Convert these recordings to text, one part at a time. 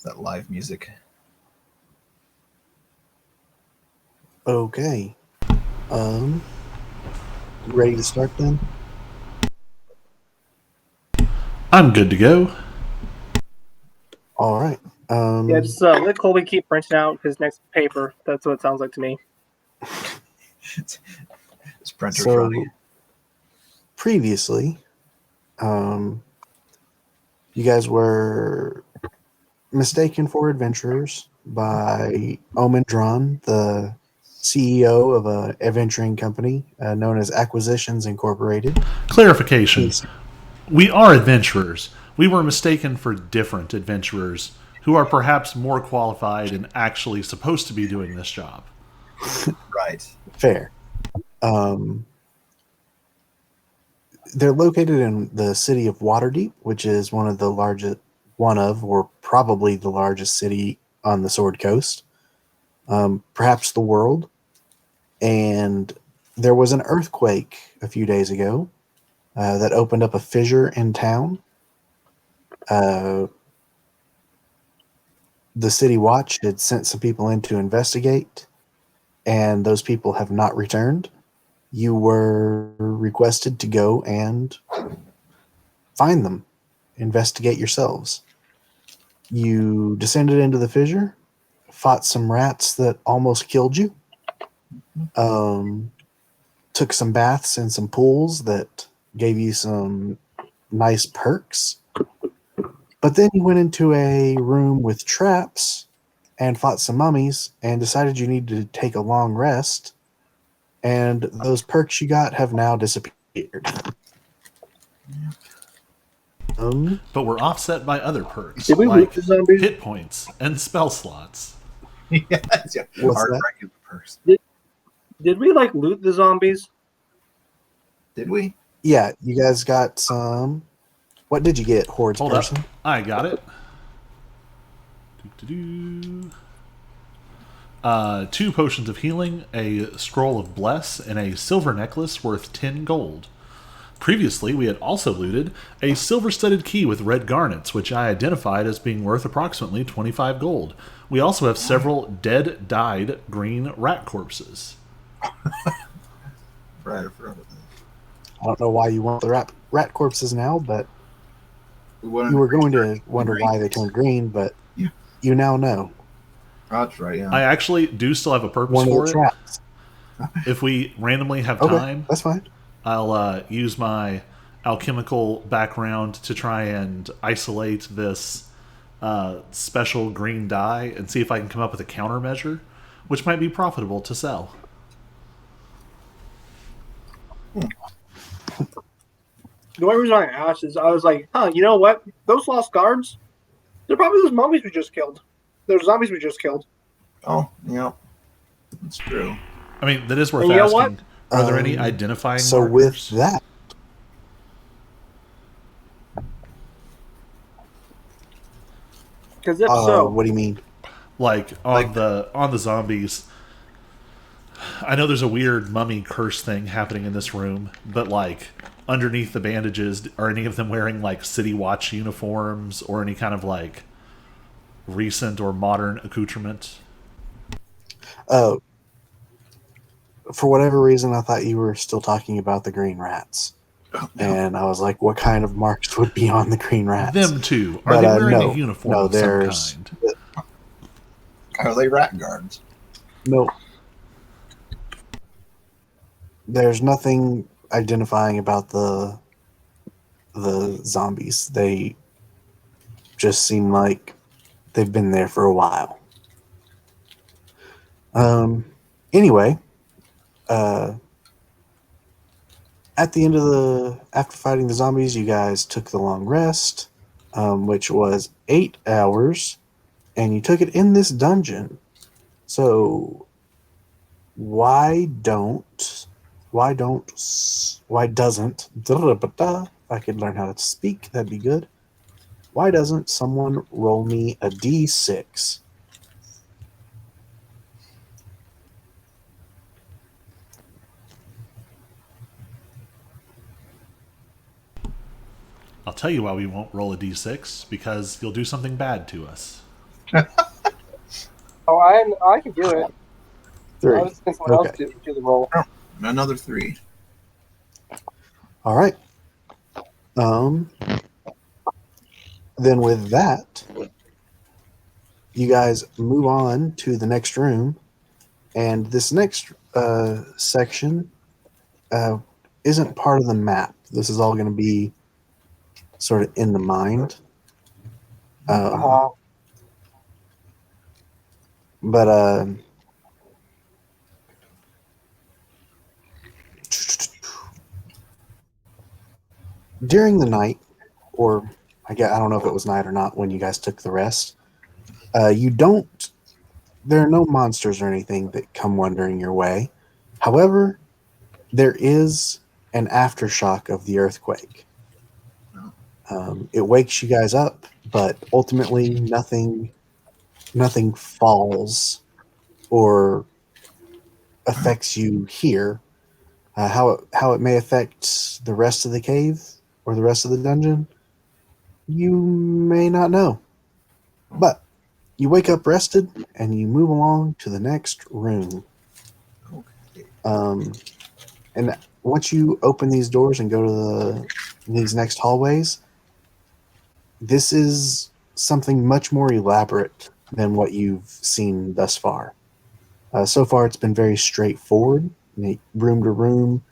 that live music. Okay. Ready to start then? I'm good to go. All right. Yeah, just let Colby keep printing out his next paper. That's what it sounds like to me. This printer's So running. previously, you guys were mistaken for adventurers by Omendron, the CEO of a adventuring company known as Acquisitions Incorporated. Clarification. We are adventurers. We were mistaken for different adventurers who are perhaps more qualified and actually supposed to be doing this job. Right. Fair. They're located in the city of Waterdeep, which is or probably the largest city on the Sword Coast, perhaps the world. And there was an earthquake a few days ago that opened up a fissure in town. The City Watch had sent some people in to investigate, and those people have not returned. You were requested to go and find them, investigate yourselves. You descended into the fissure, fought some rats that almost killed you, took some baths in some pools that gave you some nice perks. But then you went into a room with traps and fought some mummies and decided you needed to take a long rest. And those perks you got have now disappeared. But we're offset by other perks, Did we like loot the zombies? hit points and spell slots. Yeah. What's Our that? regular person. Did we loot the zombies? Did we? Yeah, you guys got some. What did you get, Horde's Hold person? up. I got it. Doo-doo-doo. 2 potions of healing, a scroll of bless, and a silver necklace worth 10 gold. Previously, we had also looted a silver-studded key with red garnets, which I identified as being worth approximately 25 gold. We also have several dead, dyed green rat corpses. Right. I forgot about that. I don't know why you want the rat corpses now, but We wanted you were to going to wonder why they turned green, but Yeah. you now know. That's right. Yeah. I actually do still have a purpose One of for the it. traps. If we randomly have Okay, time, that's fine. I'll use my alchemical background to try and isolate this special green dye and see if I can come up with a countermeasure, which might be profitable to sell. The only reason I asked is I was like, you know what? Those lost guards, they're probably those mummies we just killed. Those zombies we just killed. Oh, yeah. That's true. I mean, that is worth And you know asking. what? Are there any identifying So markers? with that, Because if so, what do you mean? Like on the zombies, I know there's a weird mummy curse thing happening in this room, but like underneath the bandages, are any of them wearing like City Watch uniforms or any kind of like recent or modern accoutrement? For whatever reason, I thought you were still talking about the green rats. Oh, no. And I was like, what kind of marks would be on the green rats? Them too. Are But, they wearing no, a uniform no, of some there's- kind? Are they rat guards? No. There's nothing identifying about the zombies. They just seem like they've been there for a while. Anyway, at the end of after fighting the zombies, you guys took the long rest, which was 8 hours, and you took it in this dungeon. So why doesn't if I could learn how to speak, that'd be good. Why doesn't someone roll me a d6? I'll tell you why we won't roll a d6, because you'll do something bad to us. Oh, I can do it. 3. I was thinking someone else Okay. do the roll. Another 3. All right. Then with that, you guys move on to the next room, and this next section isn't part of the map. This is all going to be sort of in the mind. But during the night, or I don't know if it was night or not when you guys took the rest, there are no monsters or anything that come wandering your way. However, there is an aftershock of the earthquake. It wakes you guys up, but ultimately nothing falls or affects you here. How it may affect the rest of the cave or the rest of the dungeon, you may not know. But you wake up rested and you move along to the next room. Okay. And once you open these doors and go to these next hallways, this is something much more elaborate than what you've seen thus far. So far, it's been very straightforward, room to room.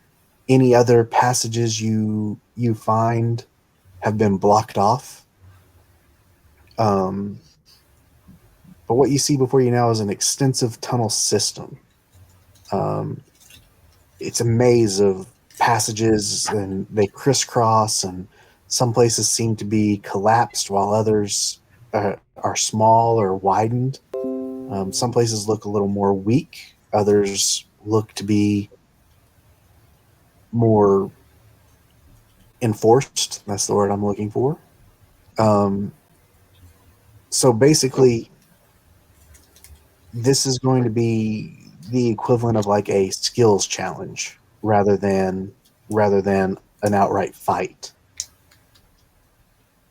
Any other passages you find have been blocked off. But what you see before you now is an extensive tunnel system. It's a maze of passages, and they crisscross, and some places seem to be collapsed while others are small or widened. Some places look a little more weak. Others look to be more enforced. That's the word I'm looking for. So basically, this is going to be the equivalent of like a skills challenge rather than an outright fight.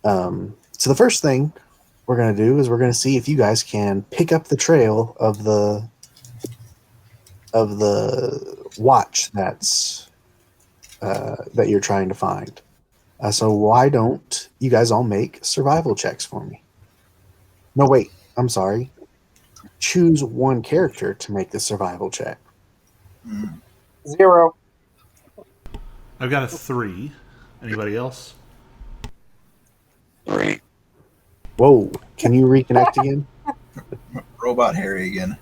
So the first thing we're going to do is we're going to see if you guys can pick up the trail of the watch that you're trying to find. So why don't you guys all make survival checks for me? No, wait. I'm sorry. Choose one character to make the survival check. 0. I've got a 3. Anybody else? 3. Whoa. Can you reconnect again? Robot Harry again.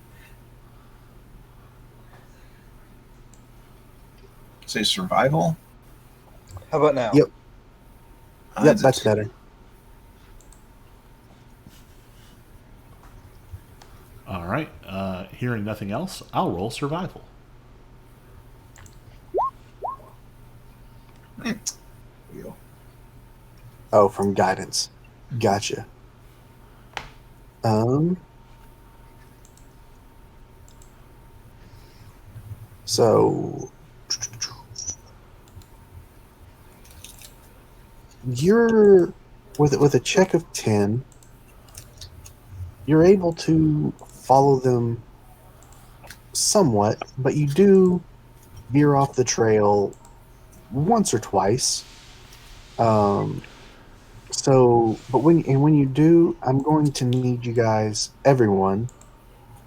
Say survival? How about now? Yep. Yep, Mine's a that's 2. better. All right. Hearing nothing else, I'll roll survival. There we go. Oh, from guidance. Gotcha. So you're with a check of 10, you're able to follow them somewhat, but you do veer off the trail once or twice. But when you do, I'm going to need you guys, everyone,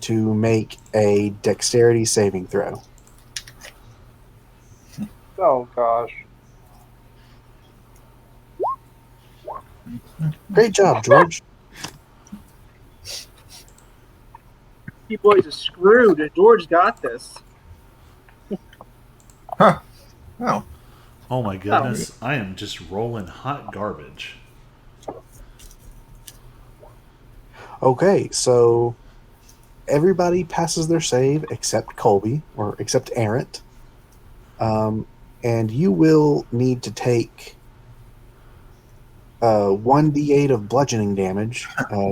to make a dexterity saving throw. Oh gosh. Great job, George. You boys are screwed. George got this. Oh, Oh my goodness. I am just rolling hot garbage. Okay, so everybody passes their save except Colby, or except Errant. And you will need to take 1d8 of bludgeoning damage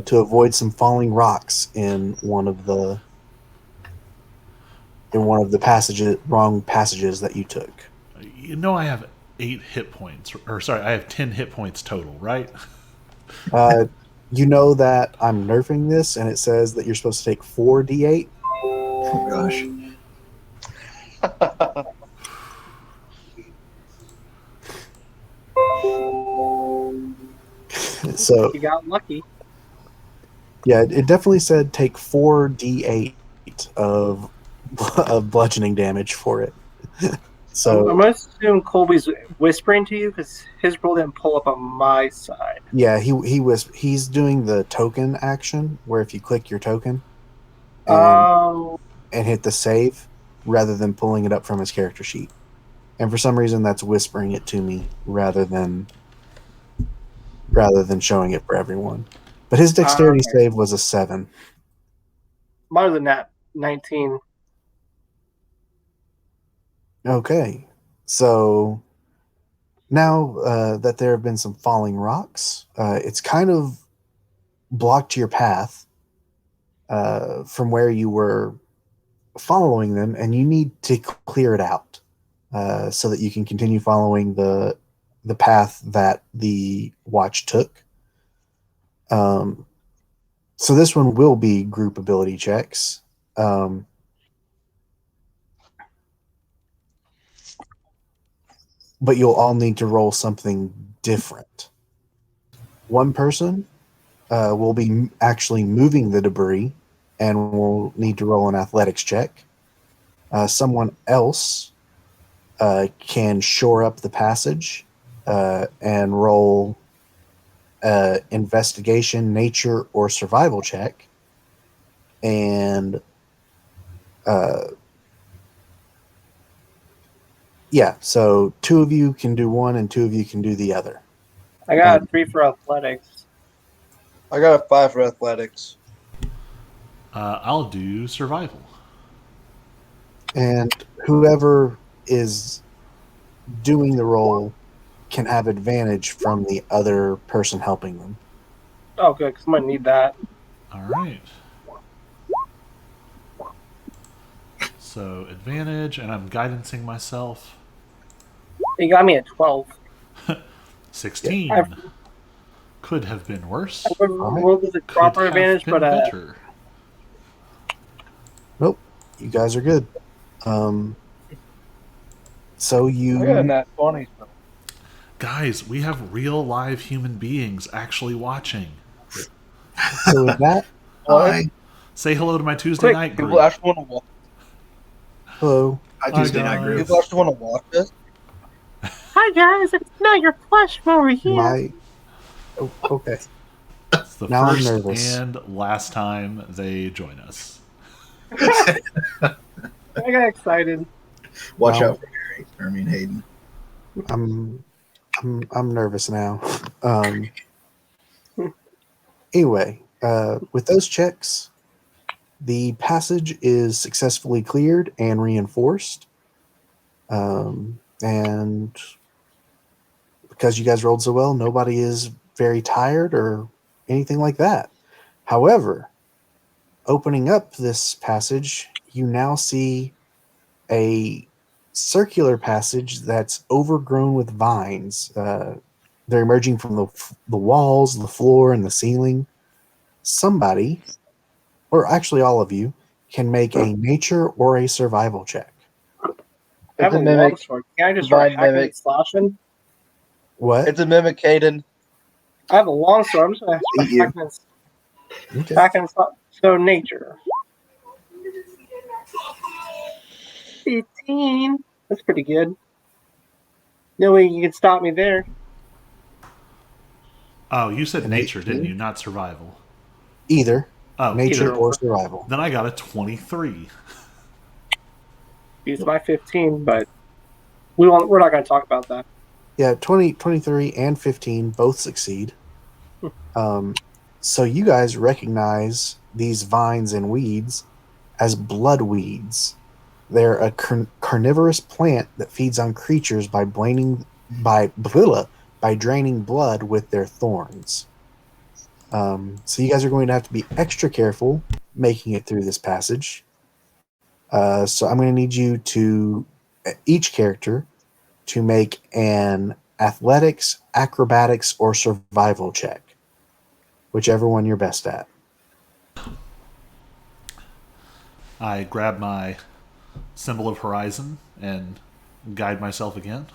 to avoid some falling rocks in one of the wrong passages that you took. You know I have 8 hit points. Or sorry, I have 10 hit points total, right? You know that I'm nerfing this, and it says that you're supposed to take 4d8. Oh gosh. So You got lucky. yeah, it definitely said take 4d8 of of bludgeoning damage for it. So I'm gonna assume Colby's whispering to you because his roll didn't pull up on my side. yeah, he's doing the token action where if you click your token Oh, and hit the save rather than pulling it up from his character sheet. And for some reason that's whispering it to me rather than showing it for everyone. But his dexterity okay. save was a 7. More than that, 19. Okay. So now that there have been some falling rocks, it's kind of blocked your path from where you were following them, and you need to clear it out so that you can continue following the path that the watch took. So this one will be group ability checks. But you'll all need to roll something different. One person will be actually moving the debris and will need to roll an athletics check. Someone else can shore up the passage and roll investigation, nature, or survival check. And yeah, so 2 of you can do one and 2 of you can do the other. I got a 3 for athletics. I got a 5 for athletics. I'll do survival. And whoever is doing the roll can have advantage from the other person helping them. Oh, good, because I'm going to need that. All right. So advantage, and I'm guidancing myself. You got me at 12. 16. Yeah, Could have been worse. I rolled with a Could proper have advantage, been but better. Nope, you guys are good. So I got a you nat 20. Guys, we have real live human beings actually watching. so with that, Hi. Say hello to my Tuesday Quick, night People group. actually want to watch. hello. Hi, Hi, Tuesday night guys. group. People actually want to watch this. hi guys, it's not your flesh from over here. Okay. It's the Now I'm first nervous. and last time they join us. I got excited. Watch Well, out for Hayden. I'm nervous now. Anyway, with those checks, the passage is successfully cleared and reinforced. And because you guys rolled so well, nobody is very tired or anything like that. However, opening up this passage, you now see a circular passage that's overgrown with vines. They're emerging from the walls, the floor, and the ceiling. Somebody, or actually all of you, can make a nature or a survival check. I have It's a a mimic. longsword. Can I just start Divine hacking mimic. and slashing? What? It's a mimic, Hayden. I have a longsword. I'm just going to Eat start you. Okay. hacking and slashing. So, nature. 18. That's pretty good. No way you can stop me there. Oh, you said And nature, 18? didn't you? Not survival. Either Oh, nature Either or or. survival. Then I got a 23. Use my 15, but we're not going to talk about that. Yeah, 20, 23, and 15 both succeed. So you guys recognize these vines and weeds as blood weeds. They're a carnivorous plant that feeds on creatures by draining blood with their thorns. So you guys are going to have to be extra careful making it through this passage. So I'm going to need you to, each character, to make an athletics, acrobatics, or survival check. whichever one you're best at. I grab my symbol of horizon and guide myself again.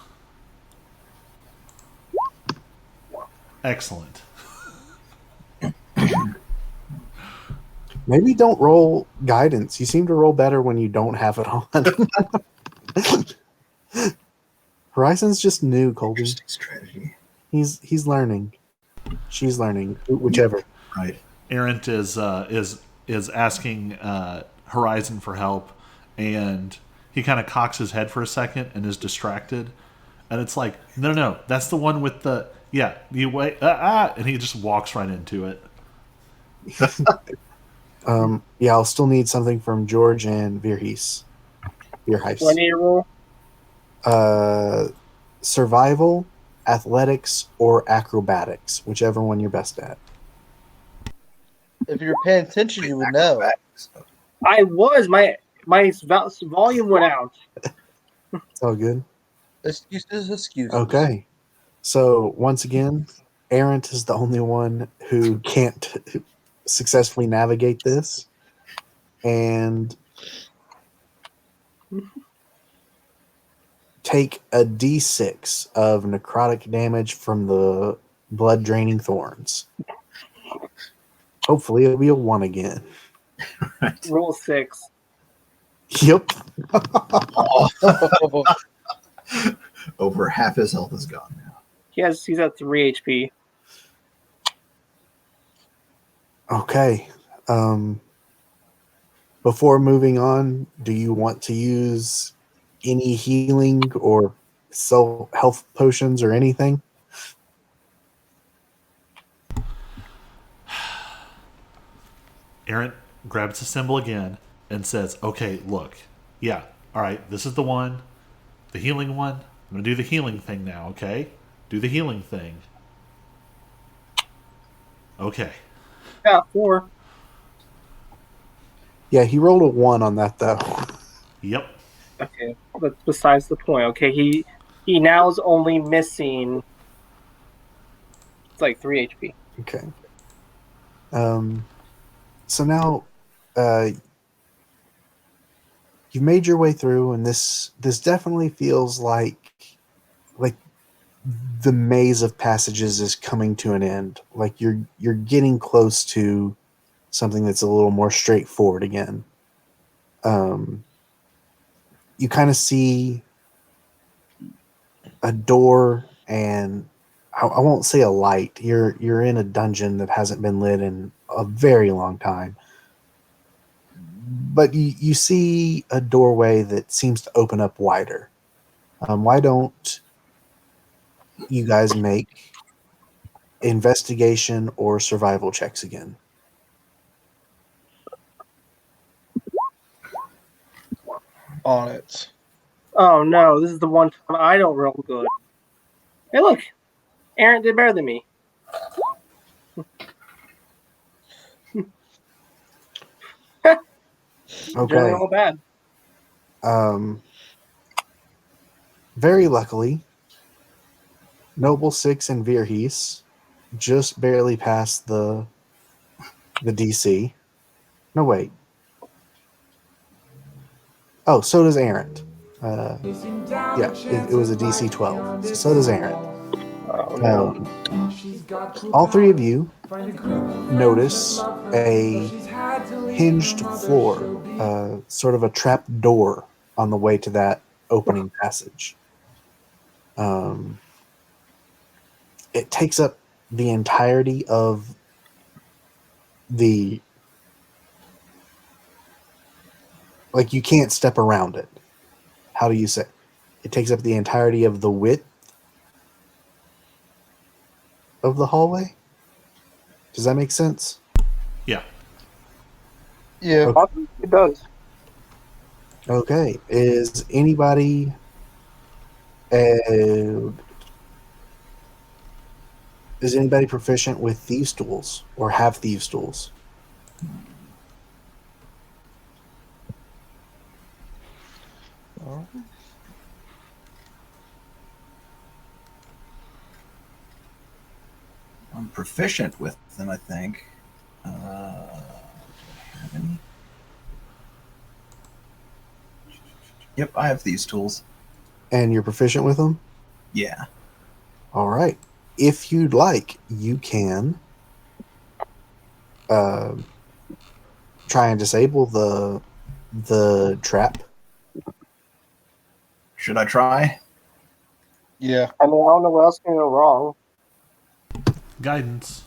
Excellent. Maybe don't roll guidance. You seem to roll better when you don't have it on. Horizon's just new, Colby. Interesting strategy. He's learning. She's learning. Whichever. Right. Errant is asking Horizon for help, and he kind of cocks his head for a second and is distracted. And it's like, no, that's the one with the You wait, and he just walks right into it. I'll still need something from George and Virheis. Do I need to roll? Survival, athletics, or acrobatics, whichever one you're best at. If you're paying attention, you would know. I was. My volume went out. It's all good. Excuses. Okay. So once again, Errant is the only one who can't successfully navigate this. And take a d6 of necrotic damage from the blood draining thorns. Hopefully it'll be a 1 again. Right. Roll 6. Yep. Over half his health is gone now. He's at 3 HP. Okay. Before moving on, do you want to use any healing or health potions or anything? Errant grabs the symbol again and says, okay, look. Yeah, all right, this is the one. The healing one. I'm going to do the healing thing now, okay? Do the healing thing. Okay. Yeah, 4. Yeah, he rolled a 1 on that, though. Yep. Okay, that's besides the point. Okay, he now is only missing. It's like 3 HP. Okay. So now, you've made your way through, and this definitely feels like the maze of passages is coming to an end. Like you're getting close to something that's a little more straightforward again. You kind of see a door, and I won't say a light. You're in a dungeon that hasn't been lit in a very long time. But you see a doorway that seems to open up wider. Why don't you guys make investigation or survival checks again? On it. Oh no, this is the one time I don't roll good. Hey, look, Aaron did better than me. Okay. Doing all bad. Very luckily, Noble 6 and Virheis just barely passed the DC. No, wait. Oh, so does Errant. It was a DC 12. So does Errant. Oh no. All three of you notice a hinged floor, sort of a trap door on the way to that opening passage. It takes up the entirety of the... Like, you can't step around it. How do you say? It takes up the entirety of the width of the hallway? Does that make sense? Yeah. Yeah. It does. Okay. Is anybody... is anybody proficient with thieves' tools or have thieves' tools? I'm proficient with them, I think. Do I have any? Yep, I have these tools. And you're proficient with them? Yeah. All right. If you'd like, you can uh, try and disable the trap. Should I try? Yeah. I mean, I don't know what else can go wrong. Guidance.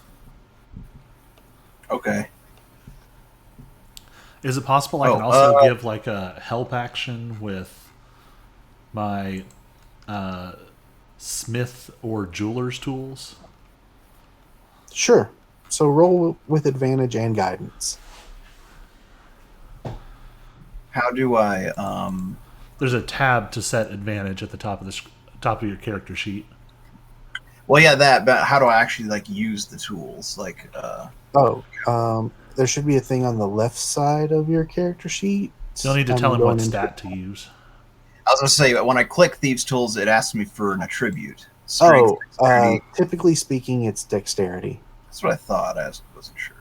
Okay. Is it possible I Oh, can also give like a help action with my smith or jeweler's tools? Sure. So roll with advantage and guidance. How do I There's a tab to set advantage at the top of the top of your character sheet. well, yeah, that, but how do I actually like use the tools? Like There should be a thing on the left side of your character sheet. You'll need to And tell him going what into- stat to use. I was gonna say when I click thieves tools, it asks me for an attribute. Strength, dexterity. Typically speaking, it's dexterity. That's what I thought. I wasn't sure.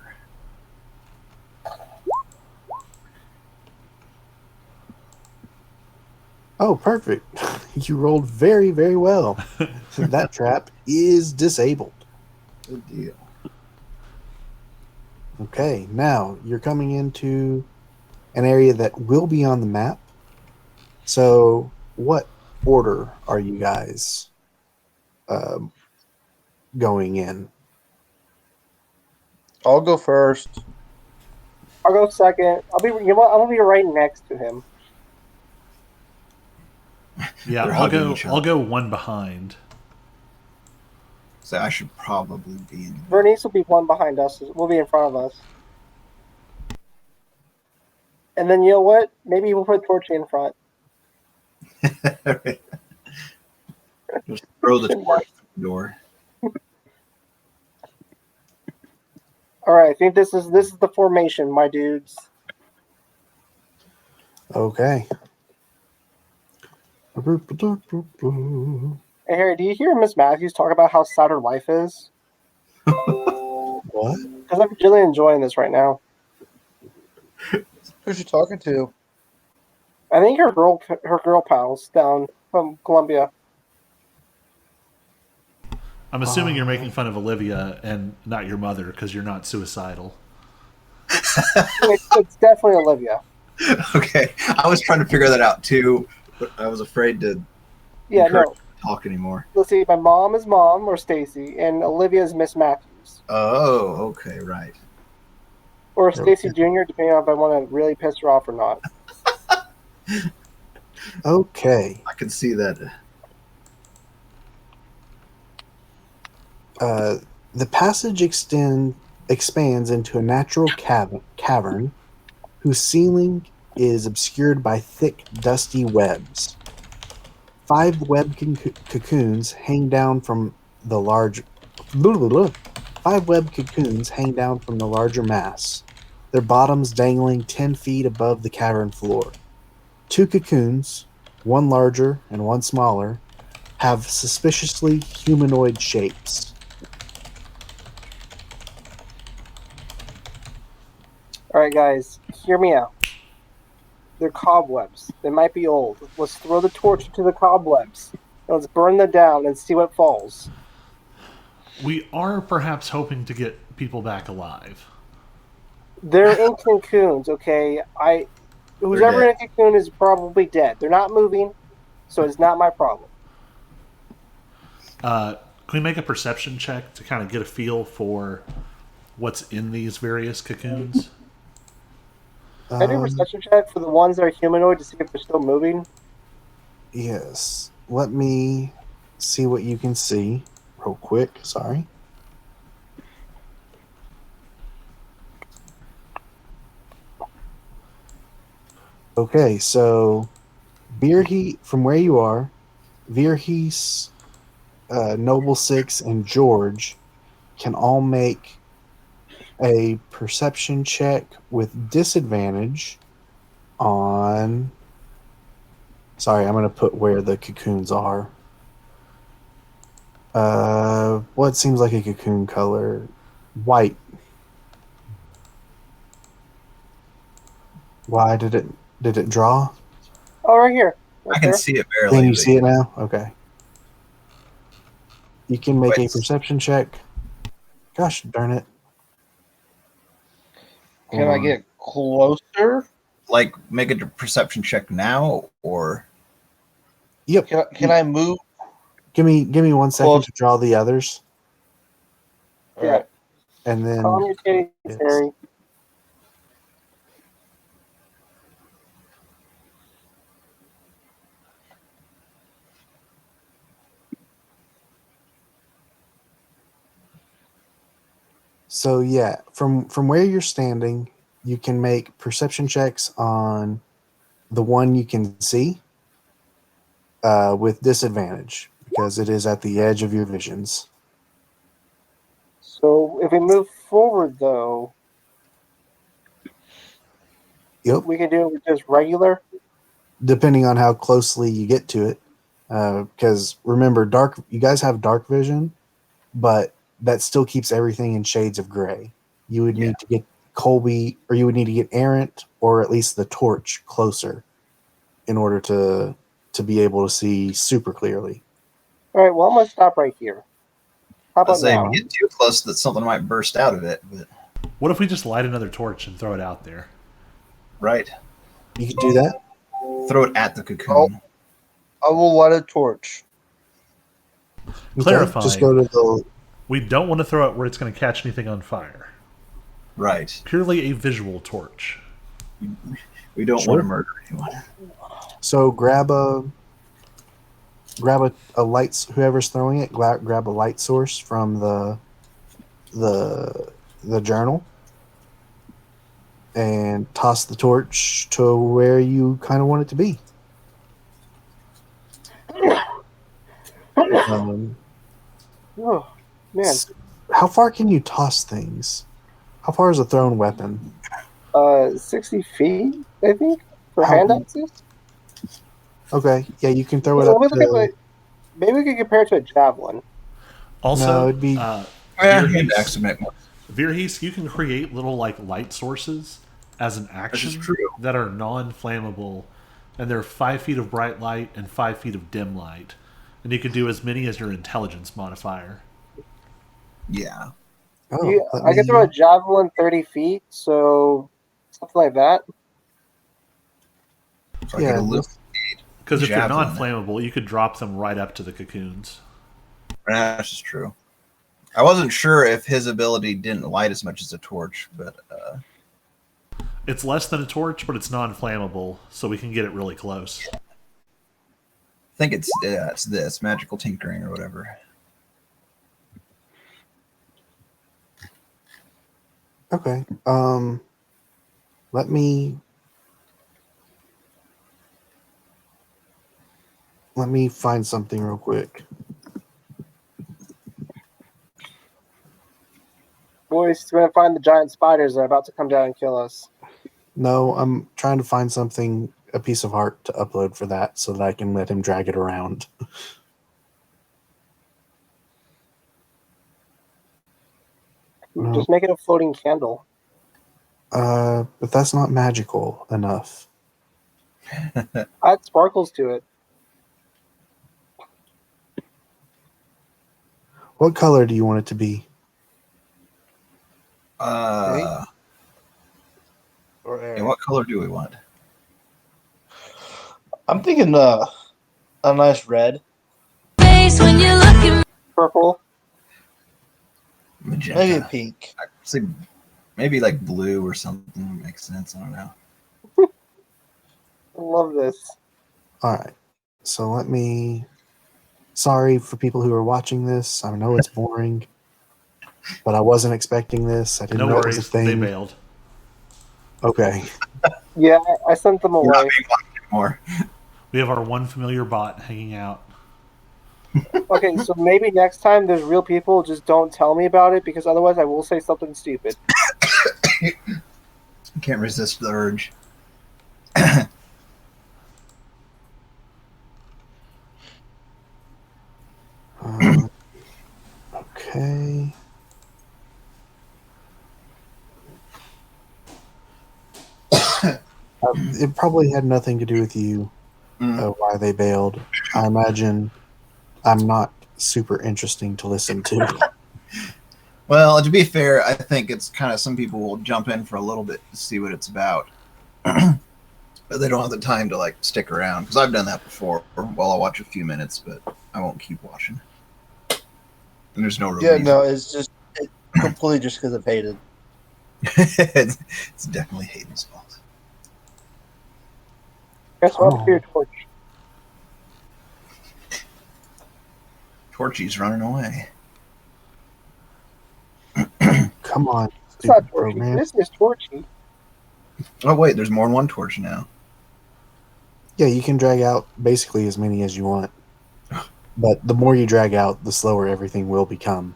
Oh, perfect. You rolled very, very well. That trap is disabled. Good deal. Okay, now you're coming into an area that will be on the map. So, what order are you guys going in? I'll go first. I'll go second. I'm gonna be right next to him. Yeah, They're I'll hugging go. each other. I'll go one behind. So I should probably be in. Vernice will be one behind us. We'll be in front of us. And then you know what? Maybe we'll put Torchy in front. Just throw the torch through the door. All right, I think this is the formation, my dudes. Okay. Hey Harry, do you hear Miss Matthews talk about how sad her life is? What? Because I'm really enjoying this right now. Who's she talking to? I think her girl pals down from Columbia. I'm assuming you're making fun of Olivia and not your mother because you're not suicidal. It's definitely Olivia. Okay, I was trying to figure that out too, but I was afraid to Yeah, encourage no. her to talk anymore. Let's see, my mom is Mom or Stacy, and Olivia is Miss Matthews. Oh, okay, right. Or Stacy Jr., depending on if I want to really piss her off or not. Okay. I can see that. The passage expands into a natural cavern whose ceiling is obscured by thick, dusty webs. 5 web cocoons hang down from the large. 5 web cocoons hang down from the larger mass, their bottoms dangling 10 feet above the cavern floor. 2 cocoons, one larger and one smaller, have suspiciously humanoid shapes. All right, guys, hear me out. They're cobwebs. They might be old. Let's throw the torch into the cobwebs. Let's burn them down and see what falls. We are perhaps hoping to get people back alive. They're in cocoons, okay? Who's They're ever in a dead. cocoon is probably dead. They're not moving, so it's not my problem. Can we make a perception check to kind of get a feel for what's in these various cocoons? Can I do a perception check for the ones that are humanoid to see if they're still moving? Yes. Let me see what you can see real quick. Sorry. Okay, so from where you are, Virhees, Noble Six, and George can all make a perception check with disadvantage on. Sorry, I'm going to put where the cocoons are. What seems like a cocoon color? White. Why did it draw? Oh, right here. Right I can there. see it barely. Can you but see it now? Okay. You can make a Wait. perception check. Gosh darn it. Can I get closer? Like, make a perception check now, or Yep. Can I move? Give me 1 second Close. to draw the others, All right. and then Calm your titties, Yes. Harry. so yeah, from where you're standing, you can make perception checks on the one you can see with disadvantage because it is at the edge of your visions. So if we move forward, though, Yep. we can do it with just regular. Depending on how closely you get to it, because remember, you guys have dark vision, but that still keeps everything in shades of gray. You would need to get Colby, or you would need to get Errant, or at least the torch closer in order to be able to see super clearly. All right. Well, I'm gonna stop right here. How I about say, now? if you get too close, that something might burst out of it. But What if we just light another torch and throw it out there? right, You can do that. throw it at the cocoon. I will light a torch. Okay, Clarifying. Just go to the. We don't want to throw it where it's going to catch anything on fire. Right, Purely a visual torch. we don't Sure. want to murder anyone. So grab a light. Whoever's throwing it, grab a light source from the journal, and toss the torch to where you kind of want it to be. Oh, man. How far can you toss things? How far is a thrown weapon? 60 feet, I think, for How- hand axes. Okay, yeah, you can throw it Well, up look at to. it. Maybe we could compare it to a javelin. Also, No, it'd be- Yeah, Virhees- hand axe would make more. Virhees, you can create little like light sources as an action true. that are non-flammable, and they're 5 feet of bright light and 5 feet of dim light, and you can do as many as your intelligence modifier. Yeah, Oh, I can throw a javelin 30 feet, so something like that. so I Yeah, could illuminate. Because if they're Javelin. non-flammable, you could drop them right up to the cocoons. That's just true. I wasn't sure if his ability didn't light as much as a torch, but It's less than a torch, but it's non-flammable, so we can get it really close. I think it's this magical tinkering or whatever. Okay. Let me find something real quick. Boys, we're gonna find the giant spiders that are about to come down and kill us. No, I'm trying to find something, a piece of art to upload for that so that I can let him drag it around. No. Just make it a floating candle. But that's not magical enough. Add sparkles to it. What color do you want it to be? And what color do we want? I'm thinking a nice red. Purple. Magenta. Maybe pink. I'd say maybe like blue or something makes sense. I don't know. I love this. All right. So let me. Sorry for people who are watching this. I know it's boring, but I wasn't expecting this. I didn't No know it was a worries, they thing. bailed. Okay. Yeah, I sent them We're not away. being watched anymore. We have our one familiar bot hanging out. Okay, so maybe next time there's real people, just don't tell me about it because otherwise I will say something stupid. Can't resist the urge. Okay. It probably had nothing to do with you, why they bailed. I imagine I'm not super interesting to listen to. Well, to be fair, I think it's kind of some people will jump in for a little bit to see what it's about, but they don't have the time to like stick around. Because I've done that before. Well, I'll watch a few minutes, but I won't keep watching. And there's no real Yeah, reason. no, it's completely just because of hated. It's definitely Hayden's fault. Guess what? Oh. Your torch. Torchy's running away. Come on, It's not stupid torchy. program. This is torchy. Oh wait, there's more than one torch now. Yeah, you can drag out basically as many as you want. But the more you drag out, the slower everything will become.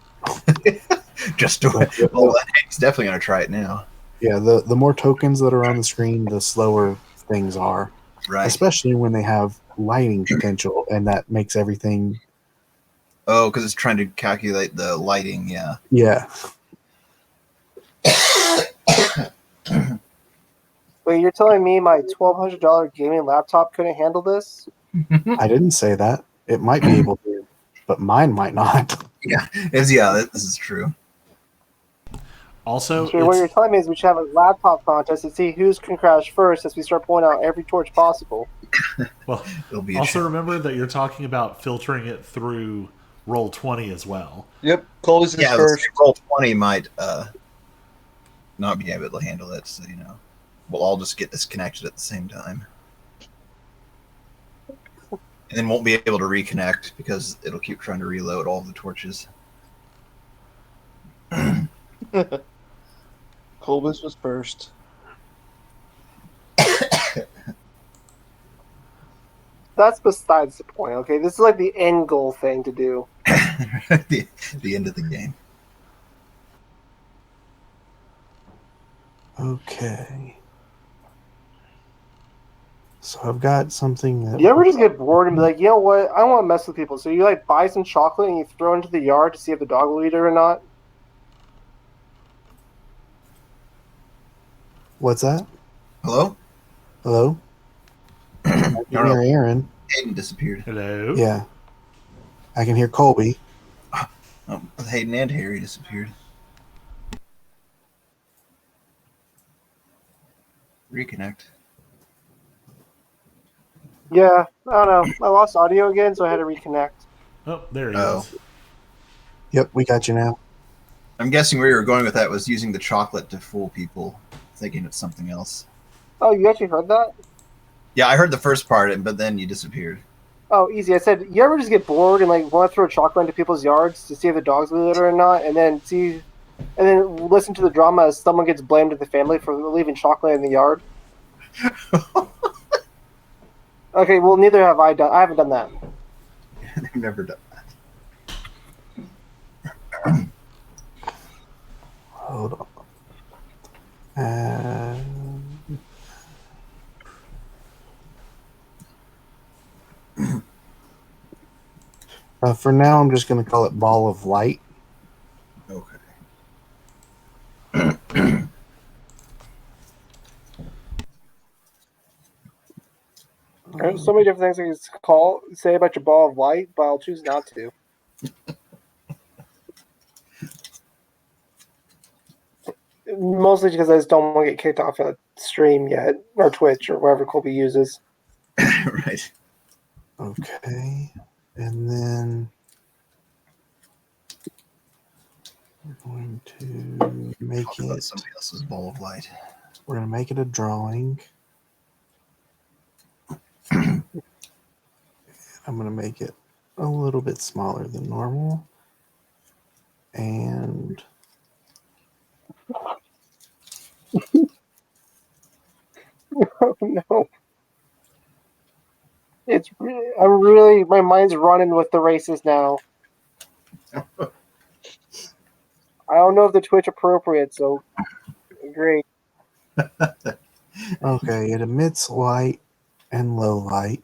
Just to Like, well, Hank's definitely gonna try it now. yeah, the more tokens that are on the screen, the slower things are. Right. Especially when they have lighting potential, and that makes everything. Oh, because it's trying to calculate the lighting. Yeah. Yeah, Wait, you're telling me my $1,200 gaming laptop couldn't handle this? I didn't say that. It might be able to, but mine might not. This is true. Also, So what you're it's, telling me is we should have a laptop contest to see who's can crash first as we start pulling out every torch possible. well, It'll be a also shame. remember that you're talking about filtering it through Roll20 as well. Yep, Colby's is Yeah, first. roll 20 might not be able to handle it. So we'll all just get disconnected at the same time, and then won't be able to reconnect because it'll keep trying to reload all the torches. Colby's was first. That's besides the point, okay? This is like the end goal thing to do. the end of the game. Okay. So I've got something that. You ever just get bored and be like, you know what? I want to mess with people. So you like buy some chocolate and you throw it into the yard to see if the dog will eat it or not. What's that? Hello? Hello? I can No, hear Aaron. Hayden disappeared. Hello? Yeah. I can hear Colby. Oh, Hayden and Harry disappeared. Reconnect. Yeah, I don't know. I lost audio again, so I had to reconnect. Oh, there he Oh. is. Yep, we got you now. I'm guessing where you were going with that was using the chocolate to fool people, thinking it's something else. Oh, you actually heard that? Yeah, I heard the first part, but then you disappeared. Oh, easy. I said, you ever just get bored and like want to throw chocolate into people's yards to see if the dogs will eat it or not, and then listen to the drama as someone gets blamed in the family for leaving chocolate in the yard? Okay, well, neither have I done. I haven't done that. I've never done that. Hold on. For now, I'm just going to call it Ball of Light. Okay. There's so many different things I can say about your ball of light, but I'll choose not to. Mostly because I just don't want to get kicked off a stream yet, or Twitch, or wherever Colby uses. Right. Okay. And then we're going to make Talk about it. somebody else's ball of light. We're going to make it a drawing. I'm going to make it a little bit smaller than normal. And Oh no. I'm really, my mind's running with the races now. I don't know if the Twitch appropriate, so great. okay, it emits light and low light.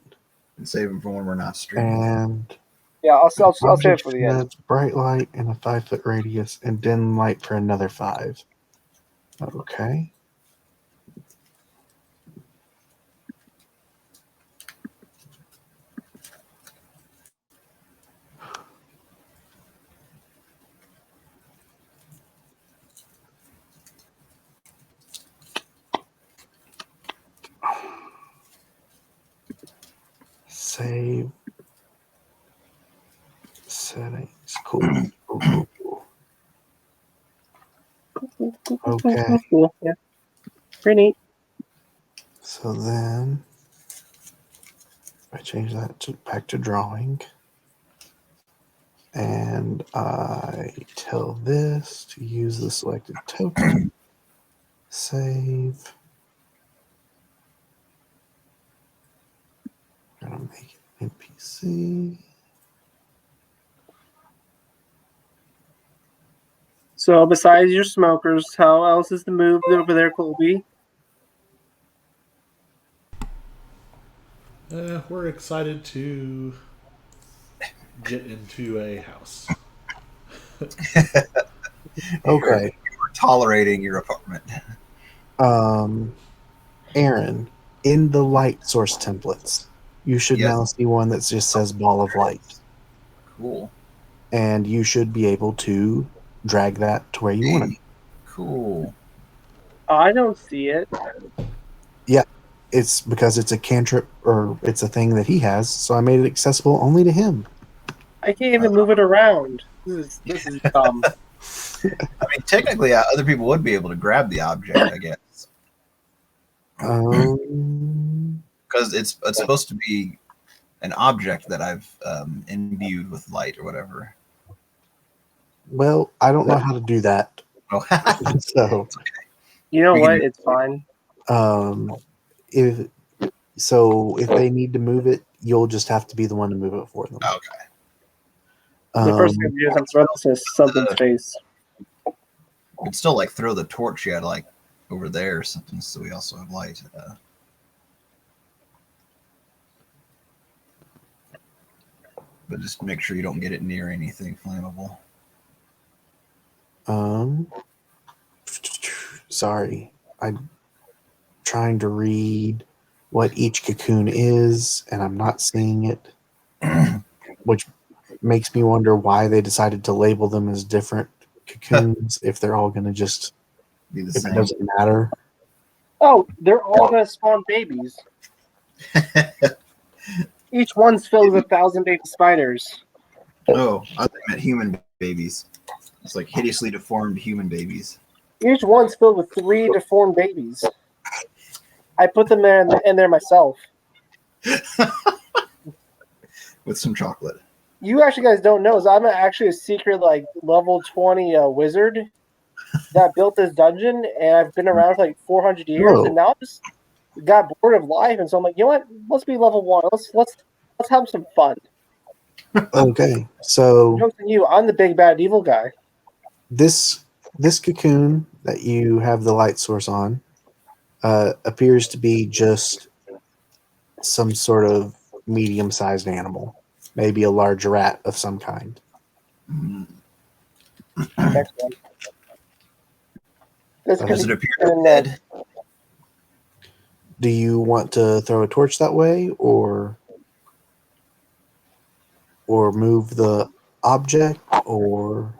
And save them for when we're not streaming. And Yeah, I'll save it for the end. That's bright light in a 5-foot radius and dim light for another 5. Okay. Save settings. Cool. Okay. Cool. Yeah. Pretty neat. So then I change that back to drawing. And I tell this to use the selected token. Save. I'm gonna make it NPC. So besides your smokers, how else is the move over there, Colby? We're excited to get into a house. Okay. You're tolerating your apartment. Aaron, in the light source templates, you should Yes. now see one that just says ball of light. Cool. And you should be able to drag that to where you want it. Cool. I don't see it. It's because it's a cantrip, or it's a thing that he has, so I made it accessible only to him. I can't even move it around. This is dumb. I mean, technically, other people would be able to grab the object, I guess, because it's supposed to be an object that I've imbued with light or whatever. Well, I don't know how to do that. Oh, So, You know We what? can- It's fine. if they need to move it, you'll just have to be the one to move it for them. okay. The first thing I do is I'm throwing this in something's face. But still, like, throw the torch you had, like, over there or something, so we also have light. But just make sure you don't get it near anything flammable. Sorry, I'm trying to read what each cocoon is, and I'm not seeing it, which makes me wonder why they decided to label them as different cocoons if they're all going to just, Be the if it same. doesn't matter. Oh, they're all gonna spawn babies. Each one's filled with 1,000 baby spiders. Oh, I thought you meant human babies. It's like hideously deformed human babies. Each one's filled with 3 deformed babies. I put them there in there myself. With some chocolate. You actually guys don't know is I'm actually a secret like level 20 wizard that built this dungeon, and I've been around for like 400 years, Whoa. and now I just got bored of life, and so I'm like, you know what? Let's be level 1. Let's have some fun. Okay, so Jokes on you, I'm the big bad evil guy. this cocoon that you have the light source on appears to be just some sort of medium-sized animal, maybe a large rat of some kind. Mm. Next one. This could Does it be appear to be dead? Do you want to throw a torch that way, or move the object, or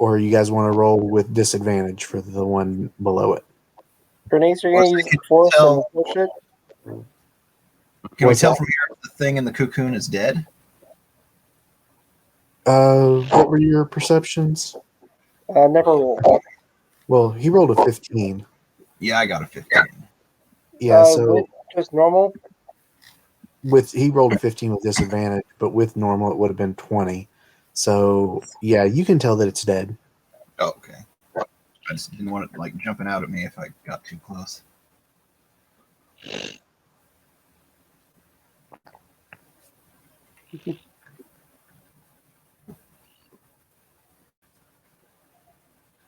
you guys want to roll with disadvantage for the one below it? Bernice, you're gonna Well, use so the force and tell- bullshit? Can we What's tell that? from here if the thing in the cocoon is dead? What were your perceptions? Never roll. Well, he rolled a 15. Yeah, I got a 15. Yeah, so With just normal. he rolled a 15 with disadvantage, but with normal it would have been 20. So yeah, you can tell that it's dead. Oh, okay. I just didn't want it like jumping out at me if I got too close.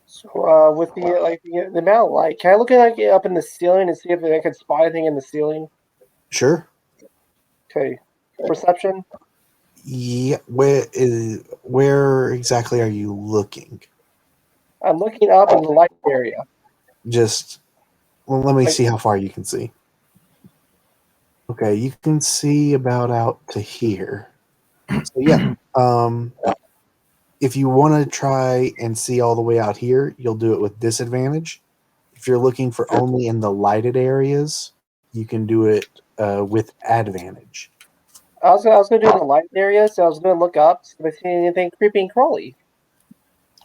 So with the amount of light, can I look at it up in the ceiling and see if I can spot anything in the ceiling? Sure. Okay. Perception. Yeah, where exactly are you looking? I'm looking up in the light area. Just well, let me see how far you can see. Okay, you can see about out to here. So yeah, if you want to try and see all the way out here, you'll do it with disadvantage. If you're looking for only in the lighted areas, you can do it with advantage. I was gonna do it in the light area, so I was gonna look up see if I see anything creepy and crawly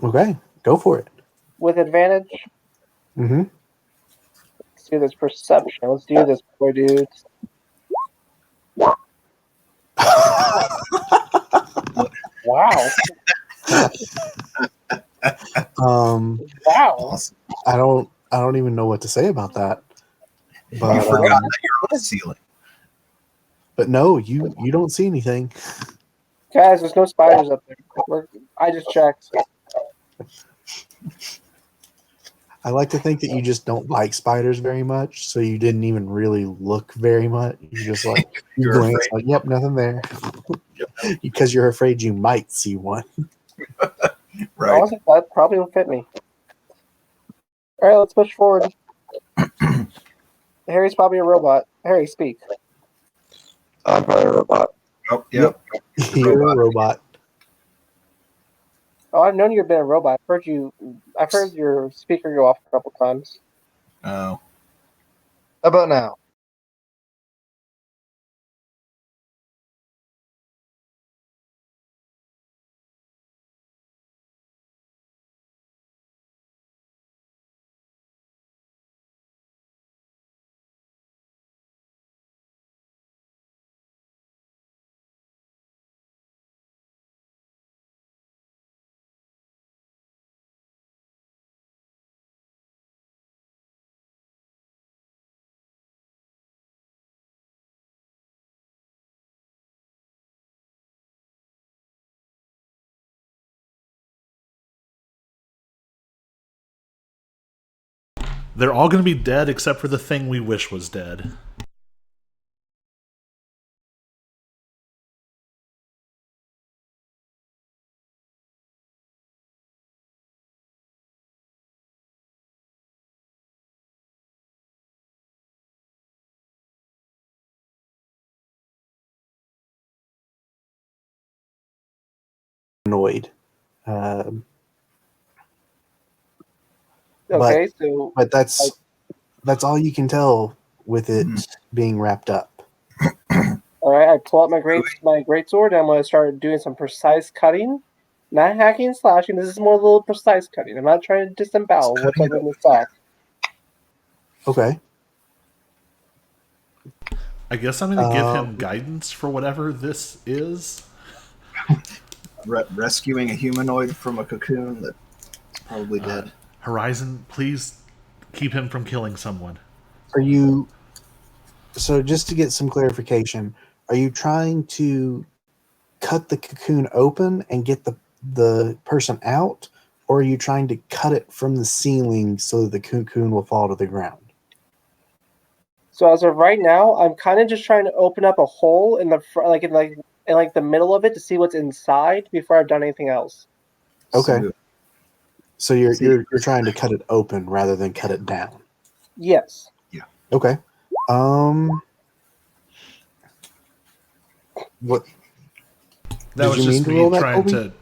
Okay, go for it. with advantage. Mm-hmm. Let's do this perception. Let's do this, boy dudes. Wow. Wow. Awesome. I don't even know what to say about that. But You forgot that you're on the ceiling. But no, you don't see anything. Guys, there's no spiders up there. I just checked. I like to think that you just don't like spiders very much, so you didn't even really look very much. You just like you You're glance afraid. like, yep, nothing there, because you're afraid you might see one. Right. Honestly, that probably will fit me. All right, let's push forward. Harry's probably a robot. Harry, speak. I'm probably a robot. Oh, yep. You're a robot. Oh, I've known you've been a robot. I've heard your speaker go off a couple times. Oh. How about now? They're all going to be dead except for the thing we wish was dead. Annoyed. Okay, so But that's all you can tell with it being wrapped up. all right, I pull out my great sword and I'm going to start doing some precise cutting. Not hacking and slashing. This is more a little precise cutting. I'm not trying to disembowel what's Cutting in the sack. Okay. I guess I'm going to give him guidance for whatever this is. Rescuing a humanoid from a cocoon that's probably dead. Horizon, please keep him from killing someone. Are you? So just to get some clarification, are you trying to cut the cocoon open and get the person out, or are you trying to cut it from the ceiling so that the cocoon will fall to the ground? So as of right now, I'm kind of just trying to open up a hole in the front, in the middle of it to see what's inside before I've done anything else. Okay. So you're See- you're trying to cut it open rather than cut it down. Yes. Okay. What That Did was you just mean to me roll that, trying Colby? to.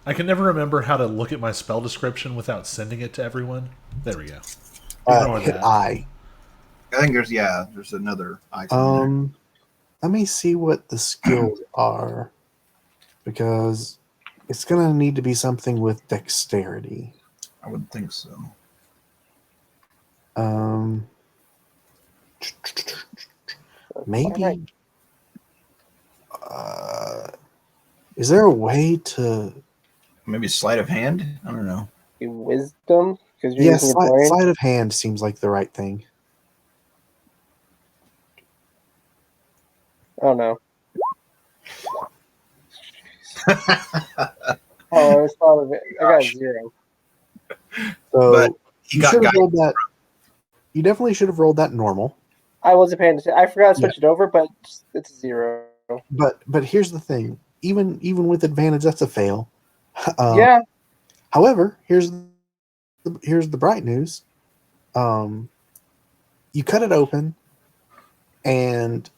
I can never remember how to look at my spell description without sending it to everyone. There we go. Ignore hit that. I? I think there's another item Let me see what the skills are, because it's gonna need to be something with dexterity. there. I would think so. Maybe. Is there a way to? Maybe sleight of hand? I don't know. Wisdom, because you're Yes, using your brain. sleight of hand seems like the right thing. I don't know. Oh, I was thought of it. I got a 0. So But he you got should have guidance. rolled that. You definitely should have rolled that normal. I wasn't paying attention. I forgot to switch it over, but it's a 0. But here's the thing: even with advantage, that's a fail. Yeah. However, here's the bright news. You cut it open, and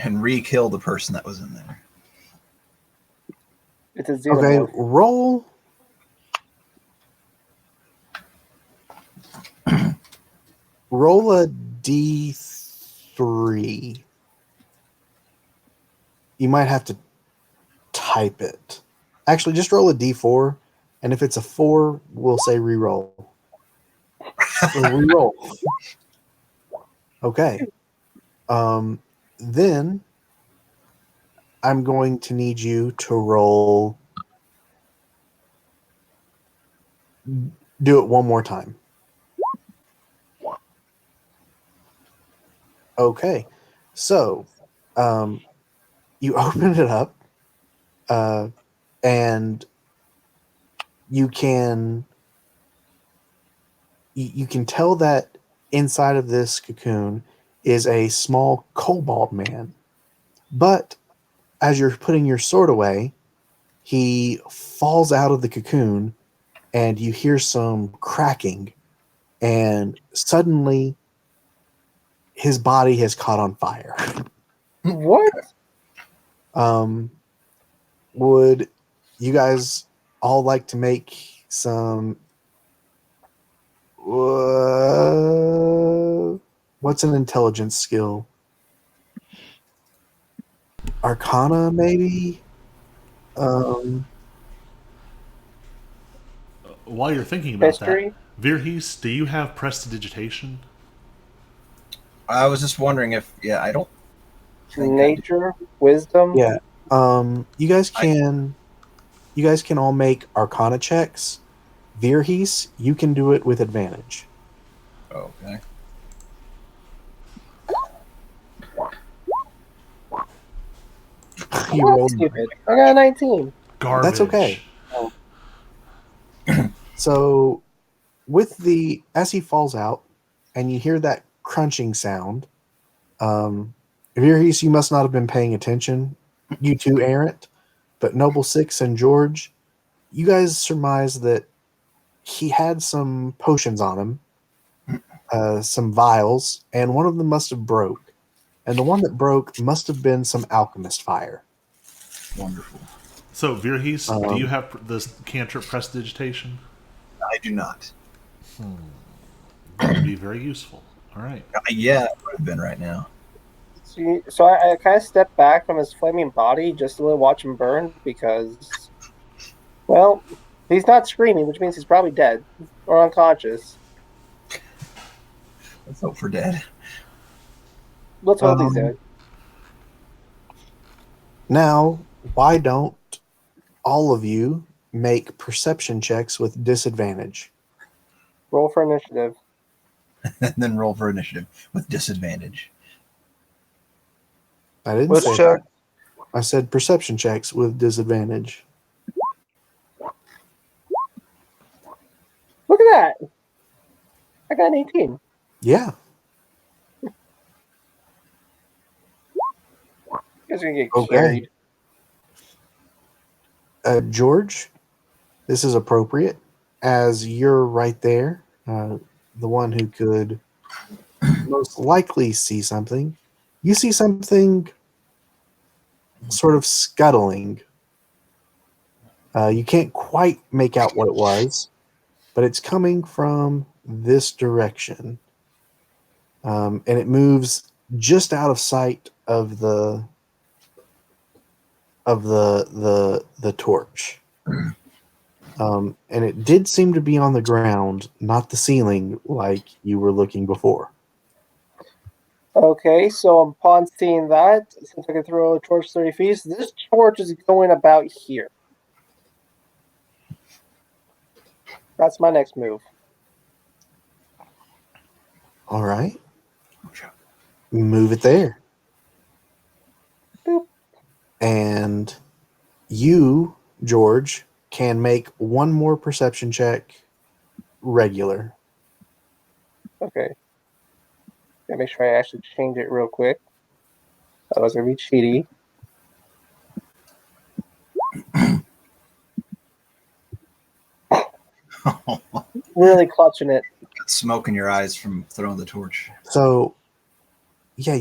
And re-kill the person that was in there. It's a okay, xenomorph. roll a d3. You might have to type it. Actually, just roll a d4, and if it's a 4, we'll say re-roll. So re-roll. Okay. Then I'm going to need you to roll. Do it one more time. Okay. So, you open it up, and you can tell that inside of this cocoon is a small kobold man. But as you're putting your sword away, he falls out of the cocoon, and you hear some cracking, and suddenly his body has caught on fire. What? Would you guys all like to make some what's an intelligence skill? Arcana, maybe? While you're thinking about History? that, Virhis, do you have prestidigitation? I was just wondering if, I don't think I do. Nature? Wisdom? Yeah. You guys can all make Arcana checks. Virhis, you can do it with advantage. Okay. You That's rolled. stupid. I got a 19. Garbage. That's okay. So, as he falls out, and you hear that crunching sound, Virhis, you must not have been paying attention. You two, Errant, but Noble Six and George, you guys surmise that he had some potions on him, some vials, and one of them must have broke. And the one that broke must have been some alchemist fire. Wonderful. So, Virhis, do you have this cantrip prestidigitation? I do not. That would be very useful. All right. Yeah, it would have been right now. So I kind of stepped back from his flaming body just to watch him burn because, well, he's not screaming, which means he's probably dead or unconscious. Let's hope for dead. Let's hope he's dead. Now, why don't all of you make perception checks with disadvantage? Roll for initiative. And then roll for initiative with disadvantage. I didn't Let's say check. that. I said perception checks with disadvantage. Look at that. I got an 18. Yeah. You guys are going to get Okay. carried. George, this is appropriate as you're right there, the one who could most likely see something. You see something sort of scuttling. You can't quite make out what it was, but it's coming from this direction. And it moves just out of sight of the torch. And it did seem to be on the ground, not the ceiling like you were looking before. Okay, so upon seeing that, since I can throw a torch 30 feet, so this torch is going about here. That's my next move. All right. Move it there. Boop. And you, George, can make one more perception check regular. Okay. Gotta make sure I actually change it real quick. That was gonna be cheaty. Really clutching it. Smoke in your eyes from throwing the torch. So, yeah,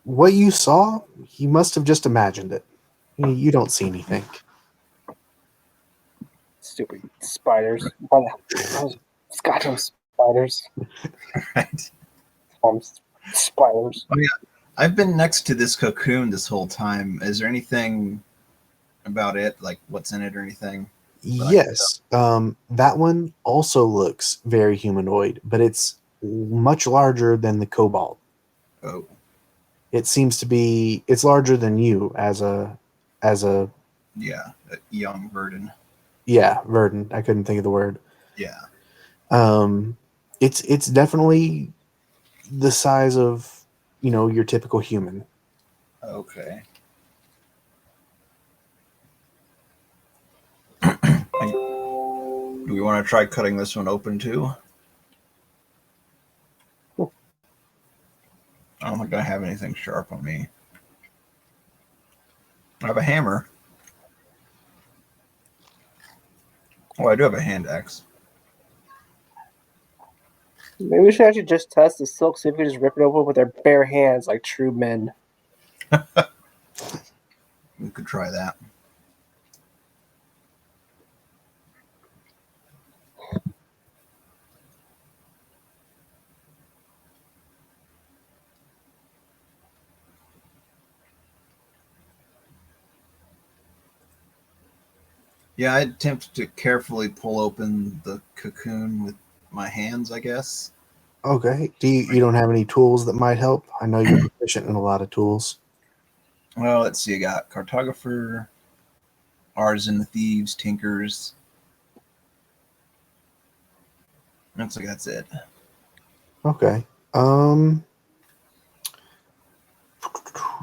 what you saw, you must have just imagined it. You don't see anything. Stupid spiders. Those goddamn spiders. Right. Spiders. I've been next to this cocoon this whole time. Is there anything about it, like what's in it or anything? Yes, that one also looks very humanoid, but it's much larger than the cobalt. Oh, It seems to be it's larger than you as a yeah, a young Verdon. yeah, Verdant. I couldn't think of the word. Yeah. It's definitely the size of, your typical human. Okay. Do we want to try cutting this one open too? I don't think I have anything sharp on me. I have a hammer. Oh, I do have a hand axe. Maybe we should actually just test the silk, see if we can just rip it open with our bare hands like true men. We could try that. Yeah, I attempt to carefully pull open the cocoon with my hands, I guess. Okay. You don't have any tools that might help? I know you're proficient in a lot of tools. Well, let's see. I got cartographer, artisan, thieves, tinkers. Looks like that's it. Okay.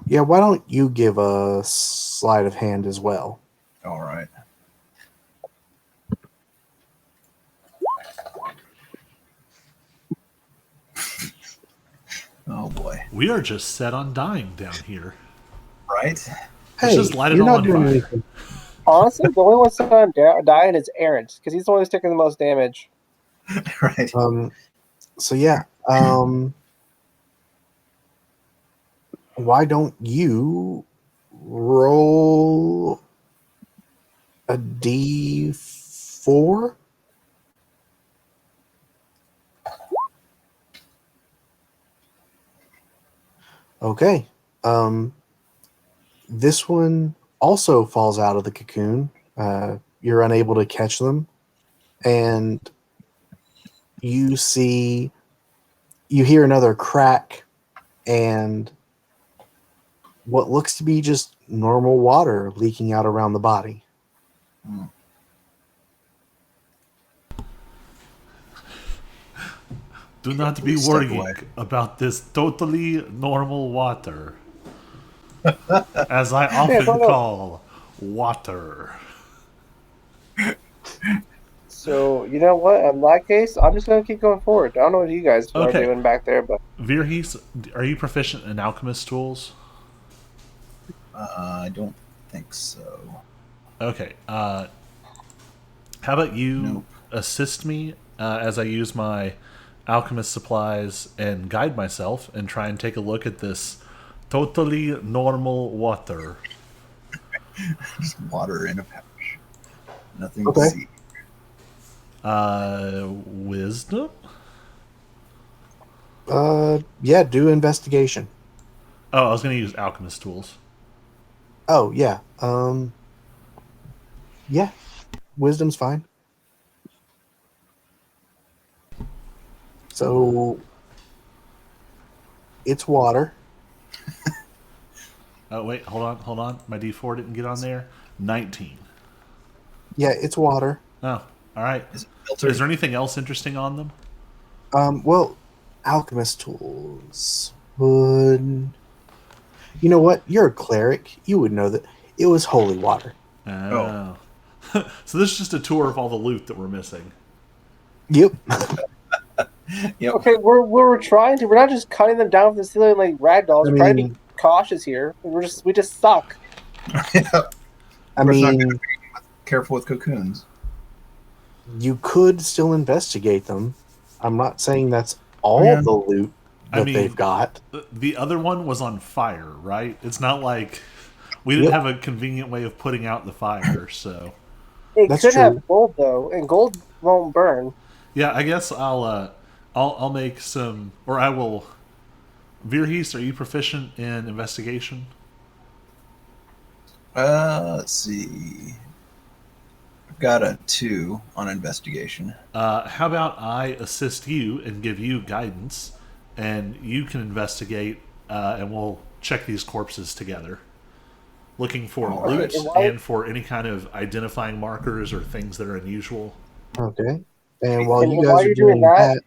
Yeah, why don't you give a sleight of hand as well? All right. Oh boy. We are just set on dying down here. Right? Hey, just light it you're all not on doing fire. anything. Honestly, the only one that's not dying is Errant, because he's the one who's taking the most damage. Right. So yeah, why don't you roll a D4? Okay. This one also falls out of the cocoon. You're unable to catch them, and you hear another crack and what looks to be just normal water leaking out around the body. Do not be Step away. worrying about this totally normal water. As I often no. call water. So, you know what? In that case, I'm just going to keep going forward. I don't know what you guys are Okay. doing back there, but Virhis, are you proficient in alchemist tools? I don't think so. Okay. How about you Nope. assist me as I use my alchemist supplies and guide myself and try and take a look at this totally normal water. Just water in a pouch. Nothing Okay. to see. Wisdom? Yeah, do investigation. Oh, I was going to use alchemist tools. Oh, yeah. Yeah. Wisdom's fine. So it's water. Oh, wait, hold on. My D4 didn't get on there. 19. Yeah, it's water. Oh, all right. Is it filtered? Is there anything else interesting on them? Well, alchemist tools would. You know what? You're a cleric. You would know that it was holy water. Oh. So this is just a tour of all the loot that we're missing. Yep. Yep. Okay, we're trying to. We're not just cutting them down from the ceiling like rag dolls. I We're trying to be mean, cautious here. We just suck. I We're not mean, careful with cocoons. you could still investigate them. I'm not saying that's all Yeah. the loot I that mean, they've got. The other one was on fire, right? It's not like we didn't Yep. have a convenient way of putting out the fire, so It That's could true. have gold though, and gold won't burn. yeah. I guess I'll make some, or I will. Virhees, are you proficient in investigation? Let's see. I've got a 2 on investigation. How about I assist you and give you guidance, and you can investigate, and we'll check these corpses together, looking for All loot right. And why- and for any kind of identifying markers or things that are unusual. Okay. And while And you while guys are you're doing doing that, that,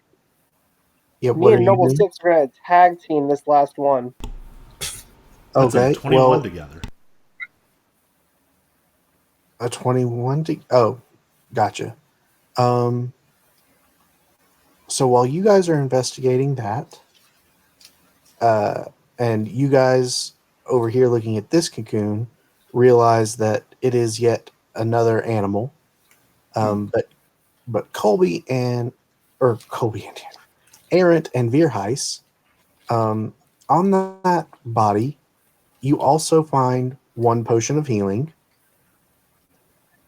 yeah, Me what are and you Noble doing? Six are gonna tag team this last one. That's Okay. a 21 Well, together. a 21 to oh, gotcha. Um so while you guys are investigating that, and you guys over here looking at this cocoon realize that it is yet another animal. But Colby and Errant and Vierheis, on that body, you also find one potion of healing,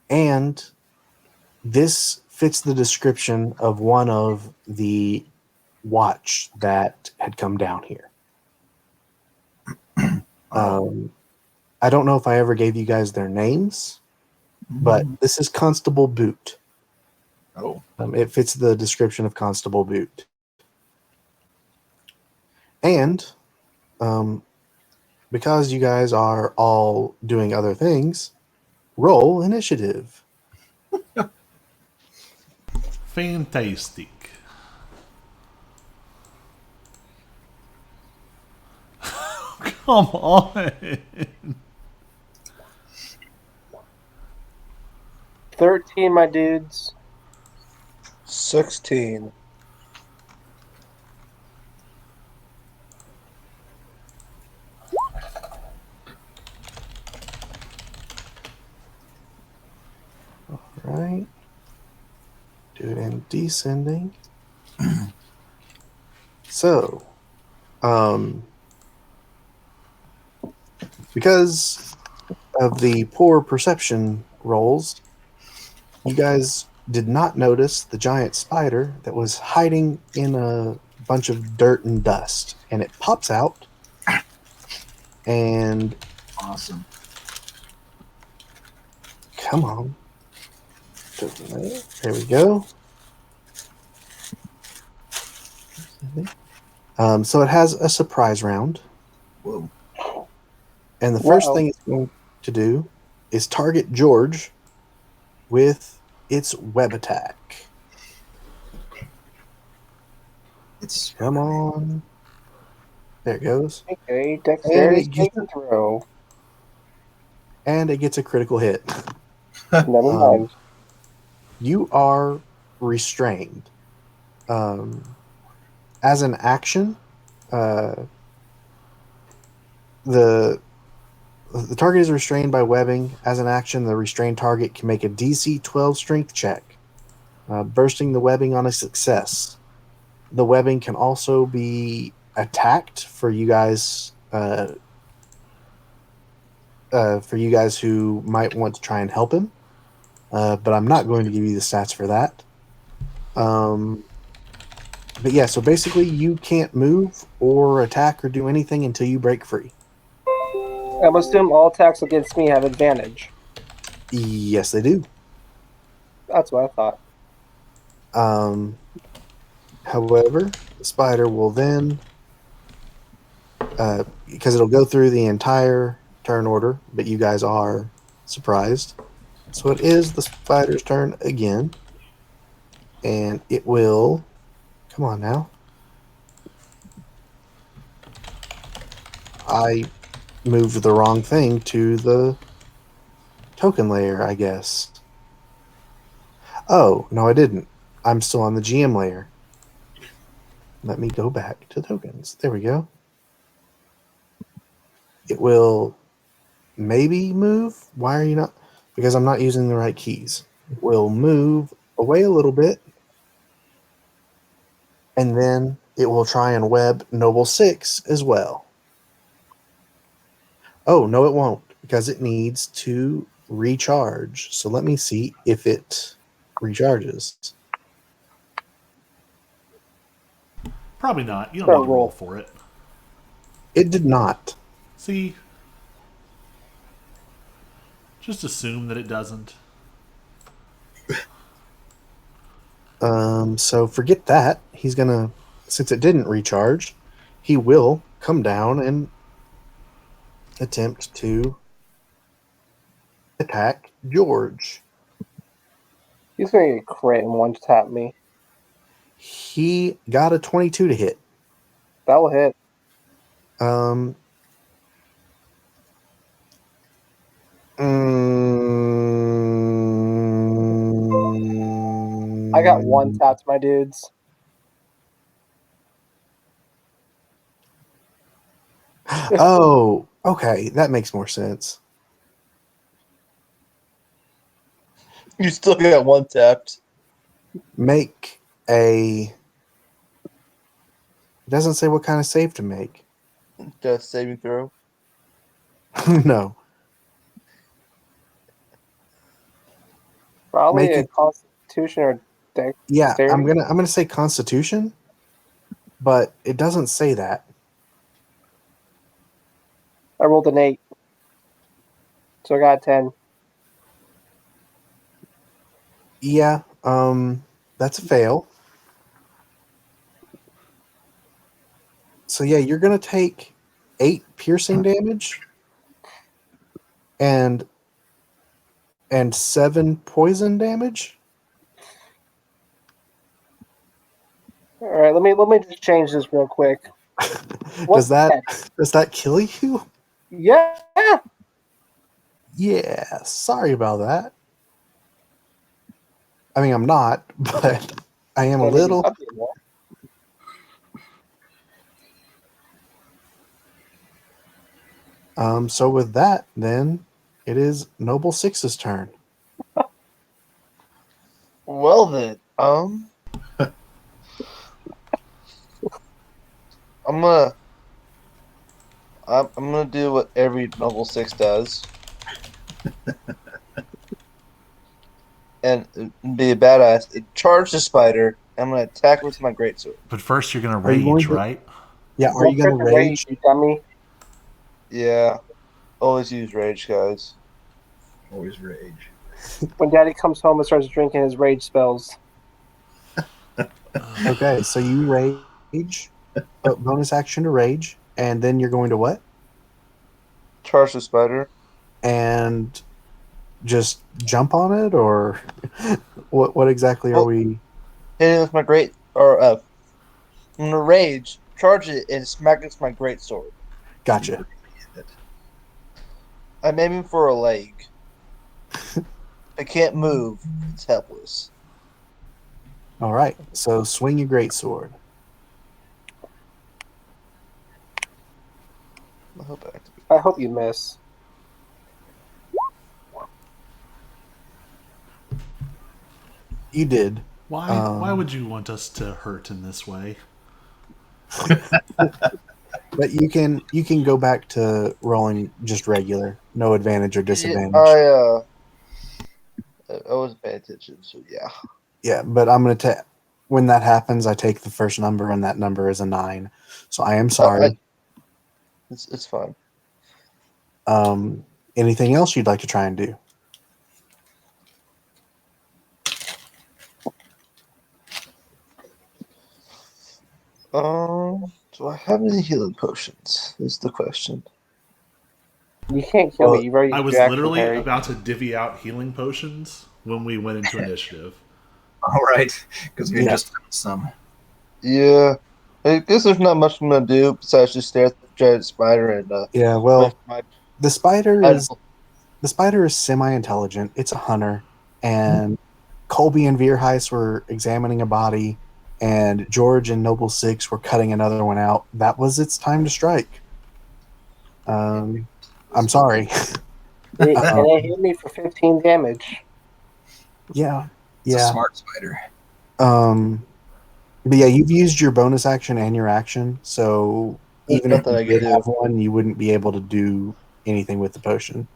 and this fits the description of one of the watch that had come down here. I don't know if I ever gave you guys their names, but this is Constable Boot. Oh. It fits the description of Constable Boot. And because you guys are all doing other things, roll initiative. Fantastic. Come on. 13, my dudes. 16. Right. Do it in descending. So, because of the poor perception rolls, you guys did not notice the giant spider that was hiding in a bunch of dirt and dust. And it pops out, and Awesome. come on. There we go. So it has a surprise round. Whoa. And the first Wow. thing it's going to do is target George with its web attack. It's Come on. There it goes. Okay, dexterity And it gets- saving throw. And it gets a critical hit. Never mind. You are restrained. As an action, the target is restrained by webbing. As an action, the restrained target can make a DC 12 strength check, bursting the webbing on a success. The webbing can also be attacked for you guys. For you guys who might want to try and help him, but I'm not going to give you the stats for that. But yeah, so basically you can't move or attack or do anything until you break free. I'm assuming all attacks against me have advantage. Yes, they do. That's what I thought. However, the spider will then, because it'll go through the entire turn order, but you guys are surprised. So it is the spider's turn again. And it will, come on now. I moved the wrong thing to the token layer, I guess. Oh, no, I didn't. I'm still on the GM layer. Let me go back to tokens. There we go. It will maybe move. Why are you not? Because I'm not using the right keys. It will move away a little bit. And then it will try and web Noble 6 as well. Oh, no, it won't, because it needs to recharge. So let me see if it recharges. Probably not. You don't Don't need to roll roll. for it. It did not. See? Just assume that it doesn't. So forget that. He's gonna, since it didn't recharge, he will come down and attempt to attack George. He's gonna get crit and one tap me. He got a 22 to hit. That'll hit. Um, I got one tap to my dudes. Oh, okay. That makes more sense. You still got one tapped. Make a. It doesn't say what kind of save to make. Just saving throw. No. Probably Make a it- Constitution or Dex. Yeah, I'm Dexterity? gonna say Constitution, but it doesn't say that. I rolled an 8. So I got a 10. Yeah, that's a fail. So yeah, you're gonna take 8 piercing damage and 7 poison damage. Alright, let me just change this real quick. Does that What? does that kill you? Yeah. Yeah, sorry about that. I mean, I'm not, but I am a little. So with that, then it is Noble Six's turn. Well then, I'm gonna do what every Noble 6 does. And be a badass. Charge the spider. I'm gonna attack with my greatsword. But first, you're going to Are you going rage, to- right? Yeah, are you going to rage? You dummy? Yeah. Always use rage, guys. Always rage. When Daddy comes home and starts drinking his rage spells. Okay, so you rage. Bonus action to rage, and then you're going to what? Charge the spider. And just jump on it, or what exactly are Well- we? Hit it with my I'm gonna rage, charge it, and smack it with my greatsword. Gotcha. I'm aiming for a leg. I can't move. It's helpless. All right, so swing your greatsword. I hope I activate. I hope you miss. You did. Why would you want us to hurt in this way? But you can go back to rolling just regular, no advantage or disadvantage. I wasn't paying attention, so yeah. Yeah, but I'm gonna take when that happens. I take the first number, and that number is a 9. So I am sorry. It's fine. Anything else you'd like to try and do? Do I have any healing potions? Is the question. You can't kill Well, me. You've already I was used your action, literally Harry. about to divvy out healing potions when we went into initiative. All right, because we Yeah. just found some. Yeah. I guess there's not much I'm gonna do besides just stare at the giant spider and Yeah, well, wait for my the spider idol. is semi-intelligent. It's a hunter, and Colby and Vierheis were examining a body, and George and Noble Six were cutting another one out, that was its time to strike. I'm sorry. And it hit me for 15 damage. Yeah. It's a Yeah. smart spider. But yeah, you've used your bonus action and your action, so There's even if nothing you I can did have do. one, you wouldn't be able to do anything with the potion.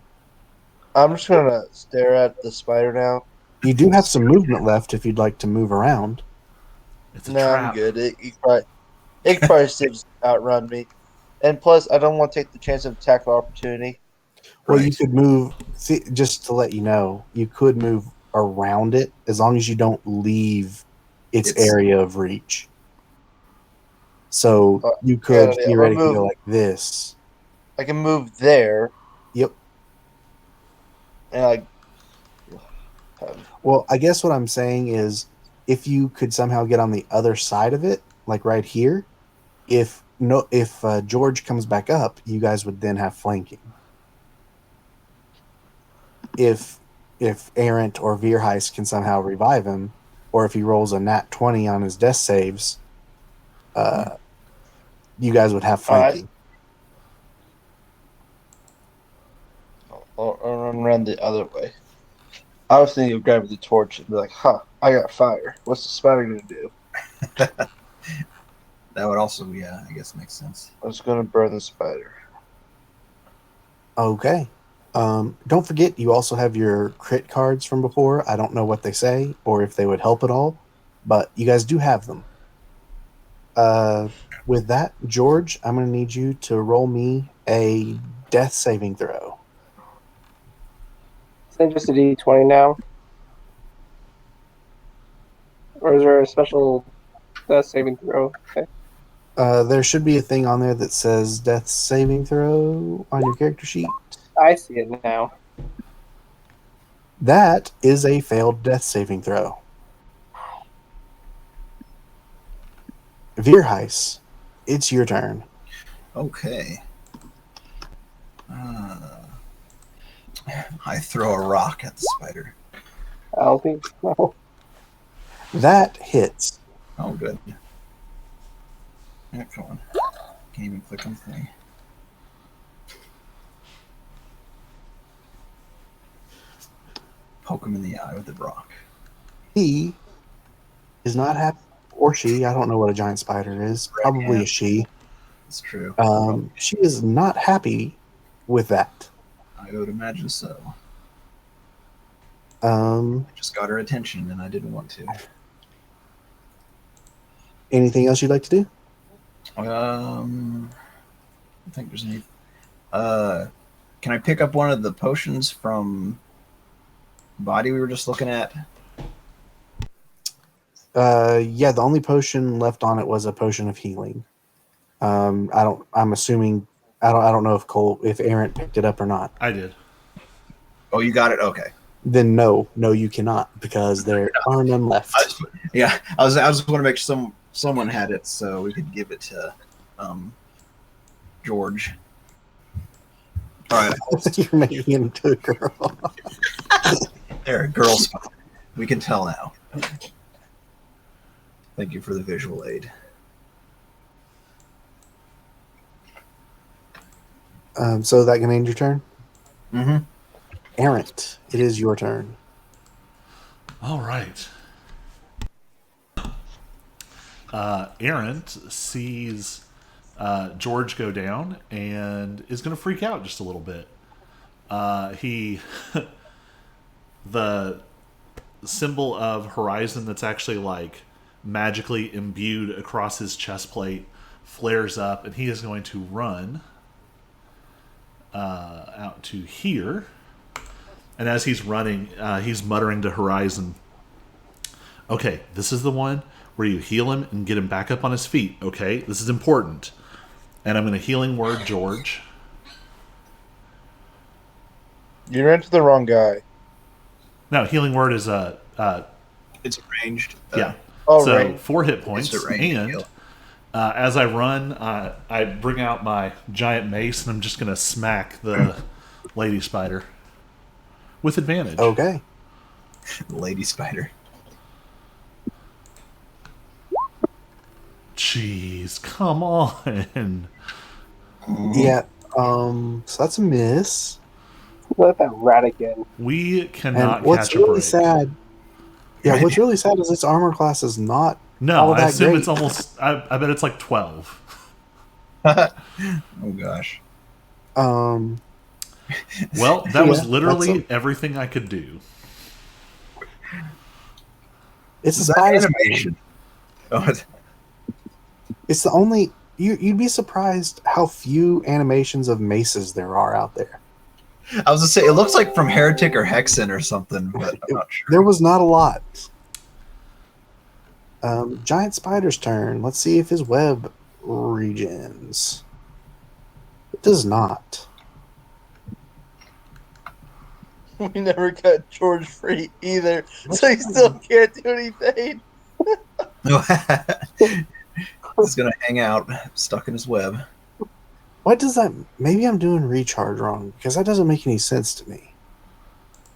I'm just gonna stare at the spider now. You do have some movement left if you'd like to move around. It's a No, I'm trap. good. It could probably still just outrun me. And plus, I don't want to take the chance of attack of opportunity. Well, you Right. could move, just to let you know, you could move around it as long as you don't leave its It's- area of reach. So you yeah, could I'm gonna theoretically move. go like this. I can move there, Yep. and I. Well, I guess what I'm saying is if you could somehow get on the other side of it, like right here, if George comes back up, you guys would then have flanking. If Errant or Veerheist can somehow revive him, or if he rolls a nat 20 on his death saves, you guys would have flanking. I'll run around the other way. I was thinking of grabbing the torch and be like, "Huh, I got fire. What's the spider gonna do? That would also, yeah, I guess makes sense. I was gonna burn the spider." Okay. Don't forget, you also have your crit cards from before. I don't know what they say or if they would help at all, but you guys do have them. With that, George, I'm going to need you to roll me a death saving throw. Is it just a D20 now? Or is there a special death saving throw? Okay. There should be a thing on there that says death saving throw on your character sheet. I see it now. That is a failed death saving throw. Veerheis, it's your turn. Okay. I throw a rock at the spider. I don't think so. That hits. Oh, good. Yeah, come on. Can't even click on the thing. Poke him in the eye with the rock. He is not happy, or she, I don't know what a giant spider is, probably a she. It's true. She is not happy with that. I would imagine so. Um, Just got her attention, and I didn't want to. anything else you'd like to do? I don't think there's any. Can I pick up one of the potions from body we were just looking at? Yeah, the only potion left on it was a potion of healing. I'm assuming, I don't know if Errant picked it up or not. I did. Oh, you got it. Okay. Then no, you cannot, because there are none left. I was want to make sure someone had it so we could give it to George. All right. You're making it into a girl. There, girl spot. We can tell now. Thank you for the visual aid. So that can end your turn? Mm-hmm. Errant, it is your turn. All right. Errant sees George go down and is going to freak out just a little bit. He the symbol of Horizon that's actually like magically imbued across his chest plate flares up, and he is going to run out to here. And as he's running, he's muttering to Horizon, "Okay, this is the one where you heal him and get him back up on his feet, okay? This is important." And I'm going to healing word George. You ran to the wrong guy. No, healing word is It's ranged. yeah. Oh, So right. 4 hit points, It's a ranged and heal. as I run, I bring out my giant mace, and I'm just going to smack the lady spider with advantage. Okay. Lady spider. jeez, come on. Yeah. So that's a miss. Let that rat again. We And cannot what's catch a really break. sad, what's really sad is its armor class is not No, all I that assume great. it's almost. I bet it's like 12. Oh gosh. Um, Well, that was Yeah, literally that's everything I could do. it's a Is that spider animation? Oh, It's the only you'd be surprised how few animations of maces there are out there. I was gonna say it looks like from Heretic or Hexen or something, but I'm not sure. There was not a lot. Giant spider's turn. Let's see if his web regens. It does not. We never got George free either, so he still can't do anything. He's gonna hang out, stuck in his web. What does that? Maybe I'm doing recharge wrong because that doesn't make any sense to me.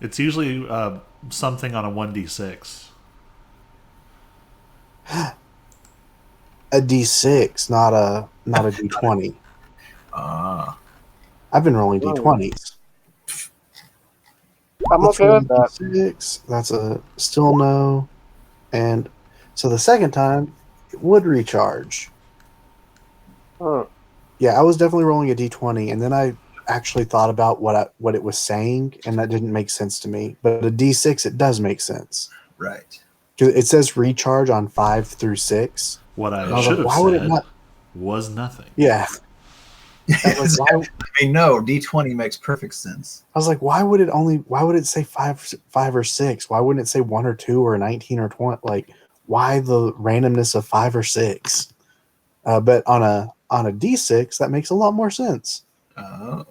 It's usually something on a 1d6. A D6, not a D20. Ah, I've been rolling D20s. I'm Let's okay roll with that. D6. That's a still no. And so the second time, it would recharge. Hmm. Yeah, I was definitely rolling a D20, and then I actually thought about what it was saying, and that didn't make sense to me. But a D6, it does make sense. right. 'Cause it says recharge on 5 through 6. What And I I was should like, have why would it said not? was nothing. Yeah. I was like, why, I mean, no, D20 makes perfect sense. I was like, why would it say five or 6? Why wouldn't it say 1 or 2 or 19 or 20? Like, why the randomness of 5 or 6? But on a D6, that makes a lot more sense. Oh,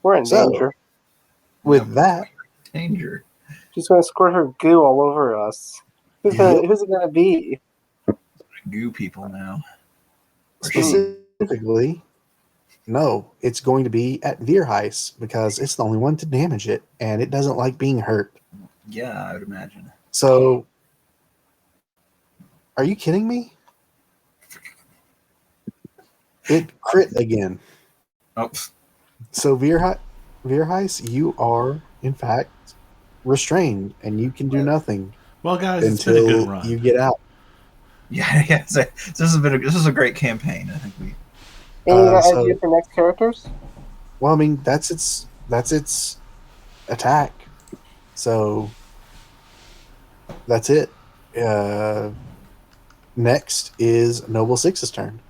We're in So- danger. With that, danger. She's gonna squirt her goo all over us. Who's it gonna be? Goo people now. Or she. specifically, no, it's going to be at Veerheis because it's the only one to damage it, and it doesn't like being hurt. Yeah, I would imagine. So, are you kidding me? It crit again. Oh, So Veerheis, you are in fact restrained, and you can do nothing Well, guys, it's been a good until run. you get out. yeah. So this is a great campaign. I think we. Any so- idea for next characters? Well, I mean that's its attack. So that's it. Next is Noble Six's turn.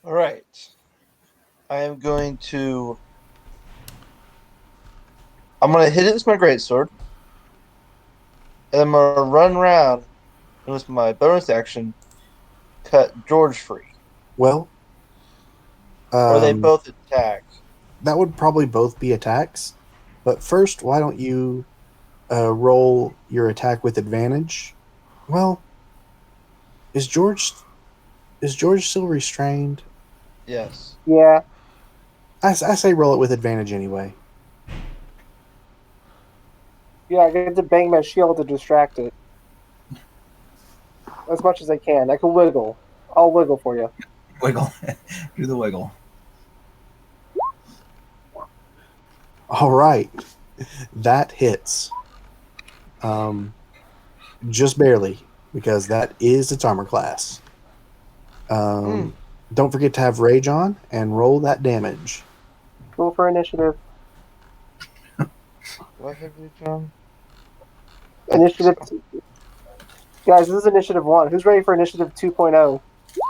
All right. I am going to. I'm going to hit it with my greatsword. And I'm going to run around and with my bonus action, cut George free. Well, Or they both attack. that would probably both be attacks. But first, why don't you roll your attack with advantage? Well, is George still restrained? Yes. Yeah. I say roll it with advantage anyway. Yeah, I get to bang my shield to distract it. As much as I can. I can wiggle. I'll wiggle for you. Wiggle. Do the wiggle. All right, that hits. Just barely, because that is its armor class. Don't forget to have rage on and roll that damage. Roll for initiative. What have you done? Initiative. Guys, this is initiative 1. Who's ready for initiative 2.0?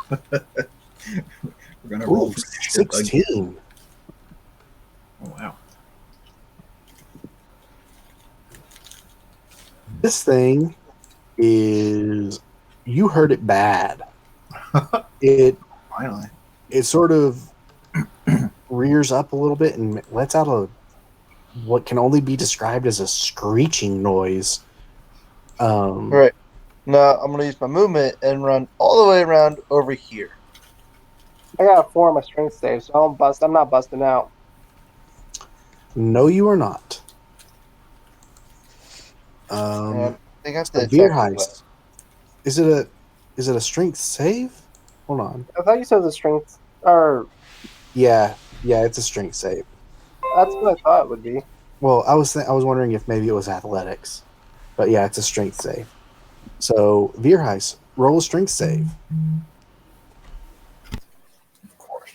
We're gonna roll Ooh, for initiative again. 16. Oh, wow. This thing is, you heard it bad. It Finally. sort of rears up a little bit and lets out a what can only be described as a screeching noise. All right. Now I'm going to use my movement and run all the way around over here. I got a 4 on my strength save, so I'm not busting out. No, you are not. And I think have to A beer attack the web. heist. Is it a strength save? Hold on. I thought you said the strength, or Yeah, it's a strength save. that's what I thought it would be. Well, I was wondering if maybe it was athletics, but yeah, it's a strength save. So Veerheis, roll a strength save. Of course.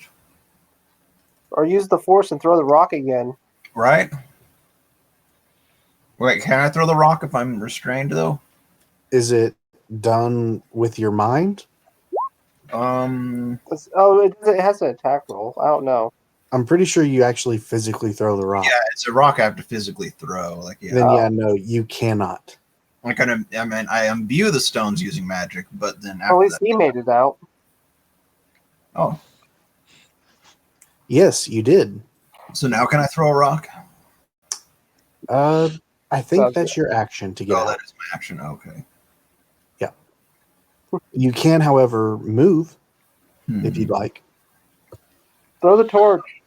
Or use the force and throw the rock again. Right? Wait, can I throw the rock if I'm restrained though? Is it done with your mind? It has an attack roll. I don't know. I'm pretty sure you actually physically throw the rock. Yeah, it's a rock I have to physically throw. Like yeah. Then yeah, no, you cannot. I imbue the stones using magic, but then after At least that, he made it out. oh, Yes, you did. so now can I throw a rock? I think Sounds that's your action to get Oh, out. that is my action. Okay. You can, however, move if Hmm. you'd like. Throw the torch.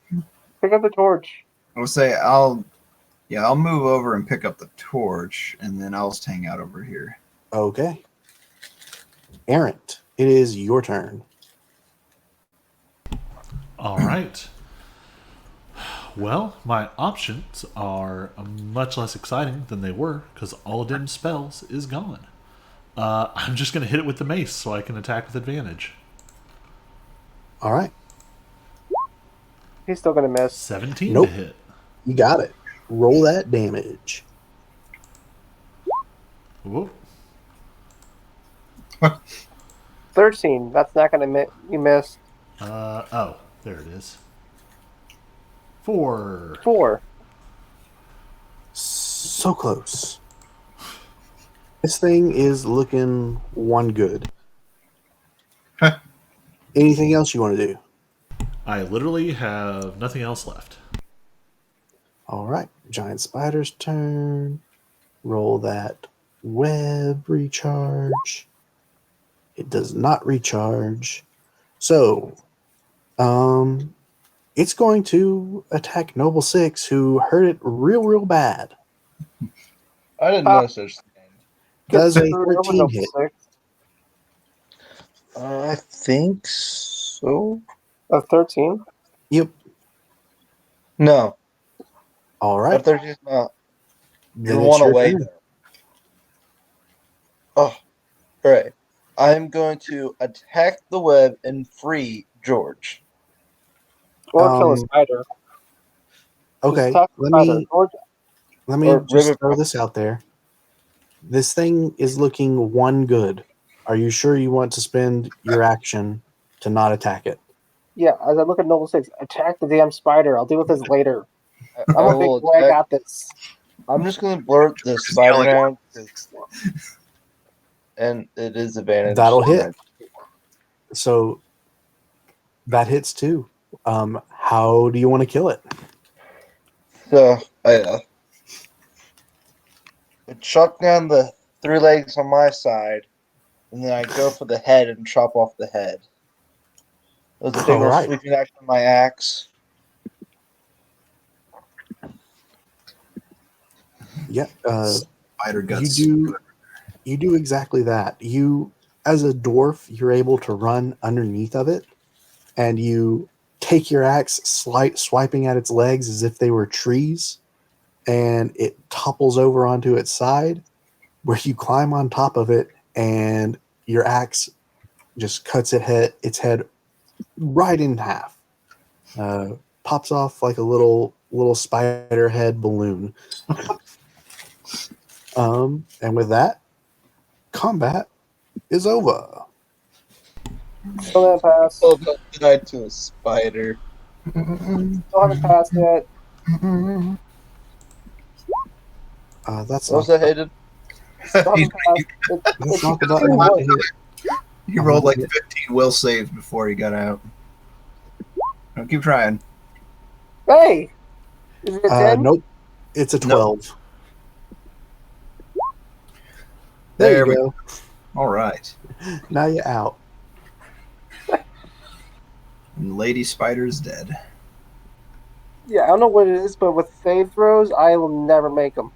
Pick up the torch. I would say I'll move over and pick up the torch, and then I'll just hang out over here. Okay. Errant, it is your turn. All right. Well, my options are much less exciting than they were because all of them spells is gone. I'm just going to hit it with the mace so I can attack with advantage. All right. He's still gonna miss. 17 Nope. to hit. You got it. Roll that damage. Whoa. 13. That's not gonna miss. You missed. Oh, there it is. 4. 4. So close. This thing is looking one good. Anything else you want to do? I literally have nothing else left. All right. Giant spider's turn. Roll that web recharge. It does not recharge. So, it's going to attack Noble 6, who hurt it real bad. I didn't know such thing. Does a Over 13 double hit? 6. I think so. A 13. Yep. No, All a right. 13 is not. Then You're it's one your away. turn. Oh, right. I'm going to attack the web and free George. Or kill a Um, spider. Okay. Attack the Let spider. me Or- just river- throw this out there. This thing is looking one good. Are you sure you want to spend your action to not attack it? Yeah, as I look at Noble 6, attack the damn spider. I'll deal with this later. I'm I a big will boy. I attack- got this. I'm just going to blurt the Just spider yelling. down. And it is advantage. That'll hit. So that hits too. How do you want to kill it? So, I chop down the 3 legs on my side, and then I go for the head and chop off the head. That was a big old Alright. sweeping action with my axe. Yeah. Spider guts. You do exactly that. You, as a dwarf, you're able to run underneath of it, and you take your axe, swiping at its legs as if they were trees, and it topples over onto its side, where you climb on top of it, and your axe just cuts its head right in half. Pops off like a little spider head balloon. And with that, combat is over. Still haven't passed. Oh, don't die to a spider. Still haven't passed yet. That's What was not, that, Hayden? Still He's- haven't passed. that's not the it's button I too want to hit. he rolled like 15 will saves before he got out. I'll keep trying. Hey! Is it a 10? Nope, it's a No. 12. There There you we go. All right. Now you're out. And Lady Spider's dead. Yeah, I don't know what it is, but with save throws, I will never make them.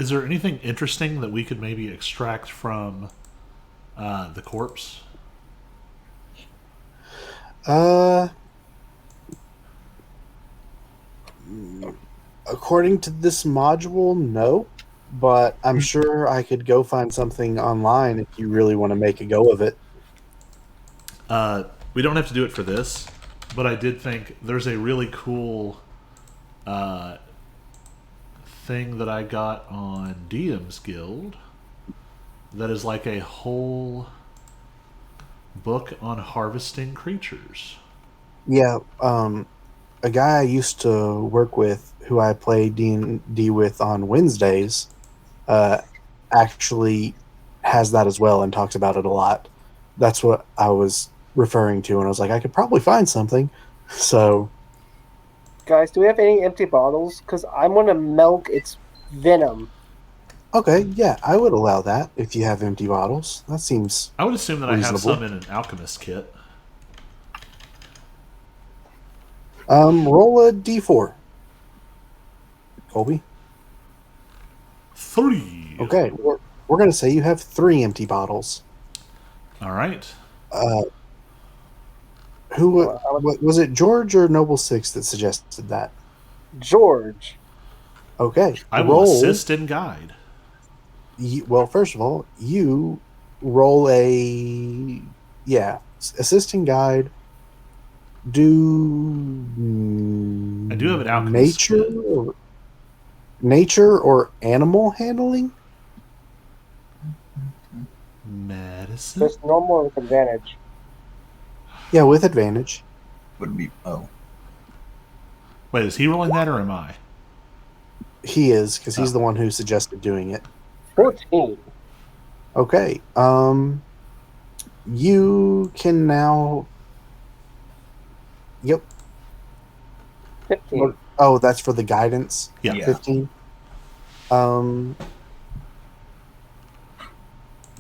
Is there anything interesting that we could maybe extract from the corpse? According to this module, no. But I'm sure I could go find something online if you really want to make a go of it. We don't have to do it for this, but I did think there's a really cool thing that I got on DM's Guild that is like a whole book on harvesting creatures. Yeah, a guy I used to work with, who I play D&D with on Wednesdays, actually has that as well and talks about it a lot. That's what I was referring to, and I was like, I could probably find something. So, Guys, do we have any empty bottles? Because I'm going to milk its venom. okay, yeah, I would allow that if you have empty bottles. That seems I would assume that I have reasonable. some in an alchemist kit. Roll a d4. Colby. 3. Okay, we're going to say you have 3 empty bottles. All right. Who was it? George or Noble Six that suggested that? George. Okay, I will assist and guide. Well, first of all, you roll assist and guide. I do have an alchemist kit. Nature or animal handling. Medicine. Just normal with advantage. Yeah, with advantage. Would be Wait, is he rolling that or am I? He is, because he's the one who suggested doing it. 14. Okay. You can now. Yep. 15. Oh, that's for the guidance. Yeah. Yeah. 15.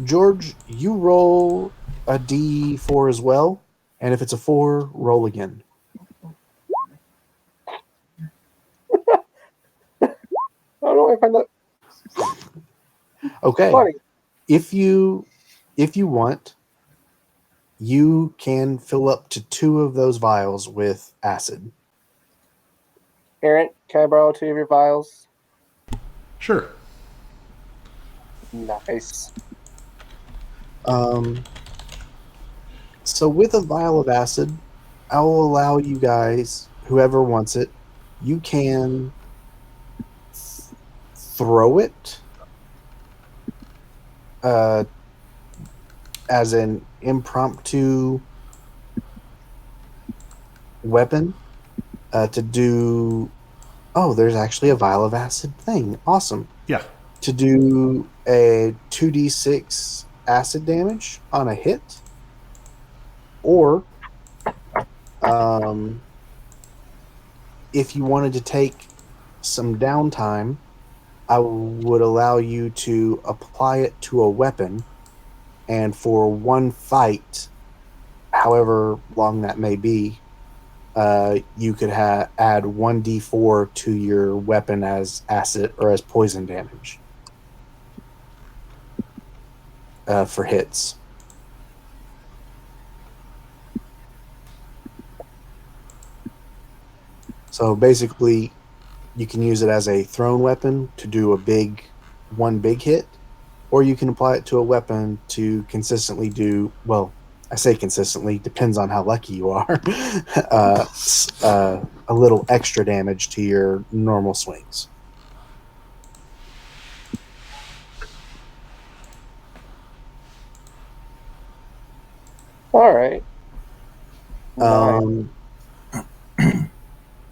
George, you roll a d4 as well, and if it's a 4, roll again. I don't know if I find that Okay. funny. If you want, you can fill up to 2 of those vials with acid. Aaron, can I borrow 2 of your vials? Sure. Nice. So with a vial of acid, I will allow you guys, whoever wants it, you can throw it as an impromptu weapon to do. Oh, there's actually a vial of acid thing. Awesome. Yeah. To do a 2d6 acid damage on a hit, or if you wanted to take some downtime, I would allow you to apply it to a weapon, and for one fight, however long that may be, you could add 1d4 to your weapon as acid or as poison damage for hits. So basically, you can use it as a thrown weapon to do one big hit, or you can apply it to a weapon to consistently do, well, I say consistently, depends on how lucky you are, a little extra damage to your normal swings. All right.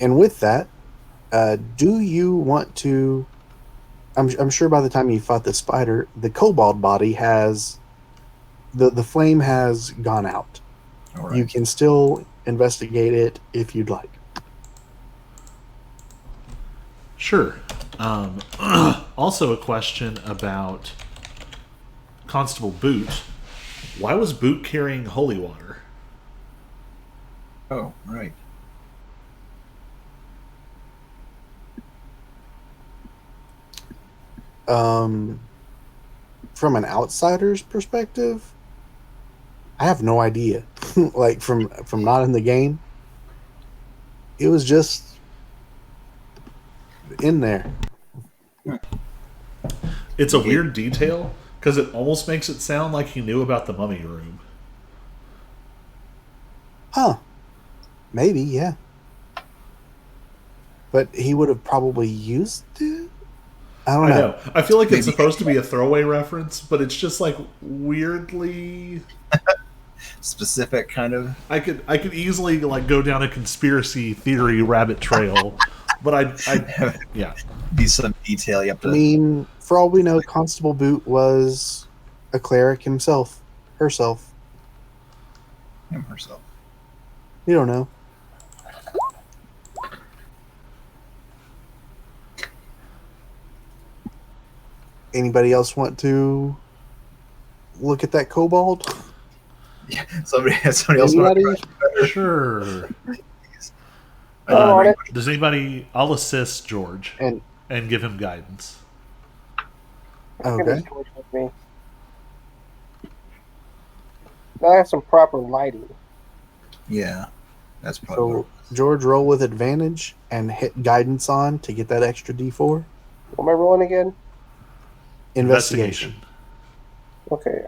And with that, do you want to? I'm sure by the time you fought the spider, the kobold body has the flame has gone out. all right. You can still investigate it if you'd like. Sure. Also, a question about Constable Boot. Why was Boot carrying holy water? Oh, right. From an outsider's perspective, I have no idea. Like from not in the game, it was just in there. It's a weird detail because it almost makes it sound like he knew about the mummy room. Huh. Maybe, yeah. But he would have probably used it? I don't I know. know. I feel like it's Maybe. supposed to be a throwaway reference, but it's just like weirdly. Specific kind of. I could easily like go down a conspiracy theory rabbit trail, but I yeah. Be some detail you have I to. mean, for all we know, Constable Boot was a cleric herself. Him herself. You don't know. Anybody else want to look at that kobold? Yeah, somebody else want Anybody? to Sure. on it. Does anybody? I'll assist George And and give him guidance. okay. George with me. Now I have some proper lighting. Yeah, that's probably. So George, roll with advantage and hit guidance on to get that extra D4. What am I rolling again? Investigation. Okay.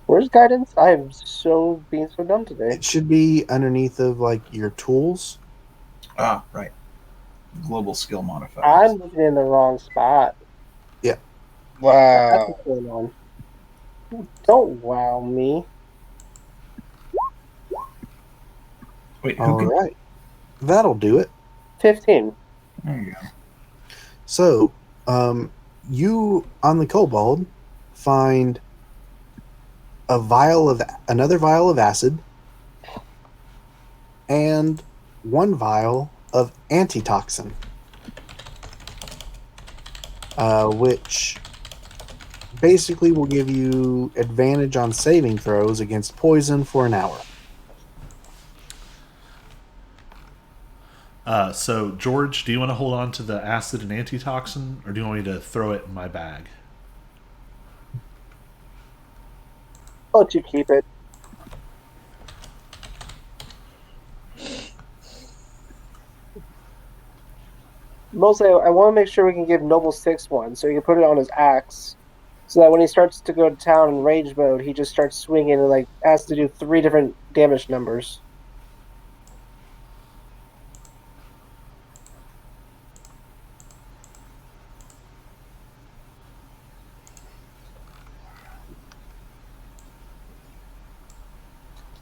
Where's guidance? I am so being so dumb today. It should be underneath of like your tools. Right. Global skill modifier. I'm looking in the wrong spot. That's Wow. what's going on. Don't wow me. Wait, who All can? right. That'll do it. 15. There you go. So, you on the kobold find another vial of acid and one vial of antitoxin, which basically will give you advantage on saving throws against poison for an hour. So George, do you want to hold on to the acid and antitoxin, or do you want me to throw it in my bag? I'll let you keep it. Mostly, I want to make sure we can give Noble 6 one, so he can put it on his axe. So that when he starts to go to town in rage mode, he just starts swinging and like has to do 3 different damage numbers.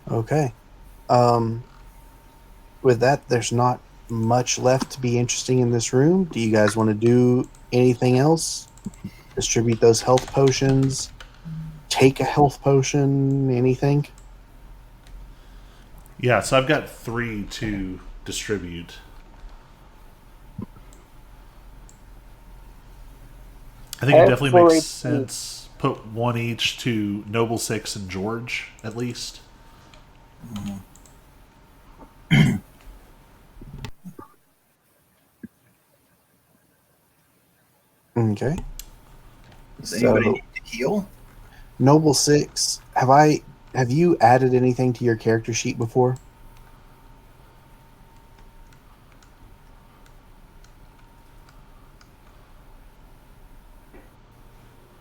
Okay. With that, there's not much left to be interesting in this room. Do you guys want to do anything else? Distribute those health potions? Take a health potion? Anything? Yeah, so I've got 3 to distribute. I think it definitely Excellent. makes sense. Put 1 each to Noble 6 and George, at least. Okay. Does anybody So, need to heal? Noble 6, have you added anything to your character sheet before?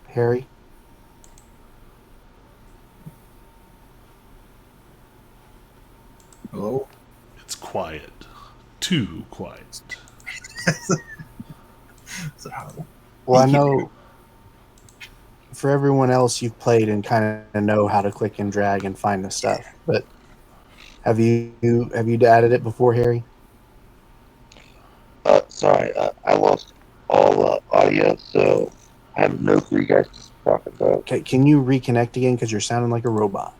Harry? Hello? It's quiet. Too quiet. So how- Well, I Thank you. know for everyone else you've played and kind of know how to click and drag and find the stuff, but have you added it before, Harry? Sorry, I lost all audio, so I have no clue you guys are talking about. Okay, can you reconnect again because you're sounding like a robot?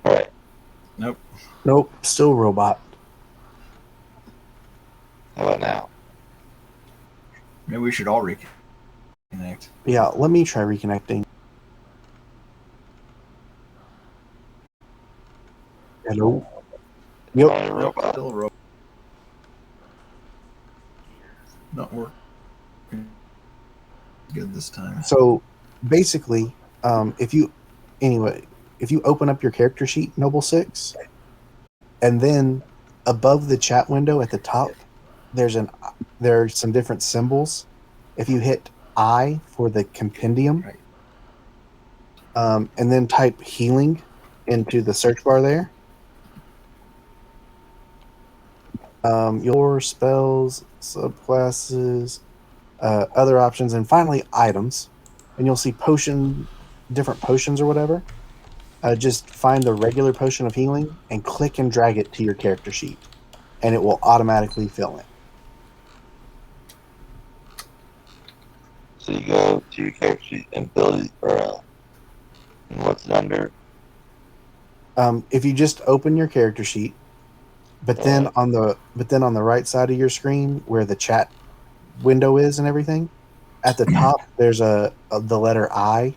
Alright, Nope, still robot. how about now? Maybe we should all reconnect. Yeah, let me try reconnecting. Hello. Yep. Am I a robot? Still a robot. Not working good this time. So basically, if you open up your character sheet, Noble Six, and then above the chat window at the top, there are some different symbols. If you hit I for the compendium, Right. and then type healing into the search bar there, your spells, subclasses, other options, and finally items, and you'll see different potions or whatever. Just find the regular potion of healing and click and drag it to your character sheet, and it will automatically fill in. So you go to your character sheet and ability and what's it under? If you just open your character sheet, but then on the right side of your screen where the chat window is and everything, at the top there's the letter I,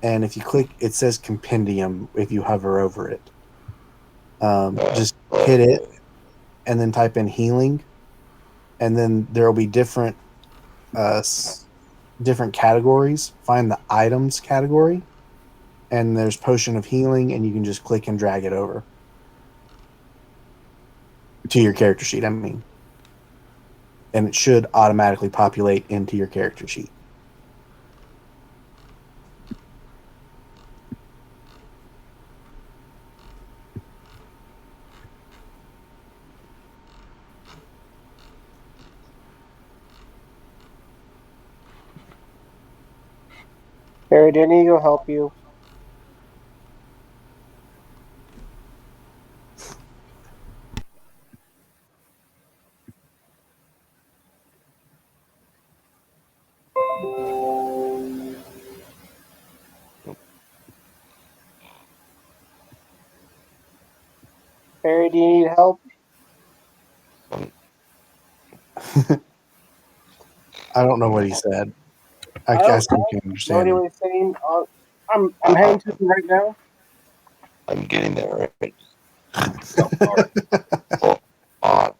and if you click, it says compendium. If you hover over it, just hit it and then type in healing, and then there will be different categories. Find the items category, and there's potion of healing, and you can just click and drag it over to your character sheet. I mean, and it should automatically populate into your character sheet. Barry, do I need to go help you? Barry, do you need help? I don't know what he said. I still can't No understand idea him. what he's saying. I'm heading to him right now. I'm getting there, right? So far. Oh, on.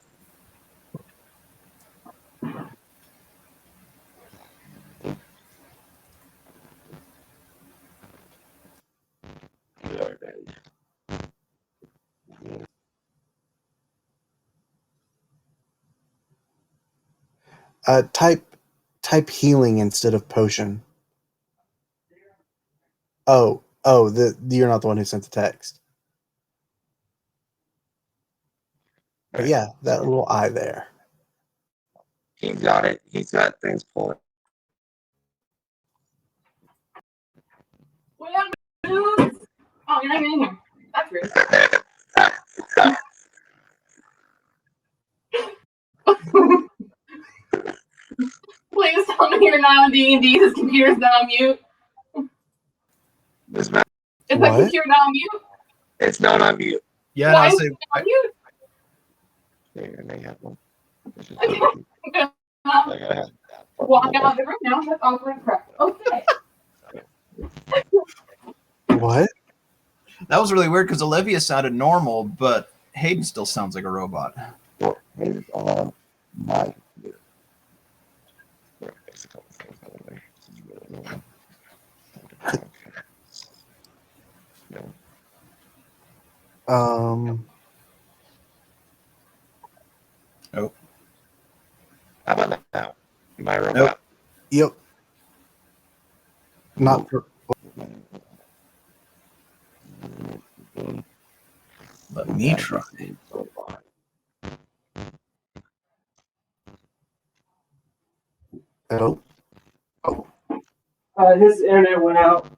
Type healing instead of potion. Oh, you're not the one who sent the text. But yeah, that little I there. He's got it. He's got things pulling. What happened, dude? Oh, you're not even in here. That's rude. Please tell me you're not on D&D. His computer's not on mute. This man, Is What? that computer not on mute? it's not on mute. Yeah, Why no, is say, it on mute? There, they have one. It's just Okay. I I'm gotta have that. walk out of the room now. That's awkward crap. Okay. What? that was really weird because Olivia sounded normal, but Hayden still sounds like a robot. It's on my computer. There, there's a couple things going there. This is really annoying. No. Oh, How about that now? Am I a robot? Yep. Not for, let me try. hello. His internet went out,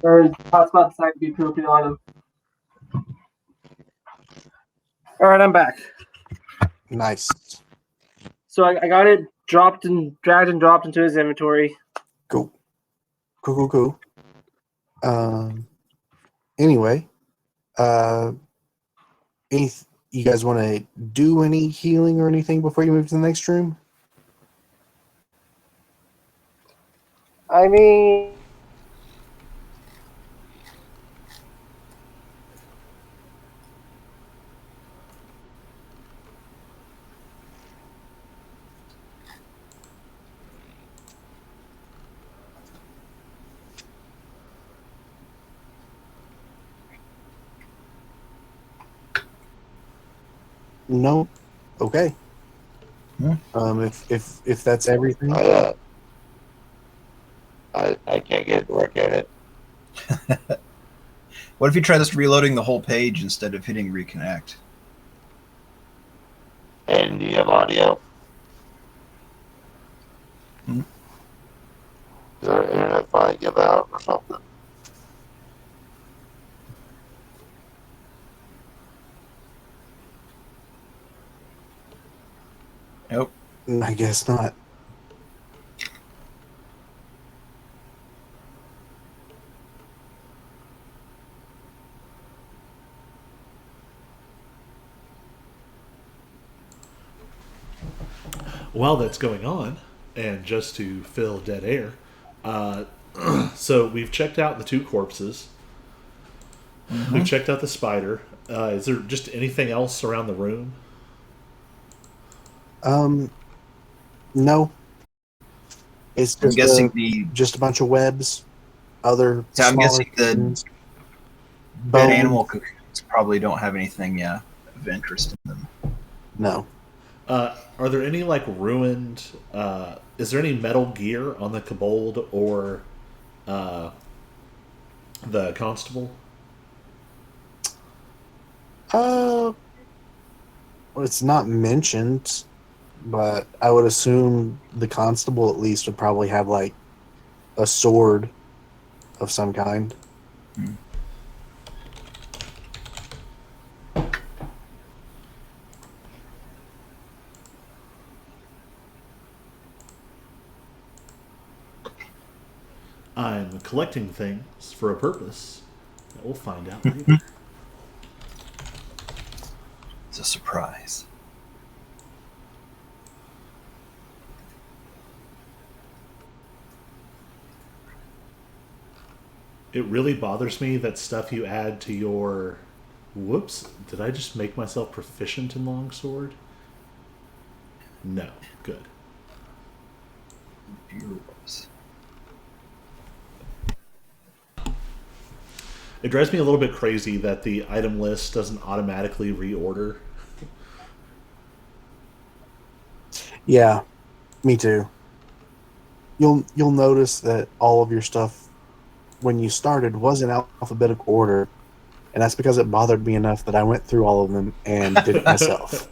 or his hotspot decided to be pooping on him. All right, I'm back. Nice. So I got it dragged and dropped into his inventory. Cool. Anyway, you guys want to do any healing or anything before you move to the next room? I mean, No. Okay. Hmm. If that's everything, I can't get it to work at it. What if you try this reloading the whole page instead of hitting reconnect? And do you have audio? Hmm. Does our internet finally give out or something? Nope. I guess not. While that's going on, and just to fill dead air, so we've checked out the two corpses. We've checked out the spider. Is there just anything else around the room? No. It's I'm just guessing the just a bunch of webs. Other Yeah, I'm smaller guessing the things, dead bones. animal cocoons probably don't have anything of interest in them. No. Are there any like ruined? Is there any metal gear on the kobold or the constable? Well, it's not mentioned, but I would assume the constable at least would probably have like a sword of some kind. I'm collecting things for a purpose. We'll find out later. It's a surprise. It really bothers me that stuff you add to your. Whoops! Did I just make myself proficient in longsword? No. Good. Heroes. It drives me a little bit crazy that the item list doesn't automatically reorder. Yeah, me too. You'll notice that all of your stuff when you started was in alphabetical order, and that's because it bothered me enough that I went through all of them and did it myself.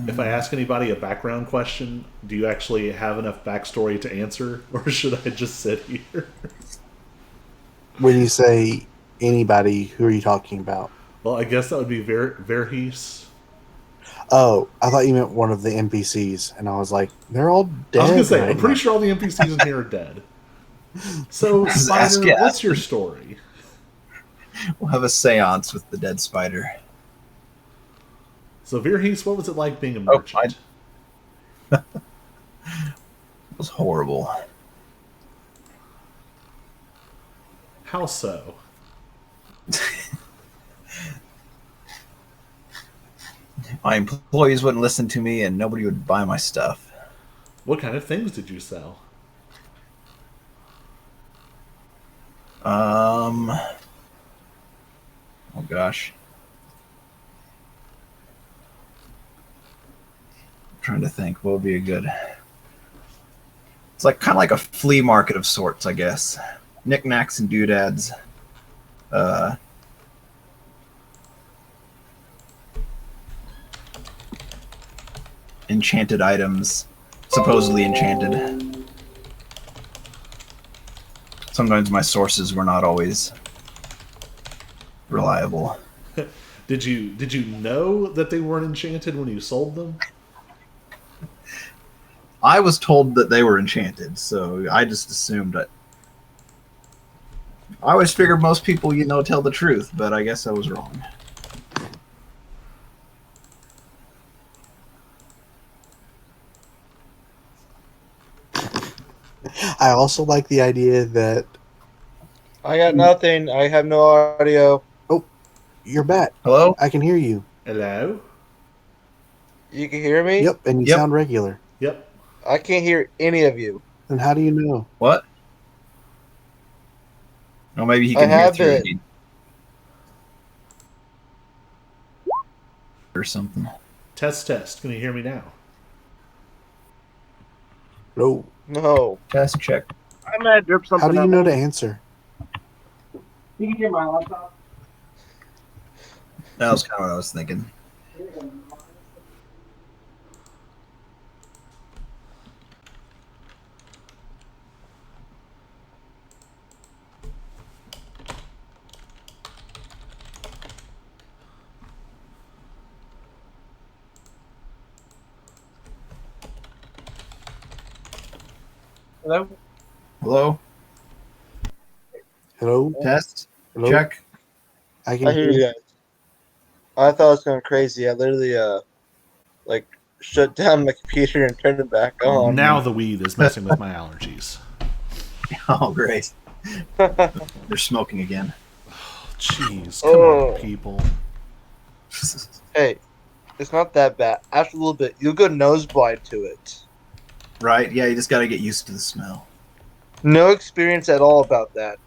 If I ask anybody a background question, do you actually have enough backstory to answer, or should I just sit here? When you say anybody, who are you talking about? Well, I guess that would be Verhees. Oh, I thought you meant one of the NPCs, and I was like, they're all dead. I was gonna say, right I'm pretty now. sure all the NPCs in here are dead. So, Just ask Spider, Gas. what's your story? We'll have a seance with the dead spider. So, Verhees, what was it like being a Oh, merchant? It was horrible. How so? My employees wouldn't listen to me and nobody would buy my stuff. What kind of things did you sell? Oh gosh. I'm trying to think what would be a good. It's like kind of like a flea market of sorts, I guess. Knickknacks and doodads. Enchanted items, supposedly enchanted. Sometimes my sources were not always reliable. Did you know that they weren't enchanted when you sold them? I was told that they were enchanted, so I just assumed that. I always figured most people, tell the truth, but I guess I was wrong. I also like the idea that I got nothing. I have no audio. You're back. Hello? I can hear you. Hello? You can hear me? Yep, and you Yep. sound regular. Yep. I can't hear any of you. Then how do you know? What? Oh, maybe he I can hear have through it. you. Or something. Test, test. Can you hear me now? No. No. Test check. I'm gonna drip something. How do you up. know to answer? You can hear my laptop. That was kind of what I was thinking. Hello. Hello? Hello? Test? Hello? Check. I can I hear you guys. I thought it was going crazy. I literally like shut down my computer and turned it back on. Now the weed is messing with my allergies. Oh, great. They're smoking again. Jeez, come Oh. on, people. Hey, it's not that bad. After a little bit, you'll go nose blind to it. Right? Yeah, you just got to get used to the smell. No experience at all about that.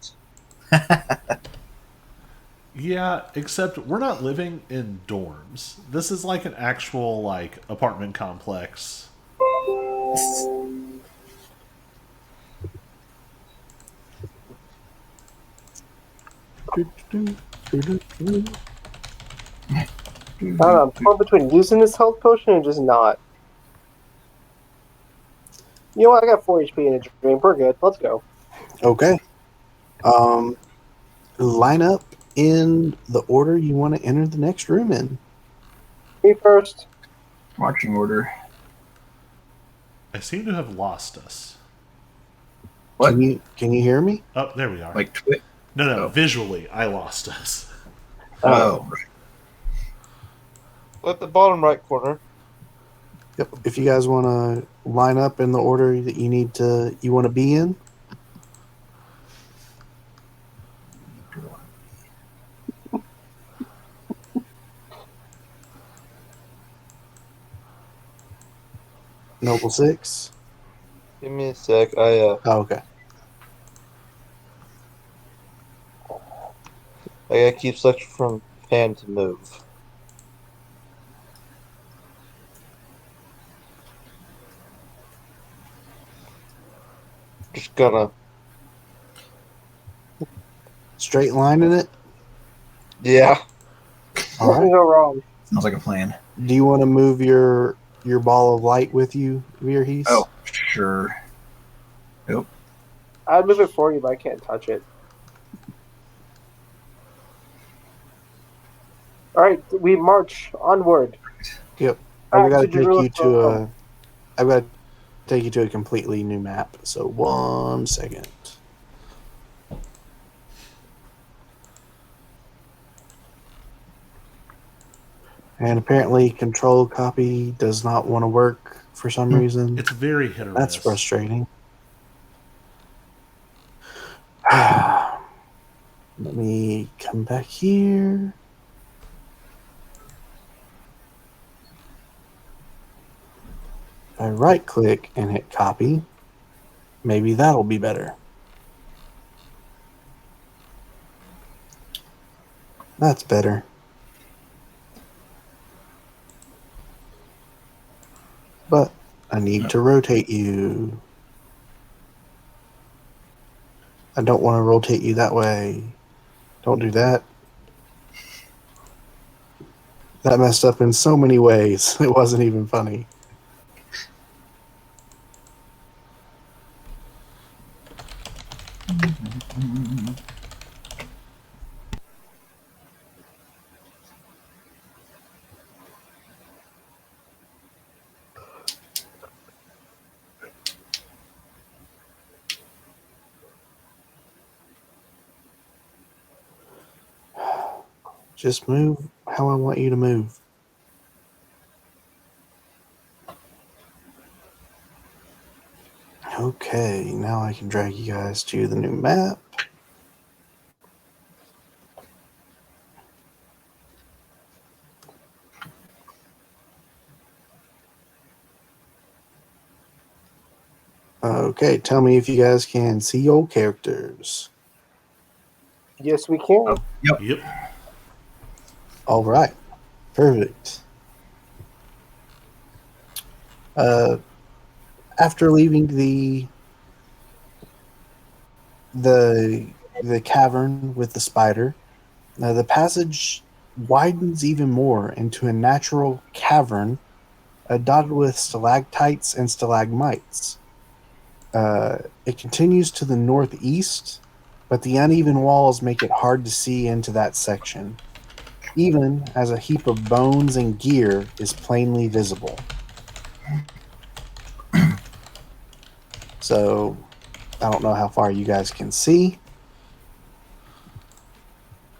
Yeah, except we're not living in dorms. This is like an actual like apartment complex. I don't know. I'm torn between using this health potion and just not. You know what? I got 4 HP in a drink. We're good. Let's go. Okay. Line up in the order you want to enter the next room in. Me first. Marching order. I seem to have lost us. What? Can you hear me? Oh, there we are. Like twit? No, Oh. visually, I lost us. Oh. At the bottom right corner. Yep. If you guys want to line up in the order that you want to be in. Noble 6. Give me a sec. Oh, okay. I gotta keep selecting from pan to move. Just gonna. Straight line in it. Yeah. All What can right. go wrong? Sounds like a plan. Do you want to move your ball of light with you, Virhees? Oh, sure. Nope. I'd move it for you, but I can't touch it. All right, we march onward. Yep. Back I've got to to take you to Jerusalem. I've got to take you to a completely new map. So 1 second. And apparently, control copy does not want to work for some reason. It's very hit or That's miss. frustrating. Let me come back here. If I right click and hit copy, maybe that'll be better. That's better. But I need to rotate you. I don't want to rotate you that way. Don't do that. That messed up in so many ways. It wasn't even funny. Just move how I want you to move. Okay, now I can drag you guys to the new map. Okay, tell me if you guys can see your characters. Yes, we can. Yep. All right, perfect. After leaving the cavern with the spider, the passage widens even more into a natural cavern dotted with stalactites and stalagmites. It continues to the northeast, but the uneven walls make it hard to see into that section, even as a heap of bones and gear is plainly visible. So, I don't know how far you guys can see,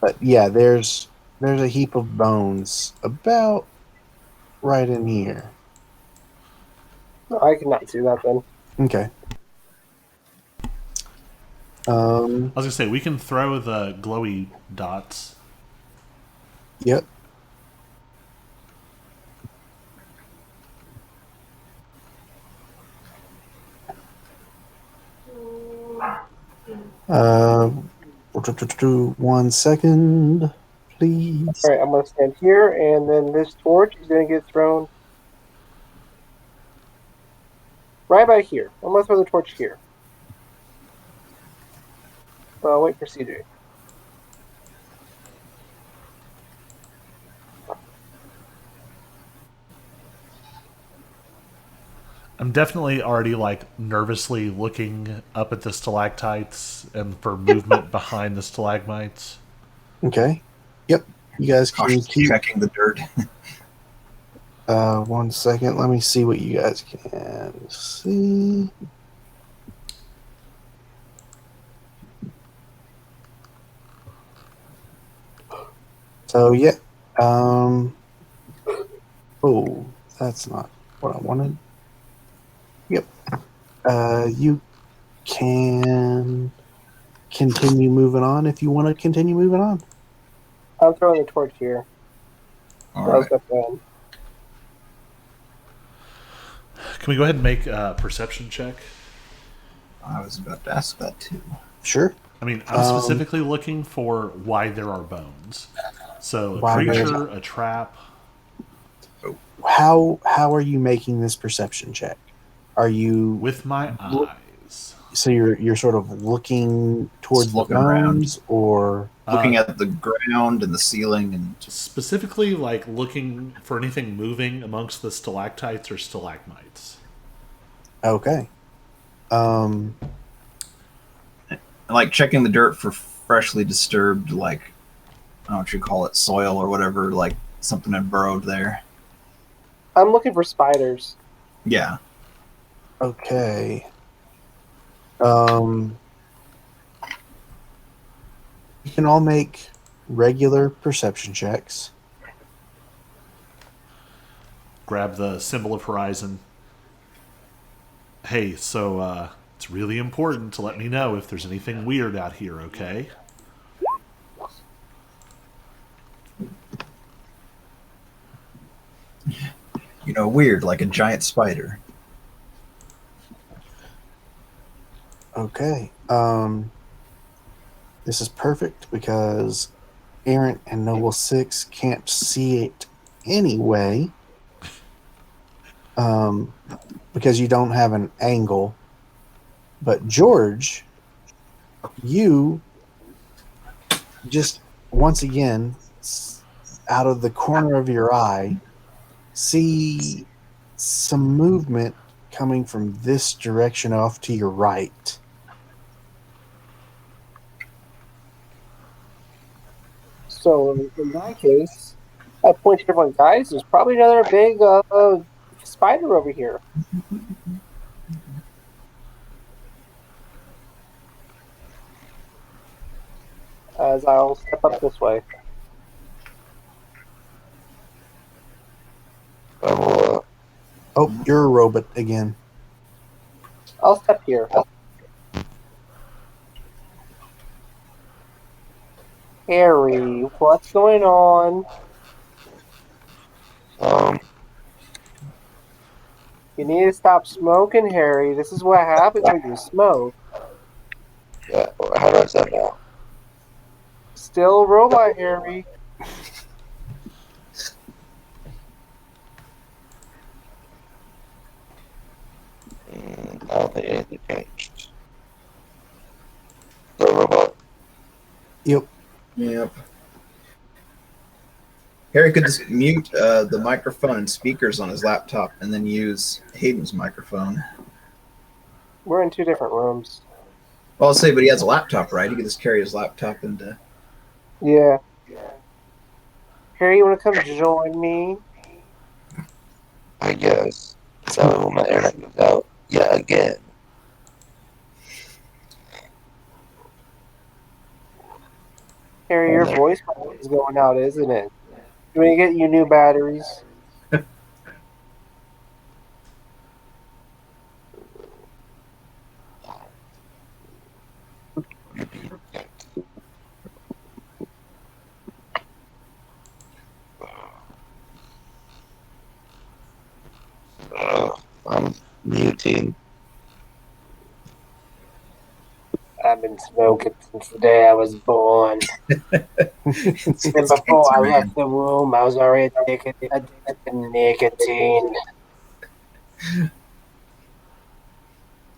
but yeah, there's a heap of bones about right in here. No, I cannot see that then. Okay. I was gonna say we can throw the glowy dots. Yep. Uh, 1 second, please. All right, I'm going to stand here, and then this torch is going to get thrown right about here. I'm going to throw the torch here. I'll wait for CJ. I'm definitely already like nervously looking up at the stalactites and for movement behind the stalagmites. Okay. Yep. You guys can Cautiously keep. checking the dirt. 1 second. Let me see what you guys can see. So yeah. Oh, that's not what I wanted. Yep. You can continue moving on if you want to continue moving on. I'm throwing the torch here. All That was right. my plan. Can we go ahead and make a perception check? I was about to ask that too. Sure. I mean, I'm specifically looking for why there are bones. So a Why there's- creature, a trap. How are you making this perception check? Are you With my eyes. so you're sort of looking towards Just the looking around. bones, or Looking at the ground and the ceiling, and just Specifically, like looking for anything moving amongst the stalactites or stalagmites. okay. like checking the dirt for freshly disturbed, like I don't know what you call it, soil or whatever, like something had burrowed there. I'm looking for spiders. Yeah. Okay. You can all make regular perception checks. Grab the symbol of horizon. Hey, so it's really important to let me know if there's anything weird out here, okay? You know, weird, like a giant spider. Okay. This is perfect because Errant and Noble Six can't see it anyway. Because you don't have an angle. But George, you just once again, out of the corner of your eye, see some movement coming from this direction off to your right. So in that case, I point to everyone, guys. There's probably another big spider over here. As I'll step up this way. Oh, you're a robot again. I'll step here. Harry, what's going on? You need to stop smoking, Harry. This is what happens when you smoke. Yeah, how do I sound now? Still a robot, Harry. I don't think anything changed. The robot. Yep. Yep. Harry could just mute the microphone and speakers on his laptop and then use Hayden's microphone. We're in 2 different rooms. Well, I'll say, but he has a laptop, right? He could just carry his laptop into. Yeah. Harry, you want to come join me? I guess. So when my internet goes out, yeah, again. Harry, your voice is going out, isn't it? Do we get you new batteries? I'm muting. I've been smoking since the day I was born. It's And before I cancer, left man. the womb, I was already addicted to nicotine.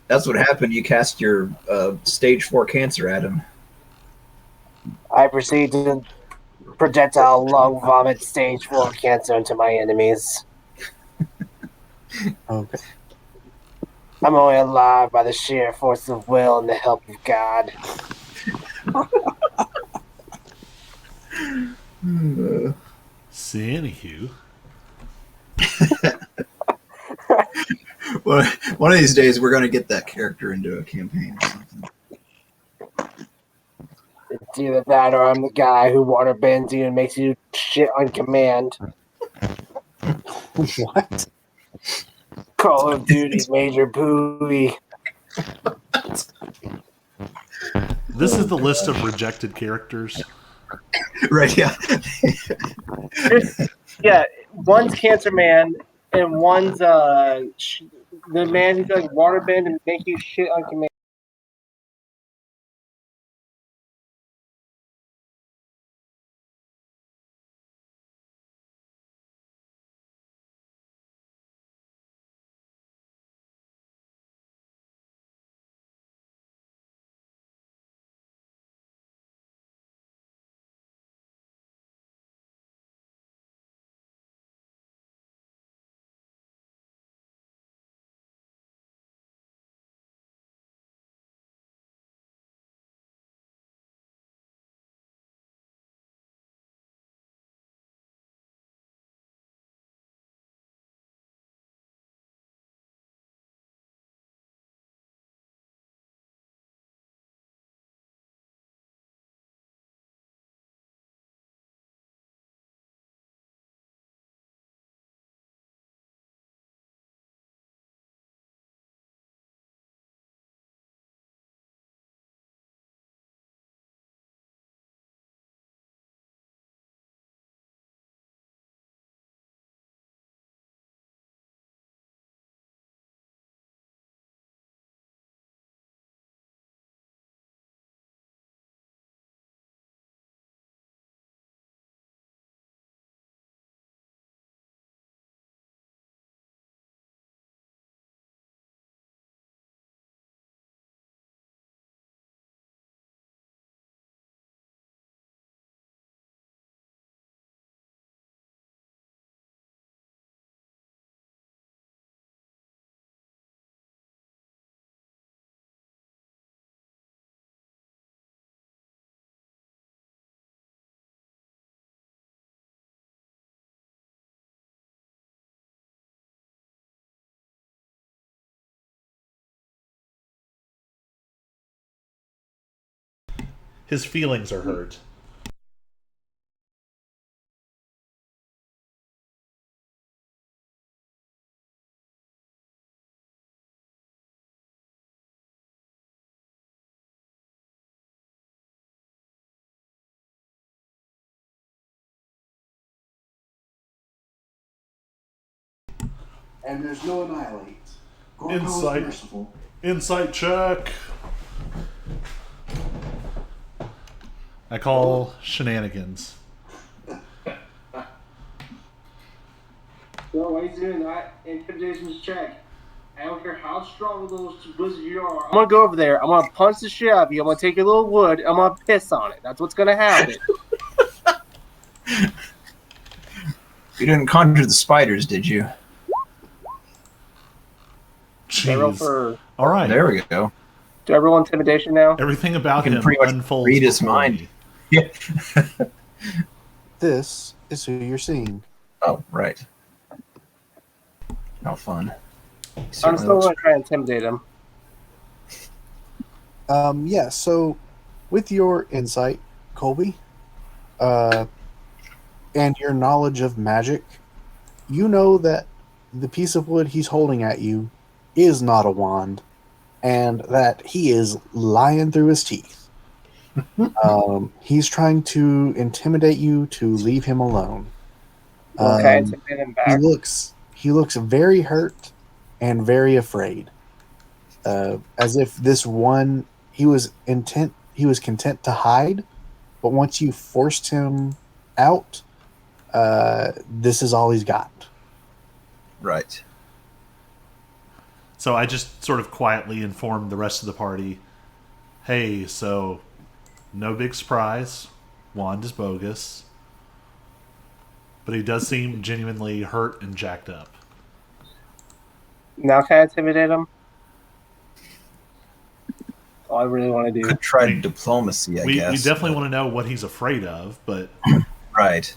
That's what happened. You cast your stage 4 cancer at him. I proceed to projectile lung vomit stage 4 cancer into my enemies. Okay. I'm only alive by the sheer force of will and the help of God. See, anywho. Well, one of these days, we're going to get that character into a campaign or something. It's either that or I'm the guy who water bends you and makes you shit on command. What? Call of Duty Major Booey. This is the list of rejected characters. Right? Yeah. Yeah, one's Cancer Man and one's the man who does water bend and make you shit on command. His feelings are hurt. And there's no annihilate. Gorko Insight. is merciful. Insight check. I call shenanigans. So why are you doing that? Intimidation's check. I don't care how strong those blizzards you are. I'm gonna go over there. I'm gonna punch the shit out of you. I'm gonna take your little wood. I'm gonna piss on it. That's what's gonna happen. You didn't conjure the spiders, did you? Do I roll Jeez. for? All right. There we go. Do I roll intimidation now? Everything about You can him pretty much unfolds read his before mind. me. Yeah. This is who you're seeing. Oh, right. How fun. He I'm certainly still looks- gonna try and intimidate him. Yeah, so with your insight, Colby, and your knowledge of magic, you know that the piece of wood he's holding at you is not a wand, and that he is lying through his teeth. He's trying to intimidate you to leave him alone. Okay, intimidate him back. He looks very hurt and very afraid, as if this one he was content to hide, but once you forced him out, this is all he's got. Right. So I just sort of quietly informed the rest of the party, hey, so no big surprise. Wand is bogus. But he does seem genuinely hurt and jacked up. Now can I intimidate him? All I really want to do. Could try I mean, diplomacy, I We guess. definitely want to know what he's afraid of, but Right.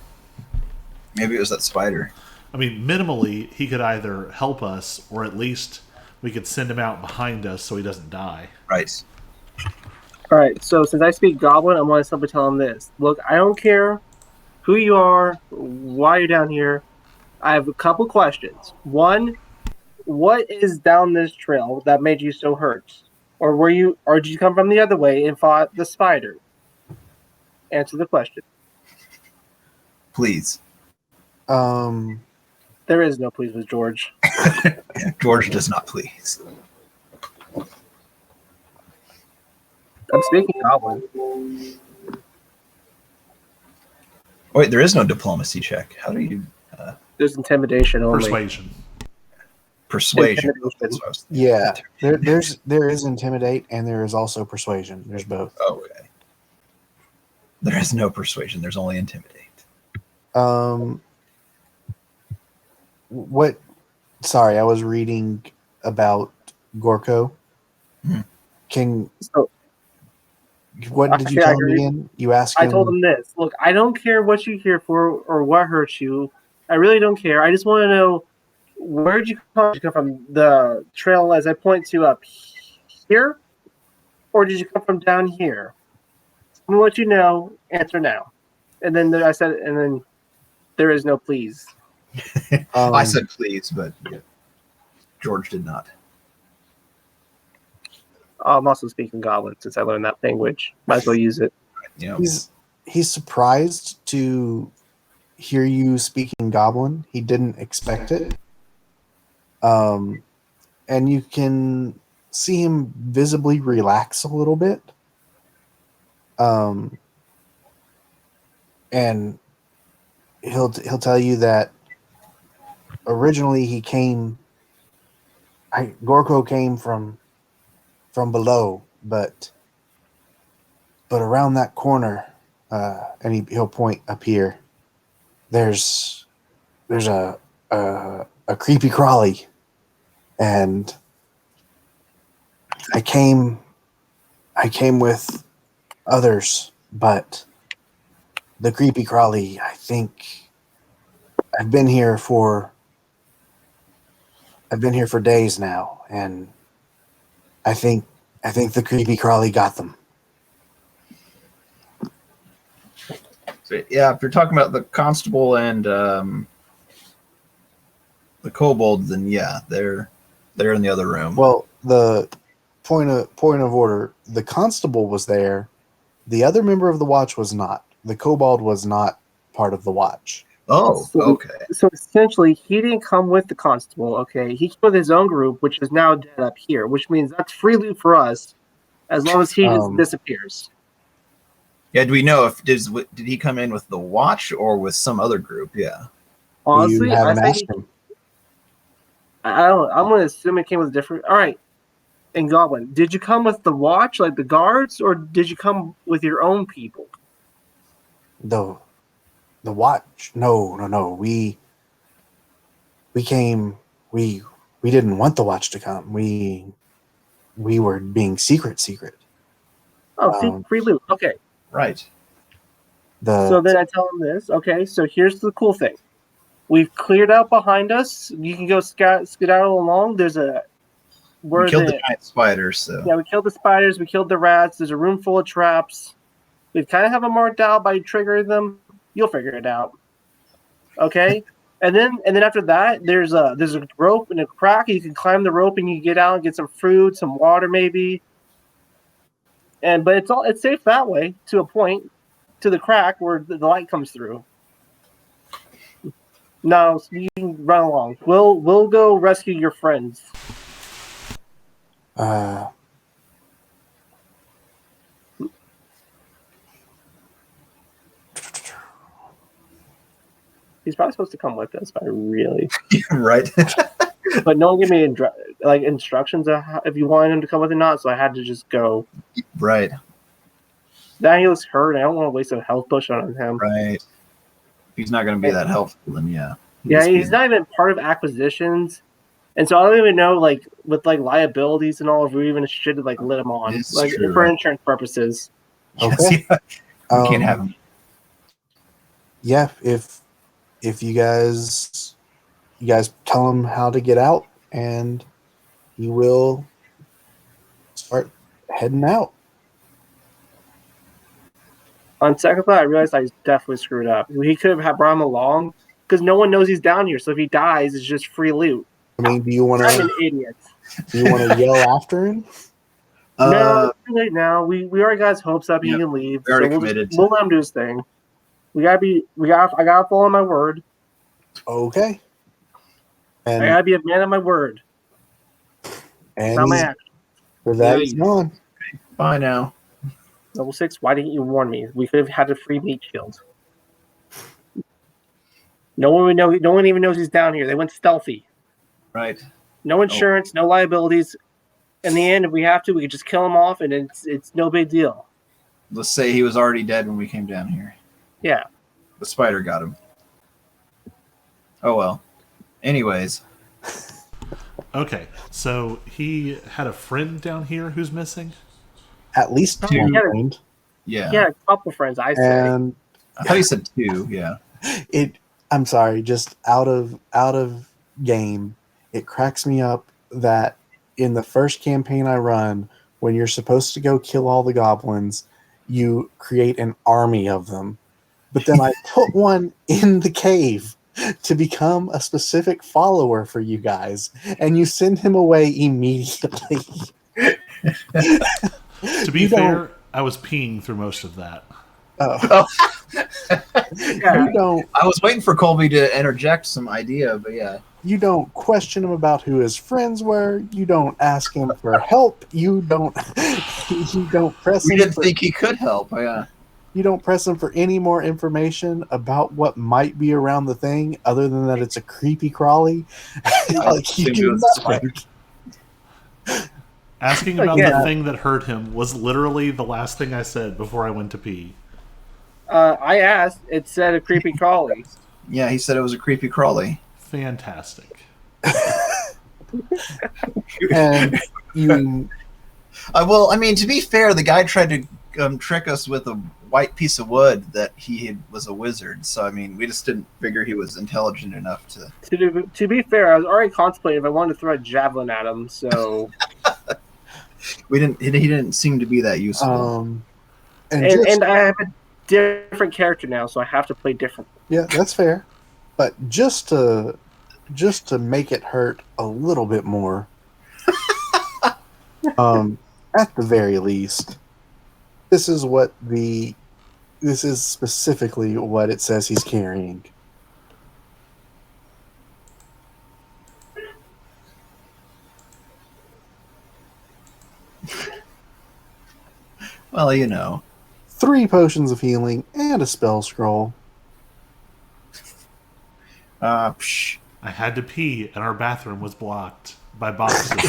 Maybe it was that spider. I mean, minimally, he could either help us or at least we could send him out behind us so he doesn't die. Right. All right. So since I speak Goblin, I'm going to simply tell him this: look, I don't care who you are, why you're down here. I have a couple questions. One, what is down this trail that made you so hurt, or did you come from the other way and fought the spider? Answer the question. Please. There is no please with George. George does not please. I'm speaking Goblin. Wait, there is no diplomacy check. How do you There's intimidation only. Persuasion. persuasion? Intimidation. That's what I was thinking. Yeah, there is intimidate and there is also persuasion. There's both. Okay. There is no persuasion. There's only intimidate. What? Sorry, I was reading about Gorko. Hmm. So What did you Actually, I tell him agree. again? You asked I him. told him this. Look, I don't care what you're here for or what hurt you. I really don't care. I just want to know, where did you come? Did you come from the trail as I point to up here? Or did you come from down here? Tell me what you know. Answer now. And then I said, and then there is no please. I said please, but yeah, George did not. I'm also speaking Goblin since I learned that language. Might as well use it. You know, He's surprised to hear you speaking Goblin. He didn't expect it. And you can see him visibly relax a little bit. And he'll tell you that originally Gorko came from below, but around that corner, and he'll point up here. There's a creepy crawly, and I came with others, but the creepy crawly, I think I've been here for days now, and I think the creepy crawly got them. so, yeah, if you're talking about the constable and the kobold, then yeah, they're in the other room. Well, the point of order, the constable was there. The other member of the watch was not. The kobold was not part of the watch. Oh, So- okay. So essentially, he didn't come with the constable. Okay, he came with his own group, which is now dead up here, which means that's free loot for us, as long as he just disappears. Yeah, do we know if did he come in with the Watch or with some other group? Yeah. Honestly, you I haven't think asked him. I don't. I'm gonna assume it came with a different. All right, and Goblin, did you come with the Watch, like the guards, or did you come with your own people? The Watch. No. We came. We didn't want the Watch to come. We were being secret. Oh, see, Um, free loot. Okay. Right. So then I tell him this. Okay, so here's the cool thing. We've cleared out behind us. You can go skedaddle along. There's a We killed the giant spiders, so Yeah, we killed the spiders. We killed the rats. There's a room full of traps. We kind of have them marked out by triggering them. You'll figure it out. Okay, and then after that, there's a rope and a crack. You can climb the rope and you can get out and get some fruit, some water, maybe. But it's safe that way to a point, to the crack where the light comes through. No, so you can run along. We'll go rescue your friends. He's probably supposed to come with us, but right. But no one gave me instructions of if you wanted him to come with or not, so I had to just go. Right. Now he looks hurt, and I don't want to waste a health potion on him. Right. If he's not going to be that helpful, then yeah. He's not even part of acquisitions, and so I don't even know with liabilities and all if we even should have let him on It's for true. insurance purposes. Okay. Yes, yeah. You can't have him. Yeah, if you guys tell him how to get out, and he will start heading out. On second thought, I realized I definitely screwed up. He could have brought him along because no one knows he's down here. So if he dies, it's just free loot. I mean, do you want I'm an to idiot. yell after him? No, it's too late now. We already got his hopes up. He can leave. we already we'll committed. we'll let him do his thing. I gotta follow my word. Okay. I And gotta be a man of my word. Not my he's, action. for that, Yeah, he's gone. Bye now. Level 6, why didn't you warn me? We could have had a free meat shield. No one would know. No one even knows he's down here. They went stealthy. Right. No insurance, no liabilities. In the end, if we have to, we could just kill him off, and it's no big deal. Let's say he was already dead when we came down here. Yeah. The spider got him. Oh well. Anyways. Okay, so he had a friend down here who's missing? At least two. Yeah. Mind. Yeah. Yeah, a couple friends, I say. And I thought he said 2, yeah. I'm sorry, just out of game, it cracks me up that in the first campaign I run, when you're supposed to go kill all the goblins, you create an army of them. But then I put one in the cave to become a specific follower for you guys, and you send him away immediately. To be fair, I was peeing through most of that. You don't. I was waiting for Colby to interject some idea, but yeah. You don't question him about who his friends were. You don't ask him for help. You don't. You don't press. We him didn't for, think he could help. Yeah. You don't press him for any more information about what might be around the thing, other than that it's a creepy crawly. Like you assumed it do was a nothing. spider. Asking about Yeah. the thing that hurt him was literally the last thing I said before I went to pee. I asked. It said a creepy crawly. Yeah, he said it was a creepy crawly. Fantastic. And you, Well, I mean, to be fair, the guy tried to trick us with a white piece of wood that was a wizard. So, I mean, we just didn't figure he was intelligent enough to... To be fair, I was already contemplating if I wanted to throw a javelin at him. So He didn't seem to be that useful. and I have a different character now, so I have to play different. yeah, that's fair. But just to make it hurt a little bit more, at the very least, this is specifically what it says he's carrying. Well, you know. 3 potions of healing, and a spell scroll. Psh. I had to pee, and our bathroom was blocked by boxes.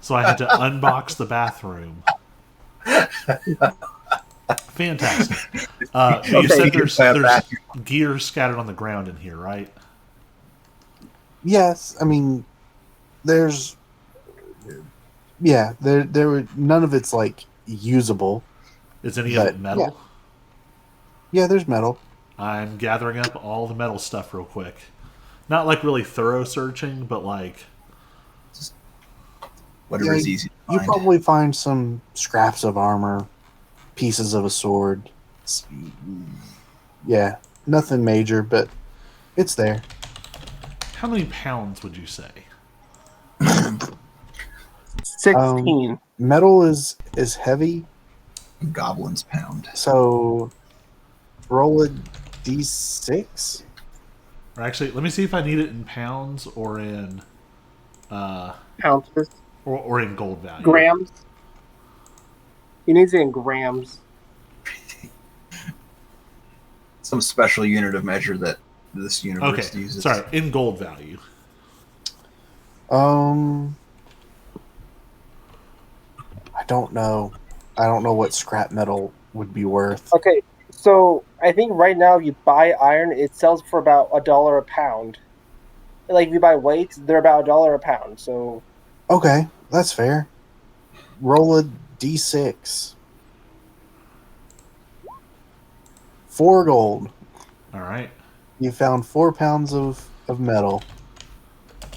So I had to unbox the bathroom. Fantastic. But you Okay, said you there's can have gear scattered on the ground in here, right? Yes, I mean, there's, yeah, there were none of it's like usable. Is any of But, it metal? Yeah, there's metal. I'm gathering up all the metal stuff real quick. Not like really thorough searching, but like Whatever's Yeah, easy to You find. probably find some scraps of armor, pieces of a sword. Yeah, nothing major, but it's there. how many pounds would you say? 16. Metal is heavy, Goblin's pound. so roll a d6. Or actually, let me see if I need it in pounds or in Ounces. or in gold value. Grams. He needs it in grams. Some special unit of measure that this universe Okay, uses. sorry, in gold value. I don't know. I don't know what scrap metal would be worth. Okay, so I think right now if you buy iron, it sells for about $1 a pound. Like if you buy weights, they're about $1 a pound. So Okay, that's fair. Roll a d6. 4 gold. All right. You found 4 pounds of metal.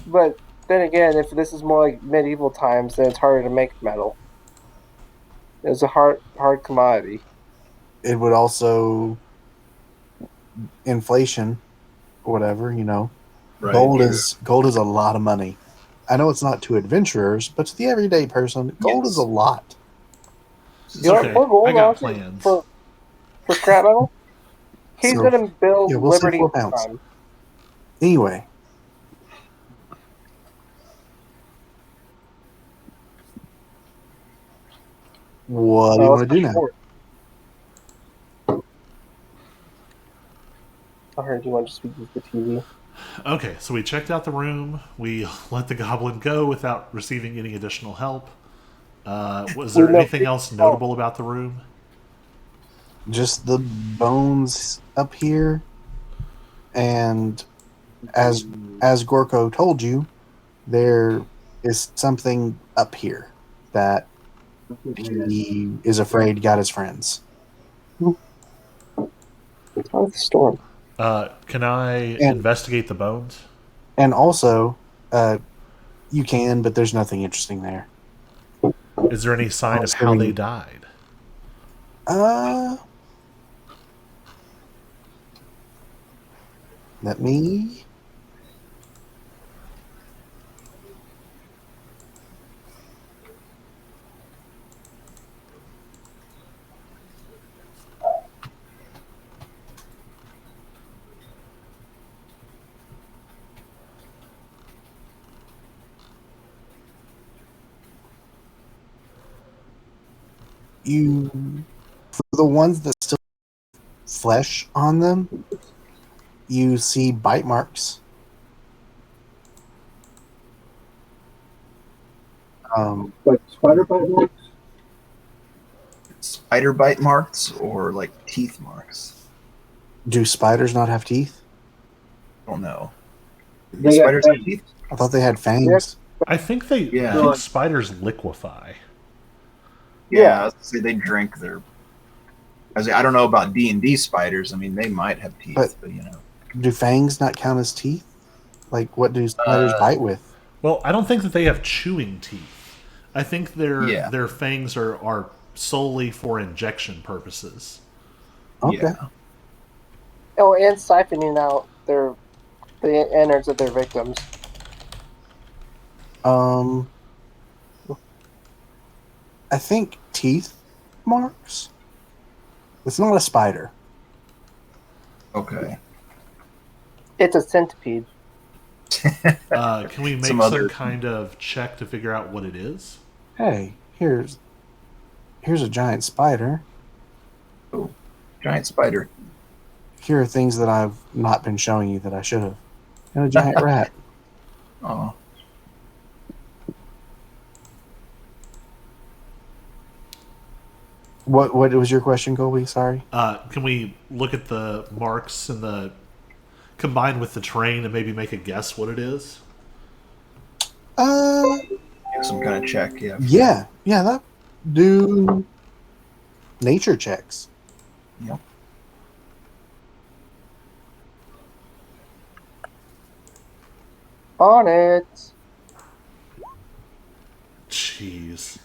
but then again, if this is more like medieval times, then it's harder to make metal. It's a hard commodity. It would also inflation, whatever, you know. Right. Gold is a lot of money. I know it's not to adventurers, but to the everyday person, gold Yes. is a lot. You want Okay, more gold I got honestly, plans. for scrap metal? He's So, gonna build yeah, we'll say Liberty 4 pounds. Prime. Anyway. What do you want to do now? I heard you want to speak with the TV. Okay, so we checked out the room. We let the goblin go without receiving any additional help. Was there No, anything else notable about the room? Just the bones up here, and as Gorko told you, there is something up here that he is afraid got his friends. It's out of the storm. Can I investigate the bones? And also, you can, but there's nothing interesting there. Is there any sign of how they died? Let me. For the ones that still have flesh on them, you see bite marks. Like spider bite marks? Spider bite marks or like teeth marks? Do spiders not have teeth? I don't know. They got Spiders have fangs. teeth? I thought they had fangs. I think I Yeah. think spiders liquefy. Yeah, I was gonna say they drink their. I don't know about D&D spiders. I mean, they might have teeth, But- but you know. Do fangs not count as teeth? Like, what do spiders bite with? Well, I don't think that they have chewing teeth. I think Yeah. their fangs are solely for injection purposes. Okay. Yeah. Oh, and siphoning out the innards of their victims. I think teeth marks. It's not a spider. Okay. It's a centipede. Can we make Some some other- kind of check to figure out what it is? Hey, here's Here's a giant spider. Giant spider. Here are things that I've not been showing you that I should have. And a giant rat. Oh, What was your question, Colby? Sorry. Can we look at the marks and the combined with the terrain and maybe make a guess what it is? some kind of check. Yeah. Yeah, that do nature checks. Yep. On it. Jeez.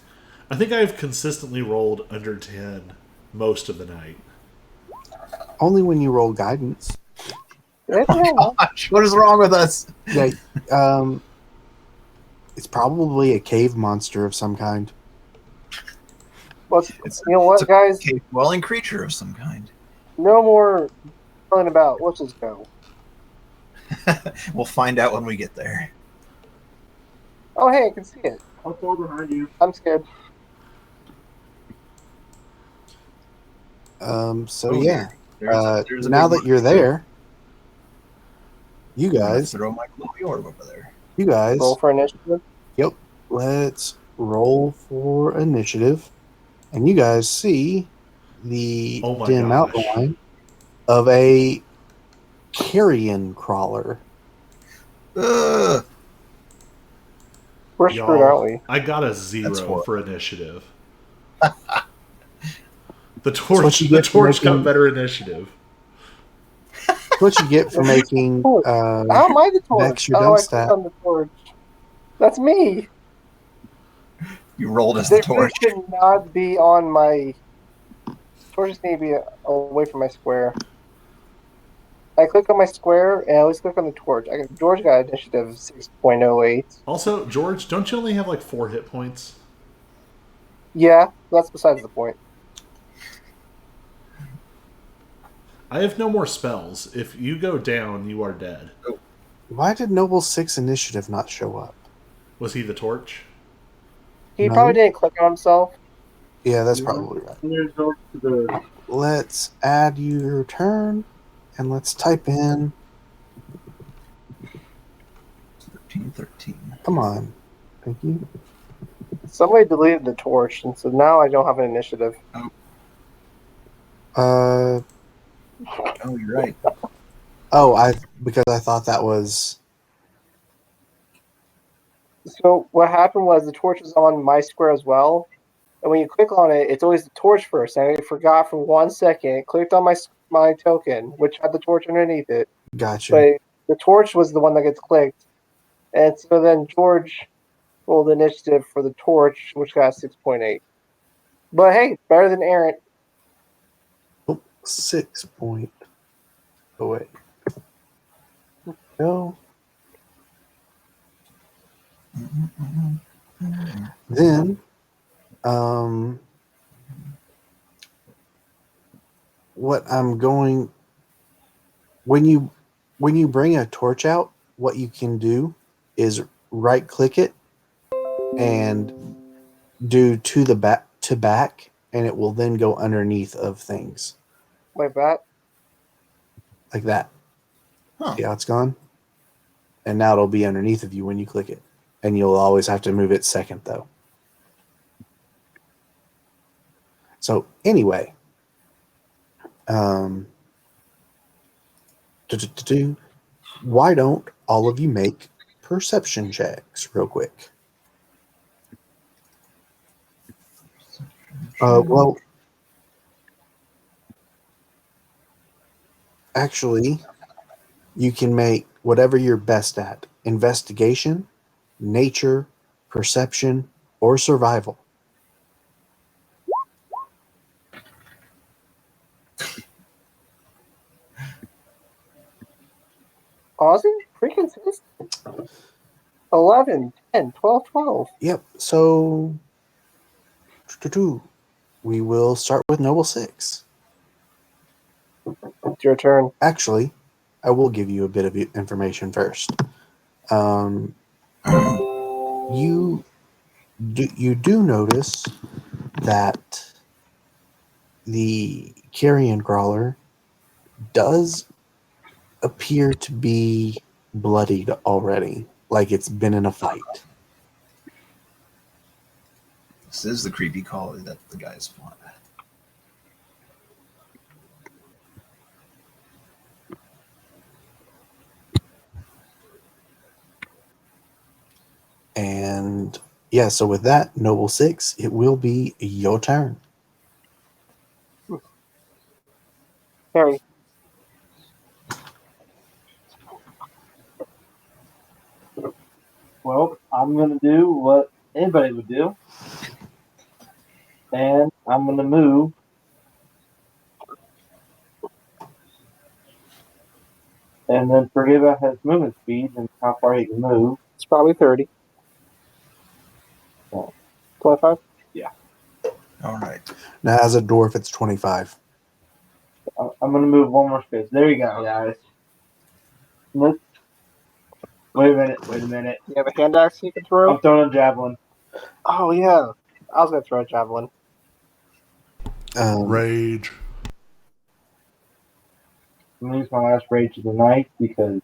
I think I've consistently rolled under 10 most of the night. Only when you roll guidance. Oh, gosh, what is wrong with us? Yeah, it's probably a cave monster of some kind. Well, It's, you know what, it's a guys? cave-dwelling creature of some kind. No more telling about. Let's just go. We'll find out when we get there. Oh, hey, I can see it. I'll fall behind you. I'm scared. So Oh, yeah, there's a now big that you're monster. there, you I'm gonna guys, throw my glowy orb over there. Roll for initiative. Yep. Let's roll for initiative. And you guys see the Oh my dim gosh. outline of a carrion crawler. Ugh. We're screwed, Y'all, aren't we? I got a That's 0 horrible. for initiative. The what torch, you the get for torch got making- better initiative. That's what you get for making. How am I the torch? Dex your Oh, dumb I stat. clicked on the torch. That's me. You rolled as the They torch. should not be on my. Torches need to be away from my square. I click on my square and I always click on the torch. George got initiative 6.08. Also, George, don't you only have like 4 hit points? Yeah, that's besides the point. I have no more spells. If you go down, you are dead. Why did Noble 6 initiative not show up? Was he the torch? He No. probably didn't click on himself. Yeah, that's probably right. There's no to the Let's add your turn and let's type in. 13. Come on. Thank you. Somebody deleted the torch, and so now I don't have an initiative. Uh Oh, you're right. oh, because I thought that was So what happened was the torch was on my square as well, and when you click on it, it's always the torch first. And I forgot for 1 second, clicked on my token, which had the torch underneath it, gotcha. but the torch was the one that gets clicked, and so then George rolled initiative for the torch, which got 6.8. But hey, better than Aaron. 6 point. Oh wait. No. Then, what I'm going when you bring a torch out, what you can do is right click it and do to the back, and it will then go underneath of things Like that. like that. Huh. See how it's gone? And now it'll be underneath of you when you click it. And you'll always have to move it second, though. So, anyway. Why don't all of you make perception checks real quick? Well, actually, you can make whatever you're best at. Investigation, nature, perception, or survival. Aussie? Pretty consistent. 11, 10, 12, 12. Yep. So we will start with Noble 6. It's your turn. Actually, I will give you a bit of information first. You do notice that the carrion crawler does appear to be bloodied already, like it's been in a fight. This is the creepy collie that the guys want. And yeah, so with that, Noble 6, it will be your turn. Harry. Well, I'm gonna do what anybody would do, and I'm gonna move. And then forget about his movement speed and how far he can move. It's probably 30. Yeah. 25? All right. Now, as a dwarf, it's 25. I'm gonna move one more space. There you go, guys. Let's, wait a minute. You have a hand axe you can throw? I'm throwing a javelin. Oh, yeah. I was going to throw a javelin. Rage. I'm gonna use my last rage of the night because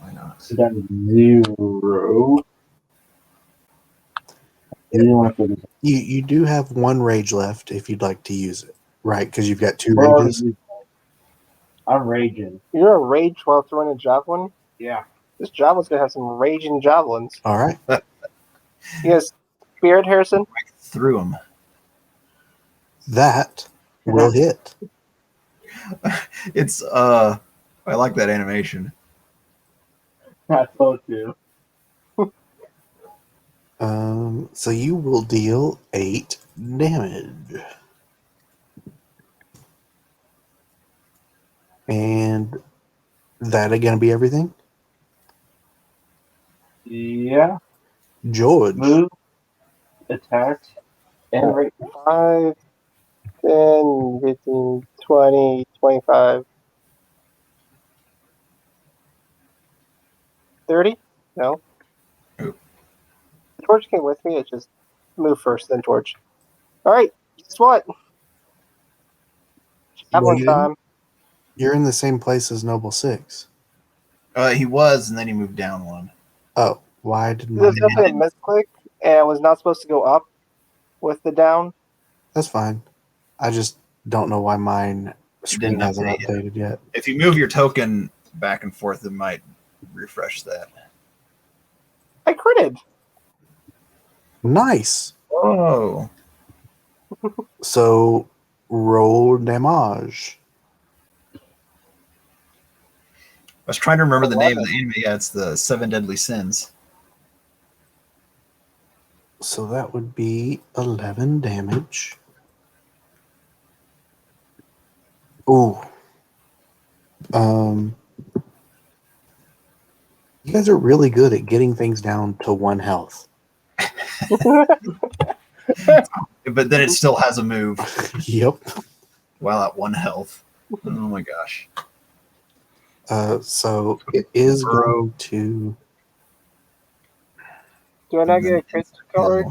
Why not? it's down to 0. You do have one rage left if you'd like to use it, right? Because you've got 2 Well, rages. I'm raging. You're a rage while throwing a javelin? Yeah. This javelin's going to have some raging javelins. All right. You guys, Spirit, Harrison? Through him. That will hit. It's I like that animation. I told you. So you will deal 8 damage. And that going to be everything? Yeah. George. Move, attack, and rage. 5, 10, 15, 20, 25. 30? No. Nope. Torch came with me. It just moved first, then Torch. All right. Guess what? Javelin time. You're in the same place as Noble 6. He was, and then he moved down one. Oh, why did There's mine? definitely a misclick, and I was not supposed to go up with the down. That's fine. I just don't know why mine screen Didn't hasn't update updated yet. If you move your token back and forth, it might refresh that. I critted. Nice. Oh. So roll damage. I was trying to remember the name of the anime. Yeah, it's the 7 Deadly Sins. So that would be 11 damage. Ooh. You guys are really good at getting things down to 1 health. But then it still has a move Yep. while at 1 health. Oh my gosh. So it is going to. Do I not get a crit card?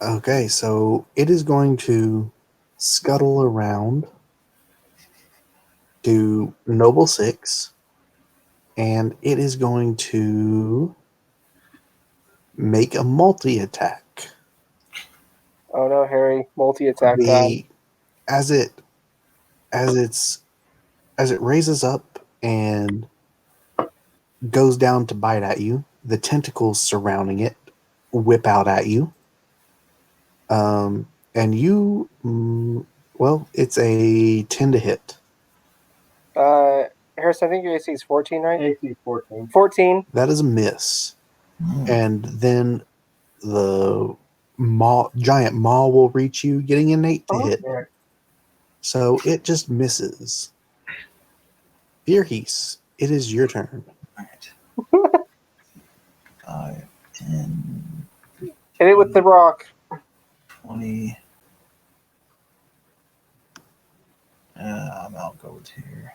Okay, so it is going to scuttle around to Noble 6, and it is going to make a multi-attack. Oh no, Harry! Multi-attack time. As it raises up and goes down to bite at you, the tentacles surrounding it whip out at you. And you, well, it's a 10 to hit. Harrison, I think your AC is 14, right? AC is 14. 14. That is a miss. And then the giant maw will reach you, getting an 8 to hit. Yeah. So it just misses. Vierhees, it is your turn. All right. 5, 10, Hit it with the rock. 20. I'm outgoed here.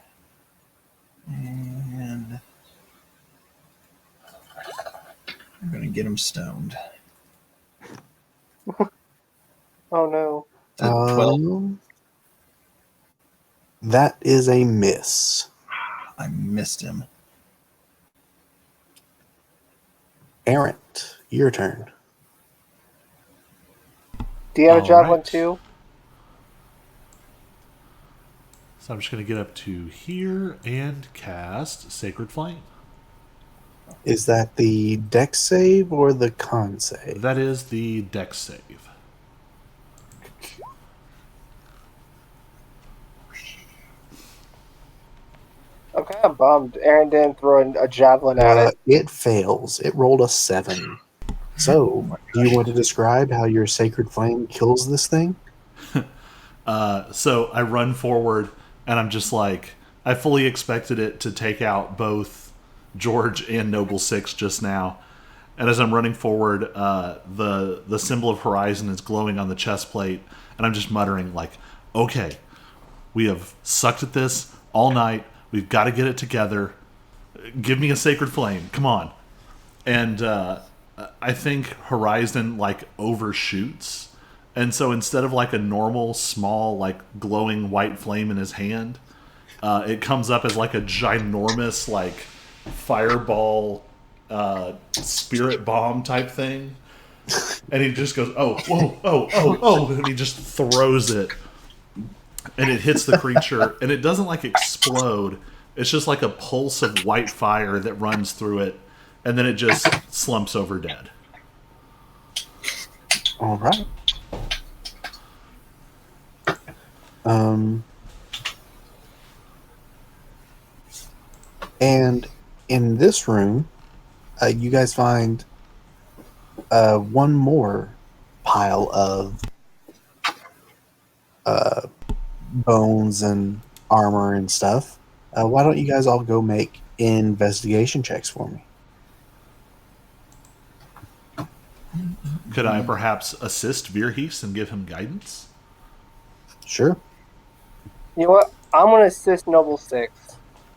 And I'm gonna get him stoned. Oh no. Is it 12? That is a miss. I missed him. Errant, your turn. Do you have a All javelin right. too? So I'm just going to get up to here and cast Sacred Flame. Is that the dex save or the con save? That is the Dex save. I'm kind of bummed. Aaron didn't throw a javelin at it. It fails. It rolled a 7. So, do you want to describe how your sacred flame kills this thing? So I run forward, and I'm just like, I fully expected it to take out both George and Noble Six just now. And as I'm running forward, the symbol of Horizon is glowing on the chest plate, and I'm just muttering like, "Okay, we have sucked at this all night. We've got to get it together. Give me a sacred flame. Come on." And I think Horizon like overshoots. And so instead of like a normal, small, like glowing white flame in his hand, it comes up as like a ginormous, like fireball, spirit bomb type thing. And he just goes, "Oh, whoa, oh," and he just throws it. And it hits the creature, and it doesn't like explode. It's just like a pulse of white fire that runs through it, and then it just slumps over dead. All right. And in this room, you guys find one more pile of bones and armor and stuff. Why don't you guys all go make investigation checks for me? Could I perhaps assist Virhees and give him guidance? Sure. You know what? I'm gonna assist Noble Six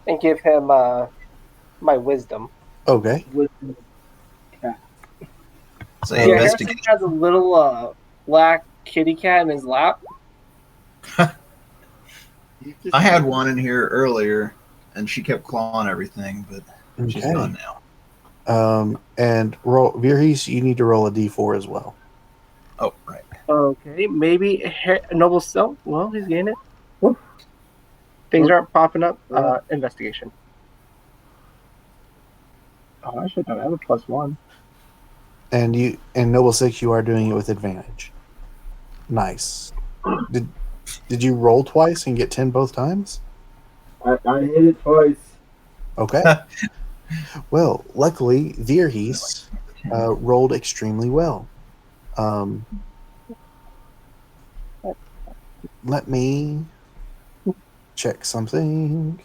and give him my wisdom. Okay. So Yeah, investigate. Harrison has a little black kitty cat in his lap. I had one in here earlier, and she kept clawing everything, but she's Okay. gone now. And roll Virhees, you need to roll a d4 as well. Oh, right. Okay, maybe Noble Self. Well, he's getting it. Whoop. Things aren't popping up. Investigation. Oh, I should have a +1. And Noble Six, you are doing it with advantage. Nice. Did you roll twice and get 10 both times? I hit it twice. Okay. Well, luckily, Virhees rolled extremely well. Let me check something.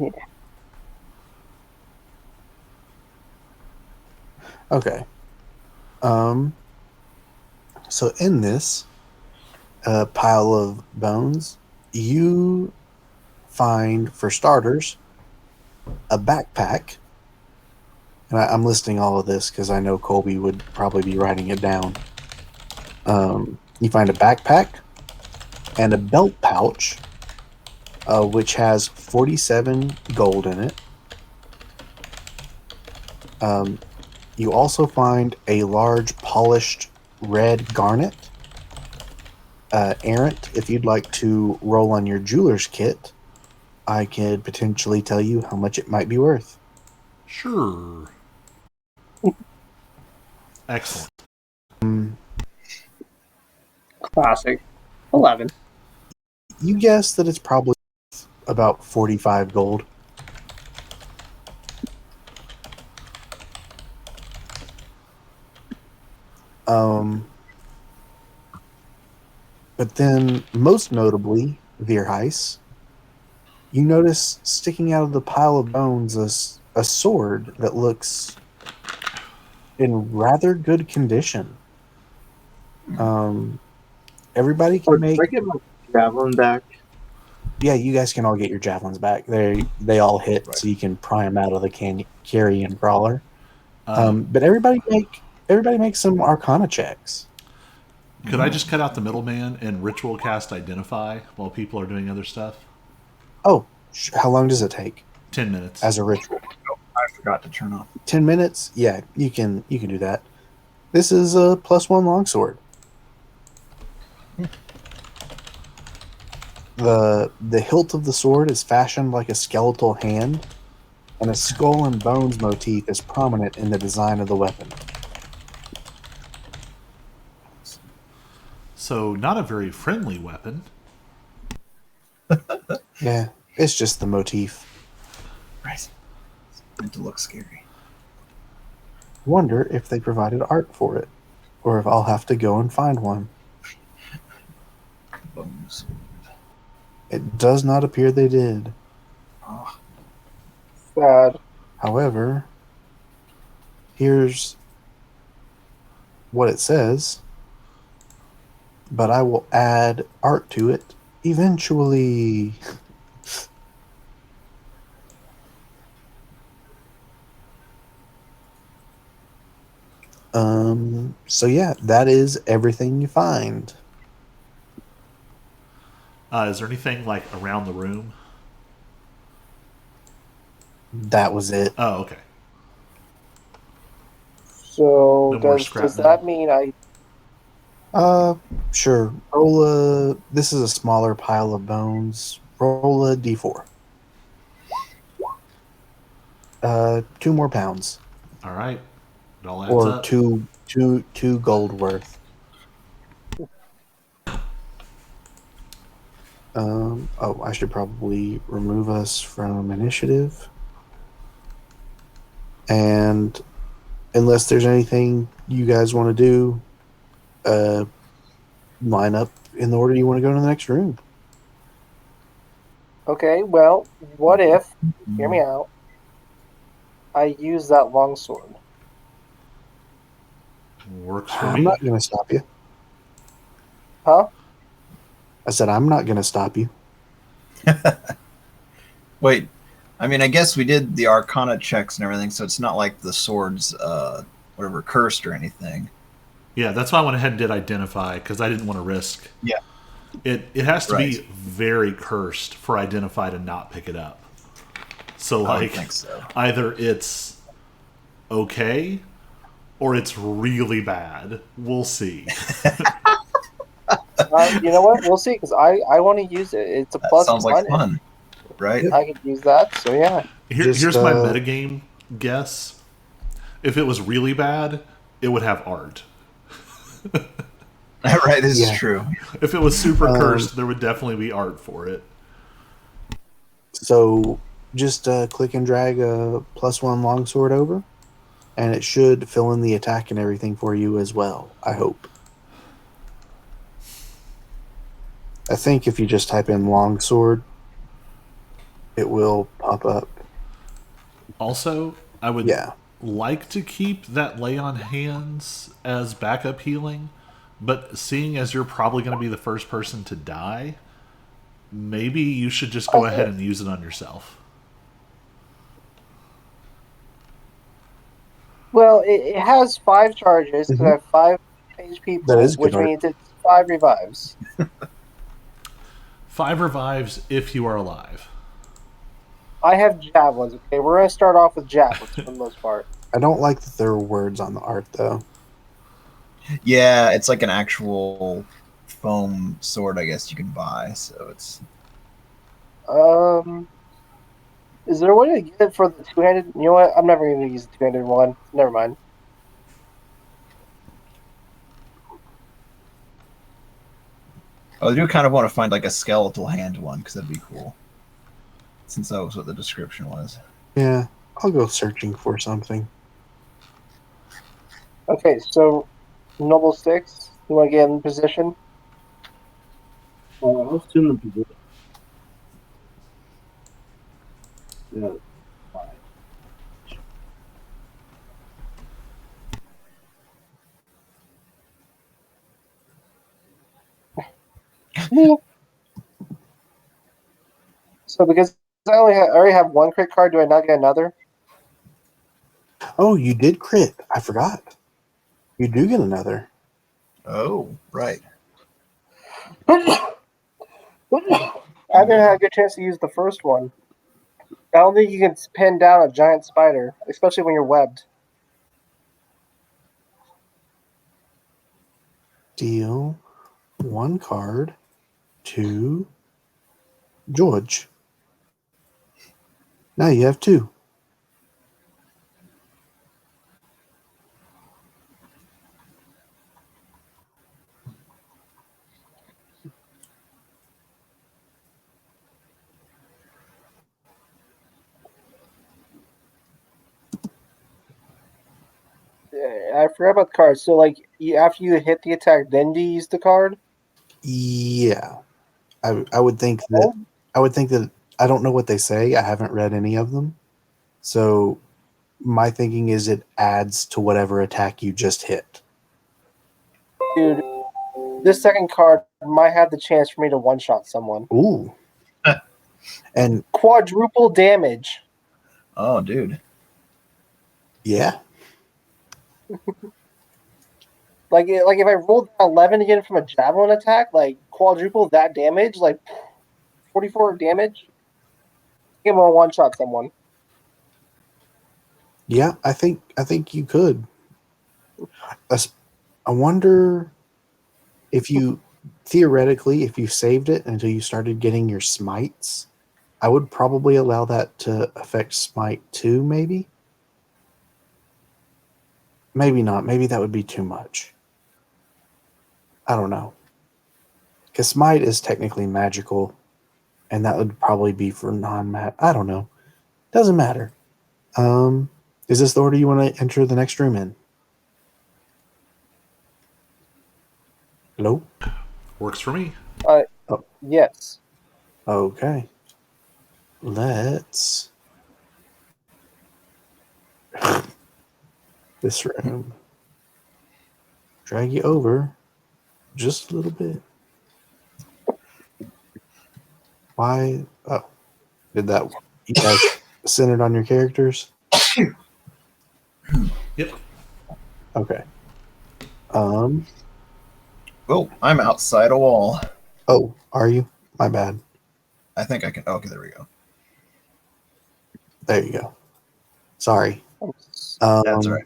Yeah. Okay. So in this pile of bones, you find, for starters, a backpack. And I'm listing all of this because I know Colby would probably be writing it down. You find a backpack and a belt pouch, which has 47 gold in it. You also find a large polished red garnet. Errant, if you'd like to roll on your jeweler's kit, I could potentially tell you how much it might be worth. Sure. Excellent. Classic. 11. You guess that it's probably about 45 gold. But then, most notably, Virheis, you notice sticking out of the pile of bones a sword that looks in rather good condition. Everybody can make. I get my javelin back? Yeah, you guys can all get your javelins back. They all hit, Right. so you can pry them out of the carrion crawler. Uh, But everybody make some Arcana checks. Could I just cut out the middleman and ritual cast Identify while people are doing other stuff? Oh, how long does it take 10 minutes. as a ritual? I forgot to turn off. 10 minutes. Yeah, you can do that. This is a +1 longsword. The hilt of the sword is fashioned like a skeletal hand, and a skull and bones motif is prominent in the design of the weapon. So, not a very friendly weapon. Yeah, it's just the motif. Right. It's meant to look scary. Wonder if they provided art for it, or if I'll have to go and find one. Bones. It does not appear they did. Oh, Sad. However, here's what it says, but I will add art to it eventually. So yeah, that is everything you find. Is there anything like around the room? That was it. Oh, okay. So No more does scrap that metal? mean I? Sure. Roll a. This is a smaller pile of bones. Roll a d4. 2 more pounds, All right. It all adds or up. two gold worth. Oh, I should probably remove us from initiative. And unless there's anything you guys want to do, line up in the order you want to go to the next room. Okay, well, what if? Hear me out. I use that longsword. Works for I'm me. not going to stop you. Huh? I said I'm not going to stop you. wait. I mean, I guess we did the Arcana checks and everything, so it's not like the sword's whatever cursed or anything. Yeah, that's why I went ahead and did Identify, because I didn't want to risk. Yeah. It has to be Right. very cursed for Identify to not pick it up. So, I don't like, think so. either it's okay or it's really bad. We'll see. You know what? We'll see, because I want to use it. It's a That plus sounds like one. fun, right? Yep. I could use that, so yeah. Here's my metagame guess. If it was really bad, it would have art. Right, this Yeah. is true. If it was super cursed, there would definitely be art for it. So just click and drag a +1 longsword over, and it should fill in the attack and everything for you as well, I hope. I think if you just type in longsword, it will pop up. Also, I would Yeah. like to keep that lay on hands as backup healing, but seeing as you're probably going to be the first person to die, maybe you should just go ahead and use it on yourself. Well, it has 5 charges because I have 5 HP That is pool, which good art. means it's 5 revives. 5 revives if you are alive. I have javelins. Okay, we're gonna start off with javelins for the most part. I don't like that there are words on the art, though. Yeah, it's like an actual foam sword, I guess you can buy. So it's Is there a way to get it for the 2-handed? You know what? I'm never gonna use the 2-handed one. Never mind. I do kind of want to find like a skeletal hand one because that'd be cool. Since that was what the description was. Yeah, I'll go searching for something. Okay, so Noble Six, you want to get in position? I'll assume the position. Yeah. Fine. So because I already have one crit card, do I not get another? Oh, you did crit. I forgot. You do get another. Oh, right. I haven't had a good chance to use the first one. I don't think you can pin down a giant spider, especially when you're webbed. Deal 1 card to George. Now you have 2. I forgot about the card. So, like, after you hit the attack, then do you use the card? Yeah. I would think that I don't know what they say. I haven't read any of them. So my thinking is it adds to whatever attack you just hit. Dude, this second card might have the chance for me to one-shot someone. Ooh. And Quadruple damage. Oh, dude. yeah. Like if I rolled 11 again from a javelin attack, like quadruple that damage, like 44 damage. I'm gonna one-shot someone. Yeah, I think you could. I wonder if you theoretically, if you saved it until you started getting your smites, I would probably allow that to affect smite too, maybe. Maybe not. Maybe that would be too much. I don't know. Because smite is technically magical, and that would probably be for non-mat. I don't know. Doesn't matter. Is this the order you want to enter the next room in? Hello? Works for me. Yes. Okay. Let's this room. Drag you over just a little bit. Why? Oh, did that? You guys centered on your characters? Yep. Okay. Oh, I'm outside a wall. Oh, are you? My bad. I think I can. Okay, there we go. There you go. Sorry. That's all right.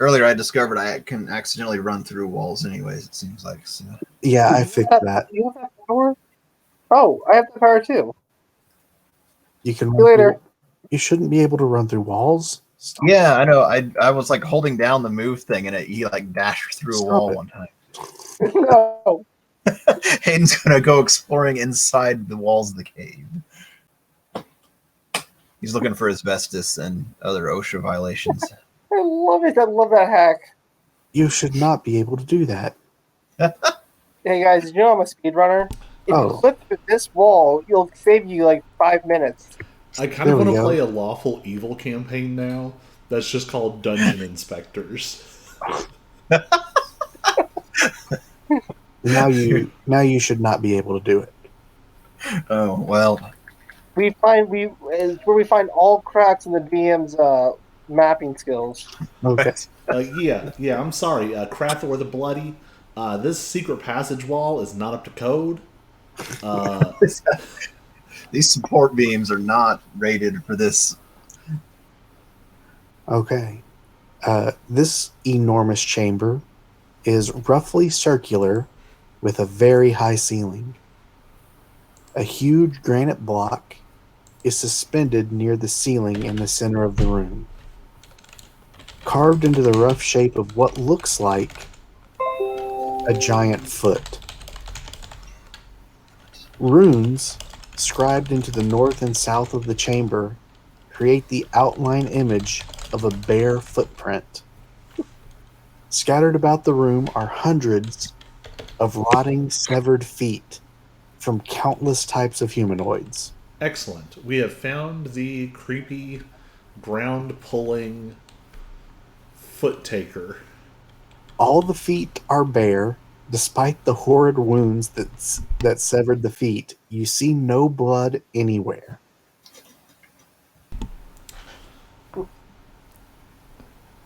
Earlier, I discovered I can accidentally run through walls. Anyways, it seems like. So. Yeah, I fixed that. You have that power? Oh, I have the power too. You can. See you later. You shouldn't be able to run through walls. Stop. Yeah, I know. I was like holding down the move thing, and he like dashed through a wall one time. No. Hayden's gonna go exploring inside the walls of the cave. He's looking for asbestos and other OSHA violations. I love it. I love that hack. You should not be able to do that. Hey guys, did you know I'm a speedrunner? If you clip through this wall, you'll save you like 5 minutes. I kind of want to play a Lawful Evil campaign now. That's just called Dungeon Inspectors. Now you should not be able to do it. Oh well. It's where we find all cracks in the DM's mapping skills. Okay. Yeah. I'm sorry, Krathor the Bloody. This secret passage wall is not up to code. These support beams are not rated for this. Okay. This enormous chamber is roughly circular with a very high ceiling. A huge granite block is suspended near the ceiling in the center of the room. Carved into the rough shape of what looks like a giant foot. Runes scribed into the north and south of the chamber create the outline image of a bare footprint. Scattered about the room are hundreds of rotting, severed feet from countless types of humanoids. Excellent. We have found the creepy, ground-pulling foot taker. All the feet are bare, Despite the horrid wounds that severed the feet, you see no blood anywhere.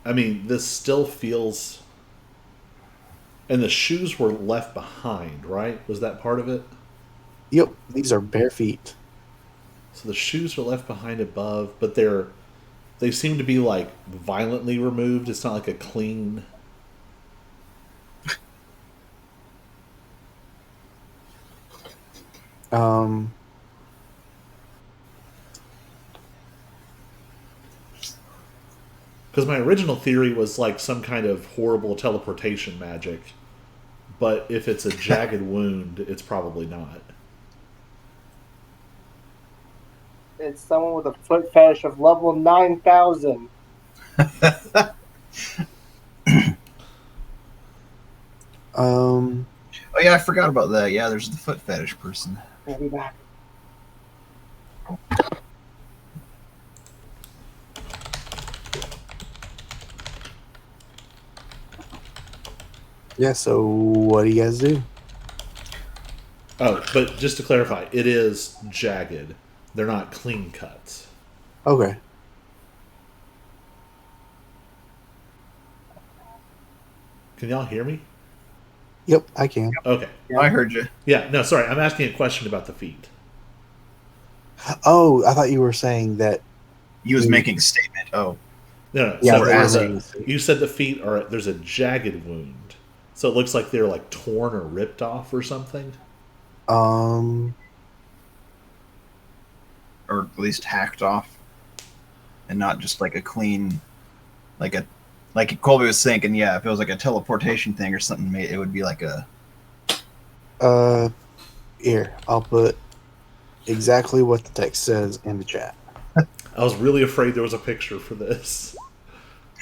I mean, this still feels. And the shoes were left behind, right? Was that part of it? Yep, these are bare feet. So the shoes are left behind above, but they seem to be like violently removed. It's not like a clean. Because my original theory was like some kind of horrible teleportation magic, but if it's a jagged wound, it's probably not. It's someone with a foot fetish of level 9,000. Oh yeah, I forgot about that. Yeah, there's the foot fetish person. I'll be back. Yeah, so what do you guys do? Oh, but just to clarify, it is jagged. They're not clean cuts. Okay. Can y'all hear me? Yep, I can. Okay. I heard you. Yeah, no, sorry. I'm asking a question about the feet. Oh, I thought you were saying that. He was making a statement. Oh, No. Yeah, So we're there's asking. you said the feet are. There's a jagged wound, so it looks like they're like torn or ripped off or something. or at least hacked off, and not just like a clean, like Colby was thinking. Yeah, if it was like a teleportation thing or something, it would be like a. Here, I'll put exactly what the text says in the chat. I was really afraid there was a picture for this.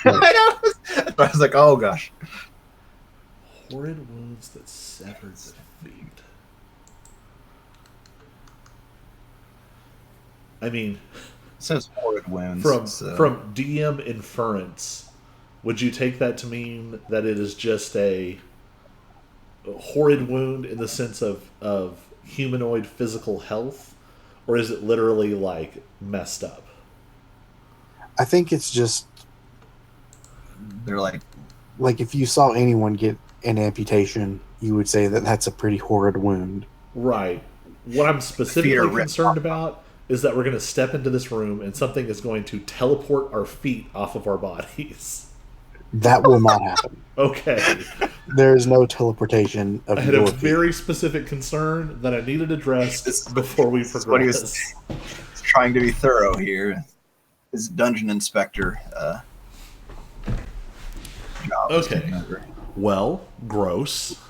I know. I was like, oh gosh. Horrid wounds that severed the feet. I mean, It says horrid wounds. from DM inference, would you take that to mean that it is just a horrid wound in the sense of humanoid physical health, or is it literally like messed up? I think it's just they're like, if you saw anyone get an amputation, you would say that that's a pretty horrid wound. Right. What I'm Feet are specifically ripped concerned off. about is that we're going to step into this room and something is going to teleport our feet off of our bodies. That will not happen. Okay. There is no teleportation of I had a your feet. very specific concern that I needed addressed before we this is what he was progress. trying to be thorough here. His dungeon inspector job. is Okay. taken over. Well, gross.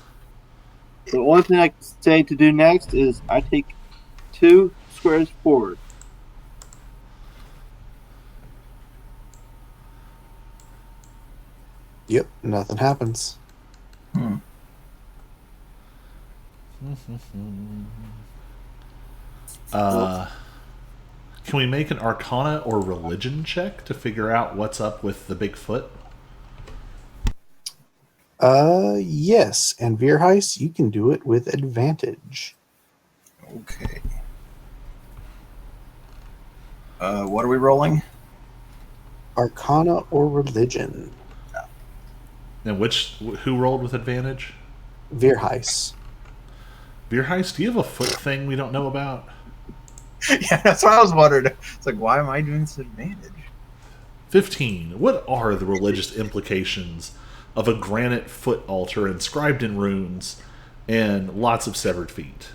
The only thing I can say to do next is I take 2 squares forward. Yep, nothing happens. Hmm. Can we make an Arcana or Religion check to figure out what's up with the big foot? Yes, and Veerheis, you can do it with advantage. Okay. What are we rolling? Arcana or Religion. And who rolled with advantage? Veerheis. Veerheis, do you have a foot thing we don't know about? Yeah, that's what I was wondering. It's like, why am I doing this advantage? 15. What are the religious implications of a granite foot altar inscribed in runes and lots of severed feet?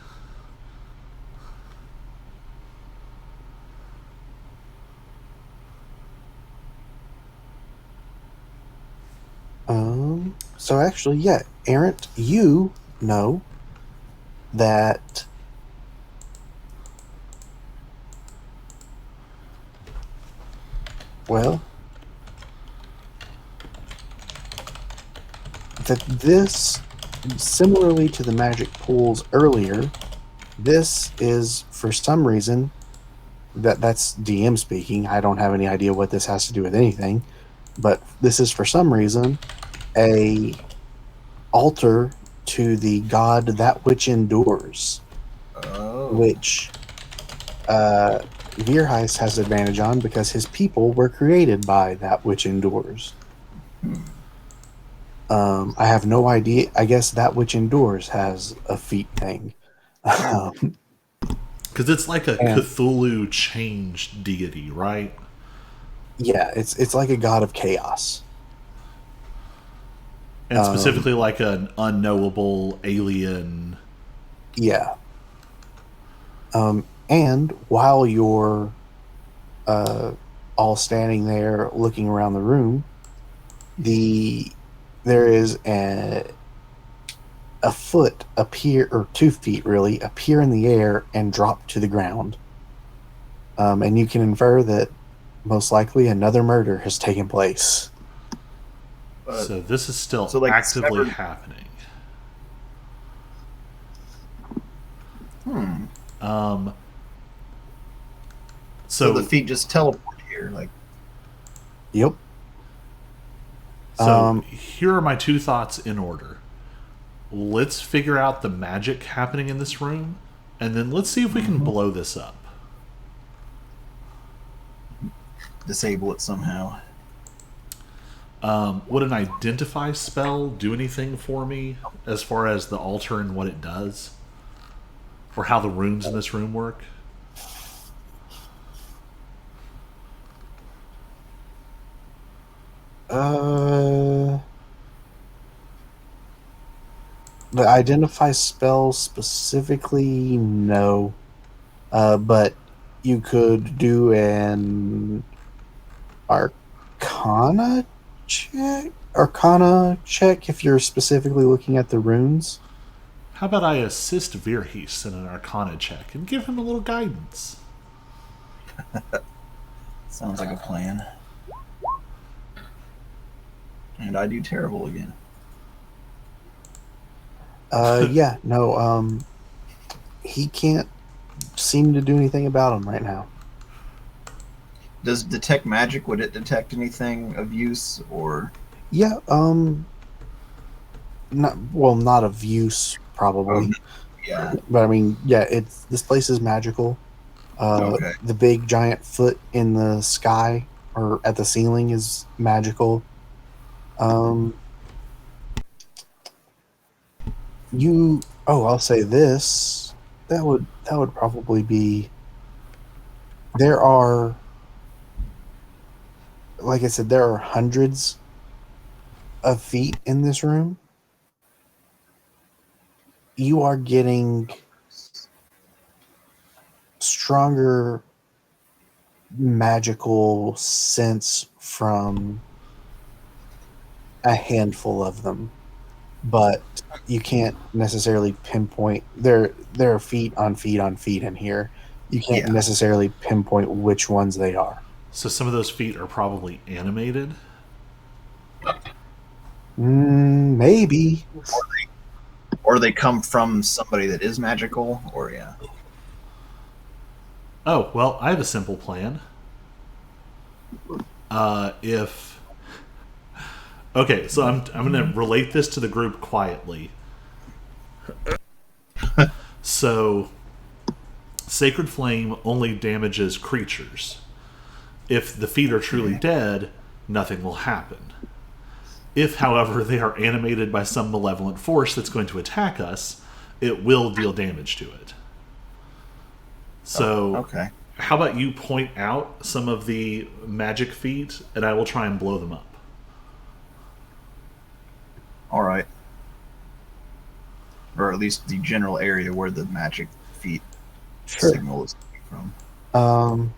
So actually, yeah, Errant, you know that that this, similarly to the magic pools earlier, this is for some reason that's DM speaking. I don't have any idea what this has to do with anything, but this is for some reason a altar to the god that which endures, Oh. which Veerheist has advantage on because his people were created by that which endures. I have no idea. I guess that which endures has a feat thing. Because it's like a And- Cthulhu changed deity, right? Yeah, it's like a god of chaos. And specifically like an unknowable alien. Yeah. And while you're all standing there looking around the room, there is a foot appear, or 2 feet really, appear in the air and drop to the ground. And you can infer that most likely another murder has taken place. So this is still so, like, actively severed- happening. So So the feet just teleport here, like. Yep. So here are my 2 thoughts in order. Let's figure out the magic happening in this room, and then let's see if we can blow this up. Disable it somehow. Would an identify spell do anything for me as far as the altar and what it does? Or how the runes in this room work? The identify spell specifically, no. But you could do an Arcana check if you're specifically looking at the runes. How about I assist Veerheist in an Arcana check and give him a little guidance? Sounds like a plan. And I do terrible again. Yeah, no, he can't seem to do anything about him right now. Does detect magic? Would it detect anything of use, or? Yeah, not of use probably, Yeah. but I mean, yeah, this place is magical. Okay. The big giant foot in the sky or at the ceiling is magical. I'll say this. That would probably be. There are, like I said, there are hundreds of feet in this room. You are getting stronger magical sense from a handful of them, but you can't necessarily pinpoint. There are feet on feet on feet in here. You can't Yeah. necessarily pinpoint which ones they are. So some of those feet are probably animated. Maybe. Or they come from somebody that is magical, or yeah. Oh, well, I have a simple plan. Okay, so I'm going to relate this to the group quietly. So, Sacred Flame only damages creatures. If the feet are truly dead, nothing will happen. If, however, they are animated by some malevolent force that's going to attack us, it will deal damage to it. So, Okay. how about you point out some of the magic feet, and I will try and blow them up. All right. Or at least the general area where the magic feet signal is coming from.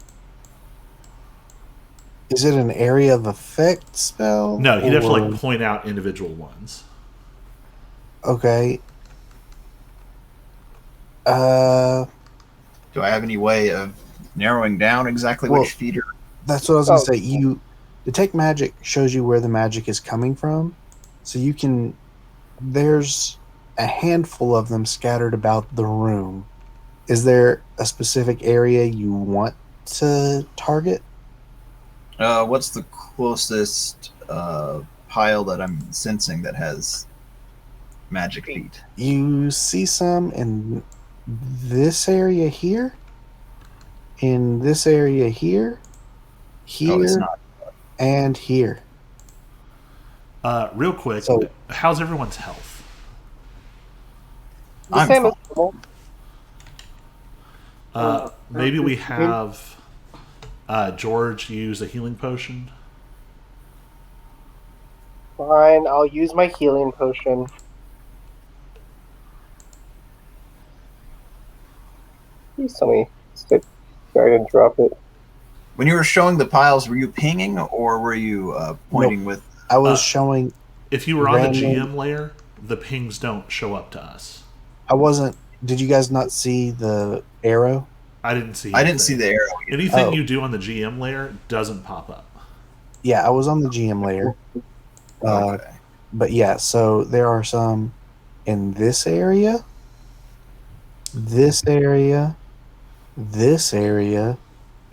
Is it an area of effect spell? No, you'd have to or- like point out individual ones. Okay. Do I have any way of narrowing down exactly Well, which feet are? That's what I was gonna Oh. say. You detect magic shows you where the magic is coming from, so you can. There's a handful of them scattered about the room. Is there a specific area you want to target? What's the closest pile that I'm sensing that has magic feet. You see some in this area here, in this area here, Oh, it's here, not. and here. Real quick, So- how's everyone's health? The I'm same as fine. normal. Maybe we have George use a healing potion. Fine, I'll use my healing potion. Please tell me. Stick. Sorry, I didn't drop it. When you were showing the piles, were you pinging or were you pointing with? I was Uh, showing. If you were on the Random- GM layer, the pings don't show up to us. I wasn't. Did you guys not see the arrow? I didn't see. I didn't see anything. the arrow. Anything Oh. you do on the GM layer doesn't pop up. Yeah, I was on the GM layer. Okay. But yeah, so there are some in this area, this area, this area,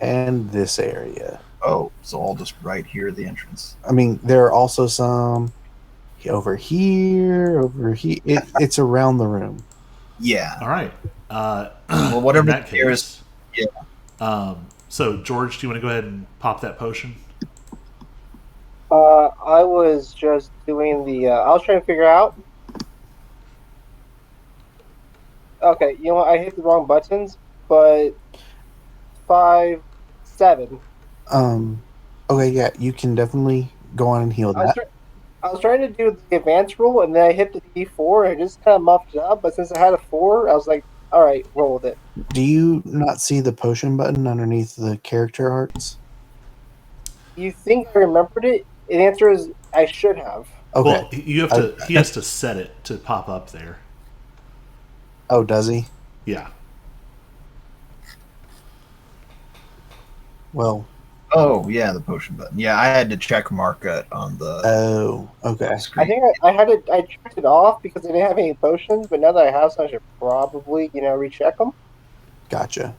and this area. Oh, so all just right here at the entrance. I mean, there are also some over here, over here. It's around the room. Yeah. All right. Well, whatever in that the nearest- case, so George, do you want to go ahead and pop that potion? I was just doing the. I was trying to figure out. Okay, you know what? I hit the wrong buttons, but 5, 7. Okay, yeah, you can definitely go on and heal that. I was trying to do the advanced roll, and then I hit the D4, and I just kind of muffed it up. But since I had a 4, I was like, "All right, roll with it." Do you not see the potion button underneath the character arts? You think I remembered it? The answer is I should have. Okay. Well, you have to. He has to set it to pop up there. Oh, does he? Yeah. Well, Oh, yeah, the potion button. Yeah, I had to check mark it on the oh, okay. screen. I think I had it. I checked it off because I didn't have any potions. But now that I have some, I should probably recheck them. Gotcha.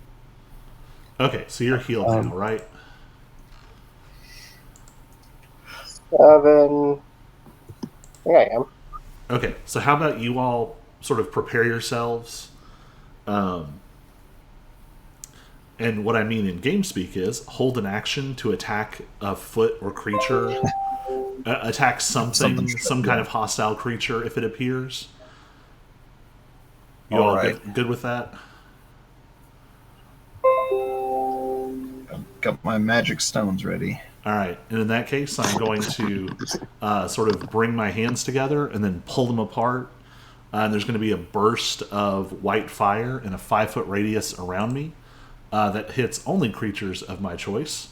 Okay, so you're healed now, right? 7. I think I am. Okay, so how about you all sort of prepare yourselves? And what I mean in game speak is hold an action to attack a foot or creature, attack something, some kind of hostile creature if it appears. You all Alright. good with that? Got my magic stones ready. All right, and in that case, I'm going to sort of bring my hands together and then pull them apart. And there's going to be a burst of white fire in a 5-foot radius around me that hits only creatures of my choice.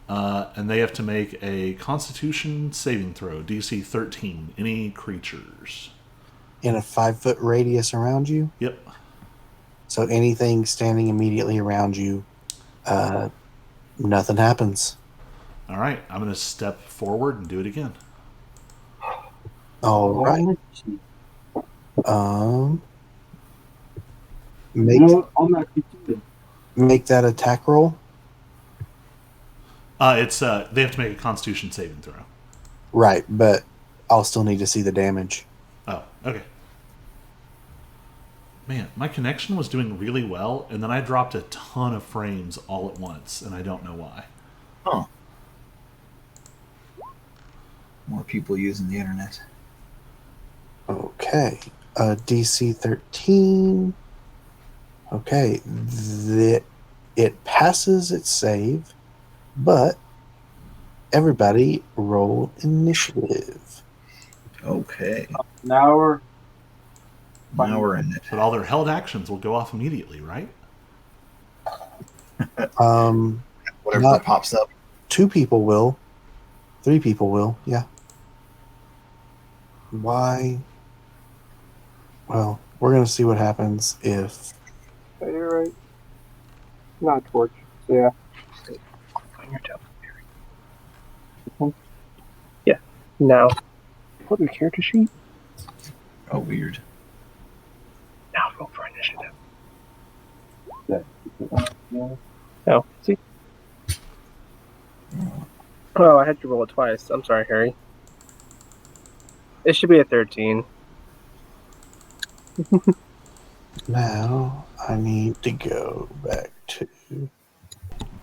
And they have to make a Constitution saving throw, DC 13. Any creatures? In a 5-foot radius around you? Yep. So anything standing immediately around you, nothing happens. All right, I'm going to step forward and do it again. All right. Make You know what? I'm not confused. make that attack roll. It's they have to make a Constitution saving throw. Right, but I'll still need to see the damage. Oh, okay. Man, my connection was doing really well, and then I dropped a ton of frames all at once, and I don't know why. Huh. More people using the internet. Okay. DC 13. Okay. It passes its save, but everybody roll initiative. Okay. Now we're Now we're in it. But all their held actions will go off immediately, right? Whatever Not- pops up. 2 people will. 3 people will. Yeah. Why? Well, we're going to see what happens if. You're right. Not torch. So yeah. Yeah. Now. Put your character sheet. Oh, weird. Now roll for initiative. yeah. Oh, see. Oh, I had to roll it twice. I'm sorry, Harry. It should be a 13. Now I need to go back to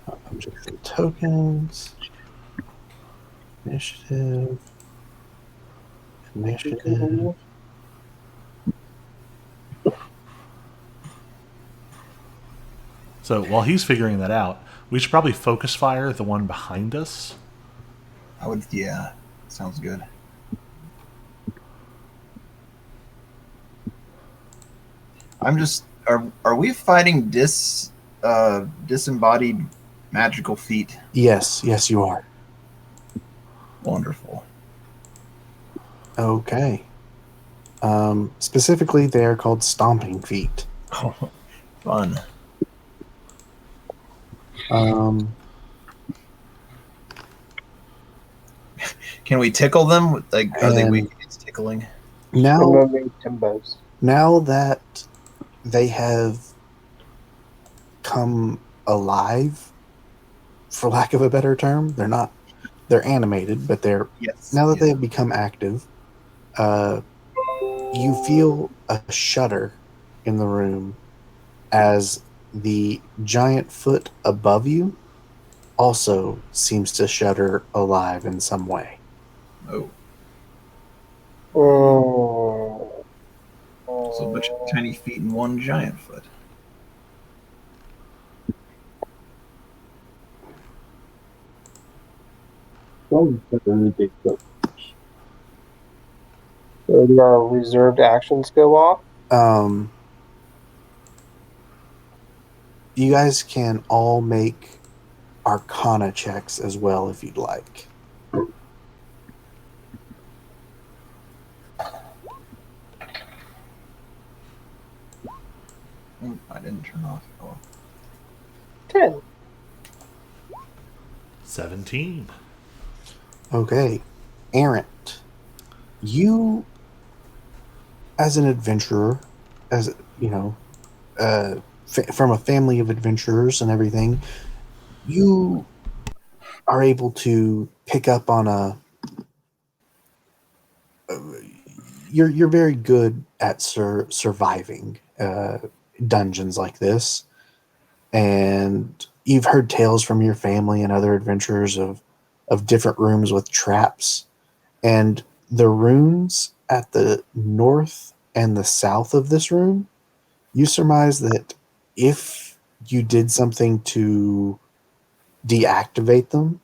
objects and tokens, initiative. So while he's figuring that out, we should probably focus fire the one behind us. I would, yeah, sounds good. I'm just, are we fighting disembodied magical feet? Yes, you are. Wonderful. Okay. Specifically, they are called stomping feet. Fun. Can we tickle them? Like, are they weak against tickling? Now Timbos. that they have come alive, for lack of a better term, they're animated, but now that they have become active, you feel a shudder in the room as the giant foot above you also seems to shudder alive in some way. Oh. Oh. So a bunch of tiny feet and one giant foot. So do our reserved actions go off? You guys can all make Arcana checks as well if you'd like. I didn't turn off. Oh. 10. 17. Okay. Errant, you, as an adventurer, as you know, from a family of adventurers and everything, you are able to pick up on you're very good at surviving dungeons like this, and you've heard tales from your family and other adventurers of different rooms with traps, and the runes at the north and the south of this room, you surmise that if you did something to deactivate them,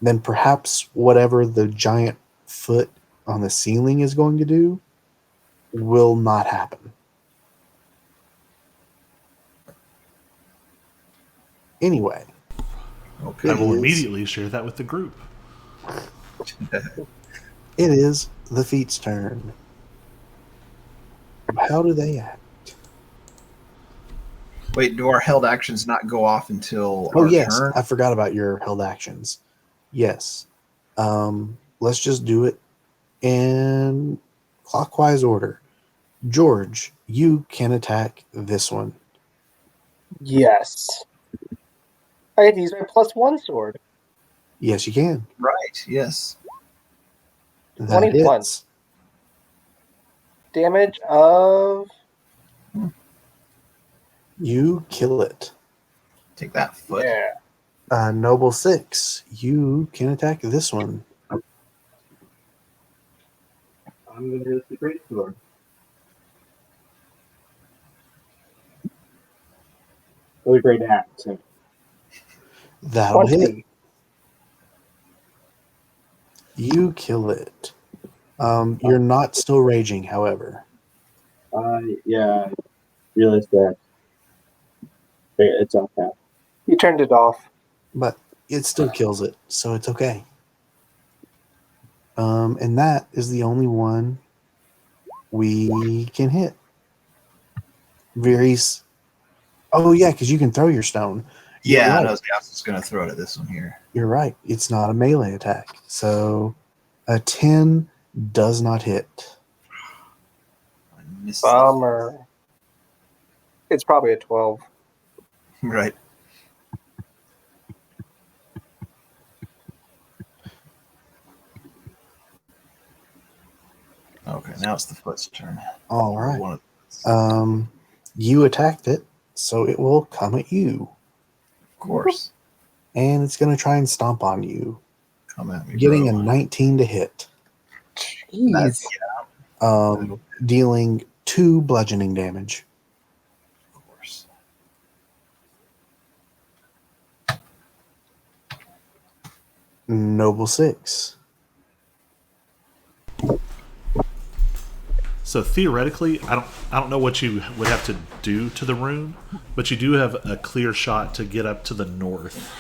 then perhaps whatever the giant foot on the ceiling is going to do will not happen. Anyway. Okay. I will immediately share that with the group. It is the feet's turn. How do they act? Wait, do our held actions not go off until Oh, our yes. turn? I forgot about your held actions. Yes. Let's just do it in clockwise order. George, you can attack this one. Yes. I get to use my +1 sword. Yes, you can. Right, yes. That 21. hits. Damage of... You kill it. Take that foot. Yeah. Noble 6, you can attack this one. I'm going to use the great sword. Or the great axe. That'll 20. hit. You kill it. You're not still raging, however. Yeah, I realized that. It's okay. You turned it off. But it still kills it, so it's okay. And that is the only one we can hit. Varys. Oh, yeah, because you can throw your stone. Yeah, right. I was just going to throw it at this one here. You're right. It's not a melee attack. So a 10 does not hit. I missed Bummer. It's probably a 12. Right. Okay, now it's the foot's turn. All right. One of You attacked it, so it will come at you. Of course. And it's going to try and stomp on you. Come at me, Getting bro. a 19 to hit. Jeez. Dealing 2 bludgeoning damage. Of course. Noble 6. So theoretically, I don't know what you would have to do to the rune, but you do have a clear shot to get up to the north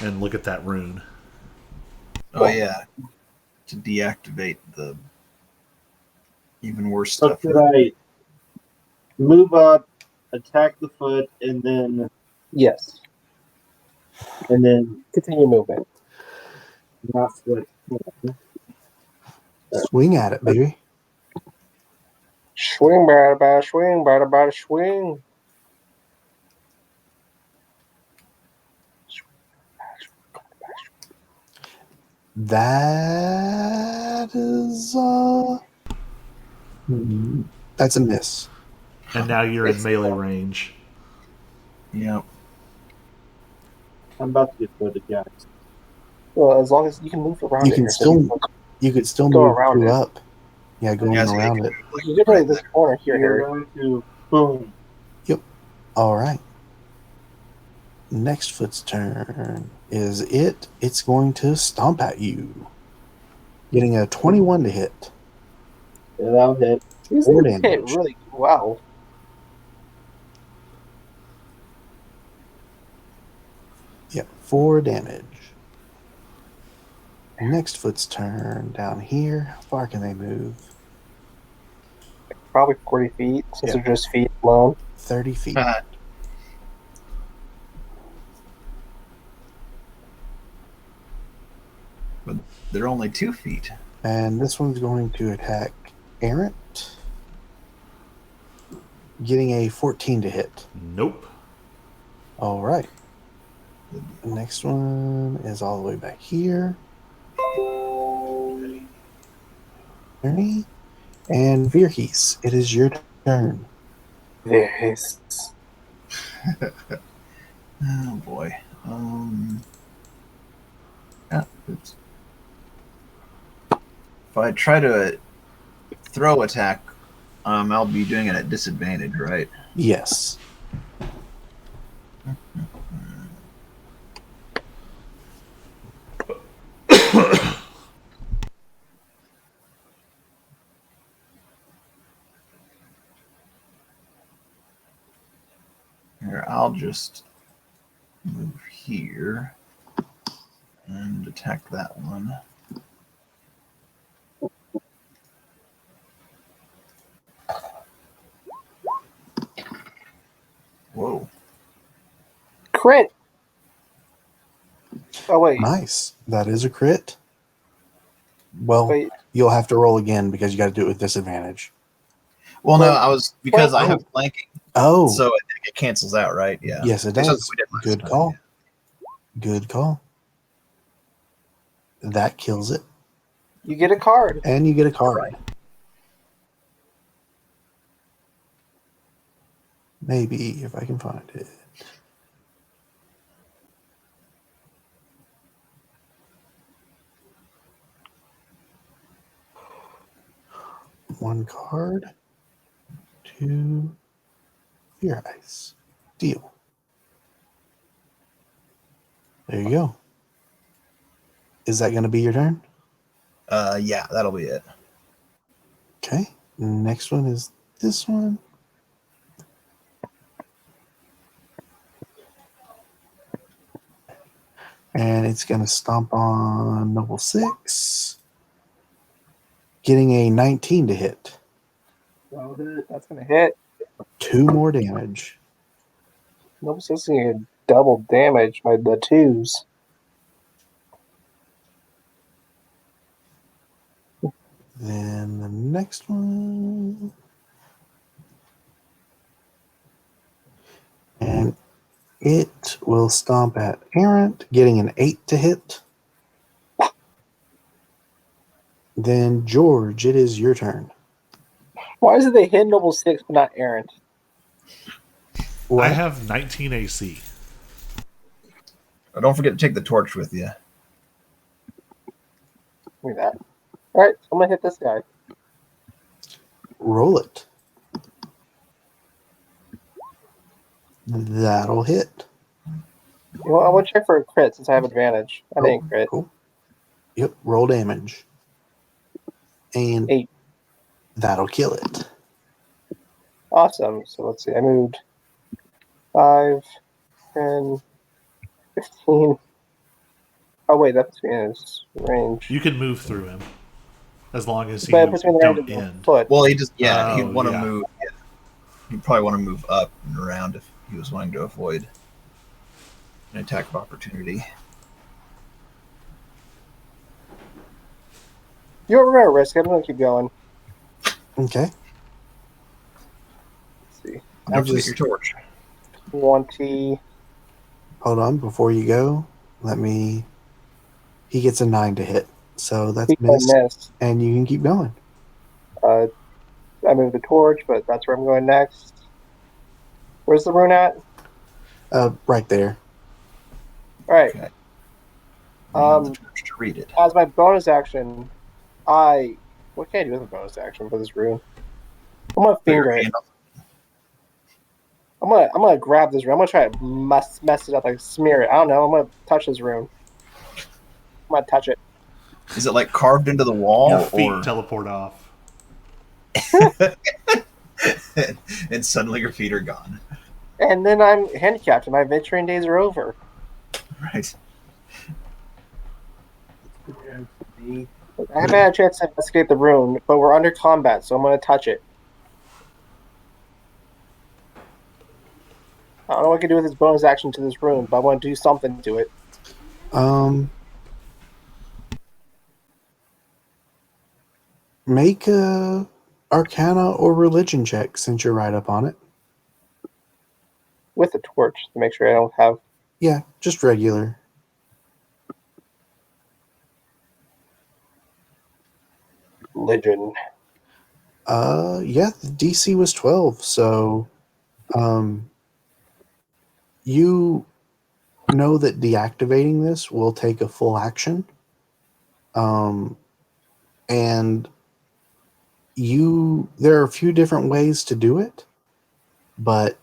and look at that rune. Oh yeah. To deactivate the even worse So stuff. should I move up, attack the foot, and then Yes. Continue moving. not foot? Swing at it, baby. Swing, bada, bada, swing, bada, bada, swing. That is that's a miss. And now you're in melee range. Yep. I'm about to get footed, guys. Well, as long as you can move around You it. can here, still so you could still Go move around 2 it. up. Yeah, going Yeah, so around you it. you can play this corner here, You're Harry. going to boom. All right. Next foot's turn is it. It's going to stomp at you. Getting a 21 to hit. Yeah, that'll hit. These 4 things hit damage. really well. Yep, 4 damage. Next foot's turn down here. How far can they move? Probably 40 feet, since Yeah. they're just feet alone. 30 feet. But they're only 2 feet. And this one's going to attack Errant. Getting a 14 to hit. Nope. All right. The next one is all the way back here. Ernie. And Virkis, it is your turn. Yes. Oh boy. Yeah, oops. If I try to throw attack, I'll be doing it at disadvantage, right? Yes. Here, I'll just move here and attack that one. Whoa. Crit! Oh, wait. Nice. That is a crit. Well, Wait. you'll have to roll again because you got to do it with disadvantage. Well, no, Well, I was because I oh. have flanking, Oh, so it cancels out, right? Yeah. yes, it Just as does. we did last Good time, call. yeah. Good call. That kills it. You get a card. And you get a card. Maybe, if I can find it. One card. 2. Fear Ice. Deal. There you go. Is that going to be your turn? Yeah, that'll be it. Okay. Next one is this one. And it's going to stomp on Noble 6. Getting a 19 to hit. That's going to hit. 2 more damage. Noble 6 is going to get double damage by the 2s. Then the next one. And it will stomp at Errant, getting an 8 to hit. Then George, it is your turn. Why is it they hit Noble 6 but not errant? I have 19 AC. Oh, don't forget to take the torch with you. Give me that. Alright, I'm gonna hit this guy. Roll it. That'll hit. Well, I want to check for a crit since I have advantage. I didn't crit. Cool. Yep, roll damage. And 8. that'll kill it. Awesome. So let's see. I moved 5, 10, 15. Oh, wait, that puts me in his range. You can move through him as long as you But it puts me in the range don't of a end. foot. Well, he just, he'd Oh, want to yeah. move. Yeah. He'd probably want to move up and around if he was wanting to avoid an attack of opportunity. You don't remember risk. I'm going to keep going. Okay. Let's see. Don't forget your torch. 20. Hold on, before you go, he gets a 9 to hit. So that's Keep going miss, miss. and you can keep going. I moved the torch, but that's where I'm going next. Where's the rune at? Right there. Alright. Okay. You have the Um, torch to read it. as my bonus action, what can I do with a bonus action for this rune? I'm gonna Put your finger it. hand up. I'm gonna grab this rune. I'm gonna try to mess it up, like smear it. I don't know. I'm gonna touch this rune. I'm gonna touch it. Is it like carved into the wall, Your feet or teleport off. and suddenly your feet are gone? And then I'm handicapped and my adventuring days are over. Right. I haven't had a chance to escape the rune, but we're under combat, so I'm gonna touch it. I don't know what I can do with this bonus action to this rune, but I want to do something to it. Make a Arcana or Religion check since you're right up on it. With a torch to make sure I don't have. Yeah, just regular. Religion. Yeah, the DC was 12, so you know that deactivating this will take a full action. And there are a few different ways to do it, but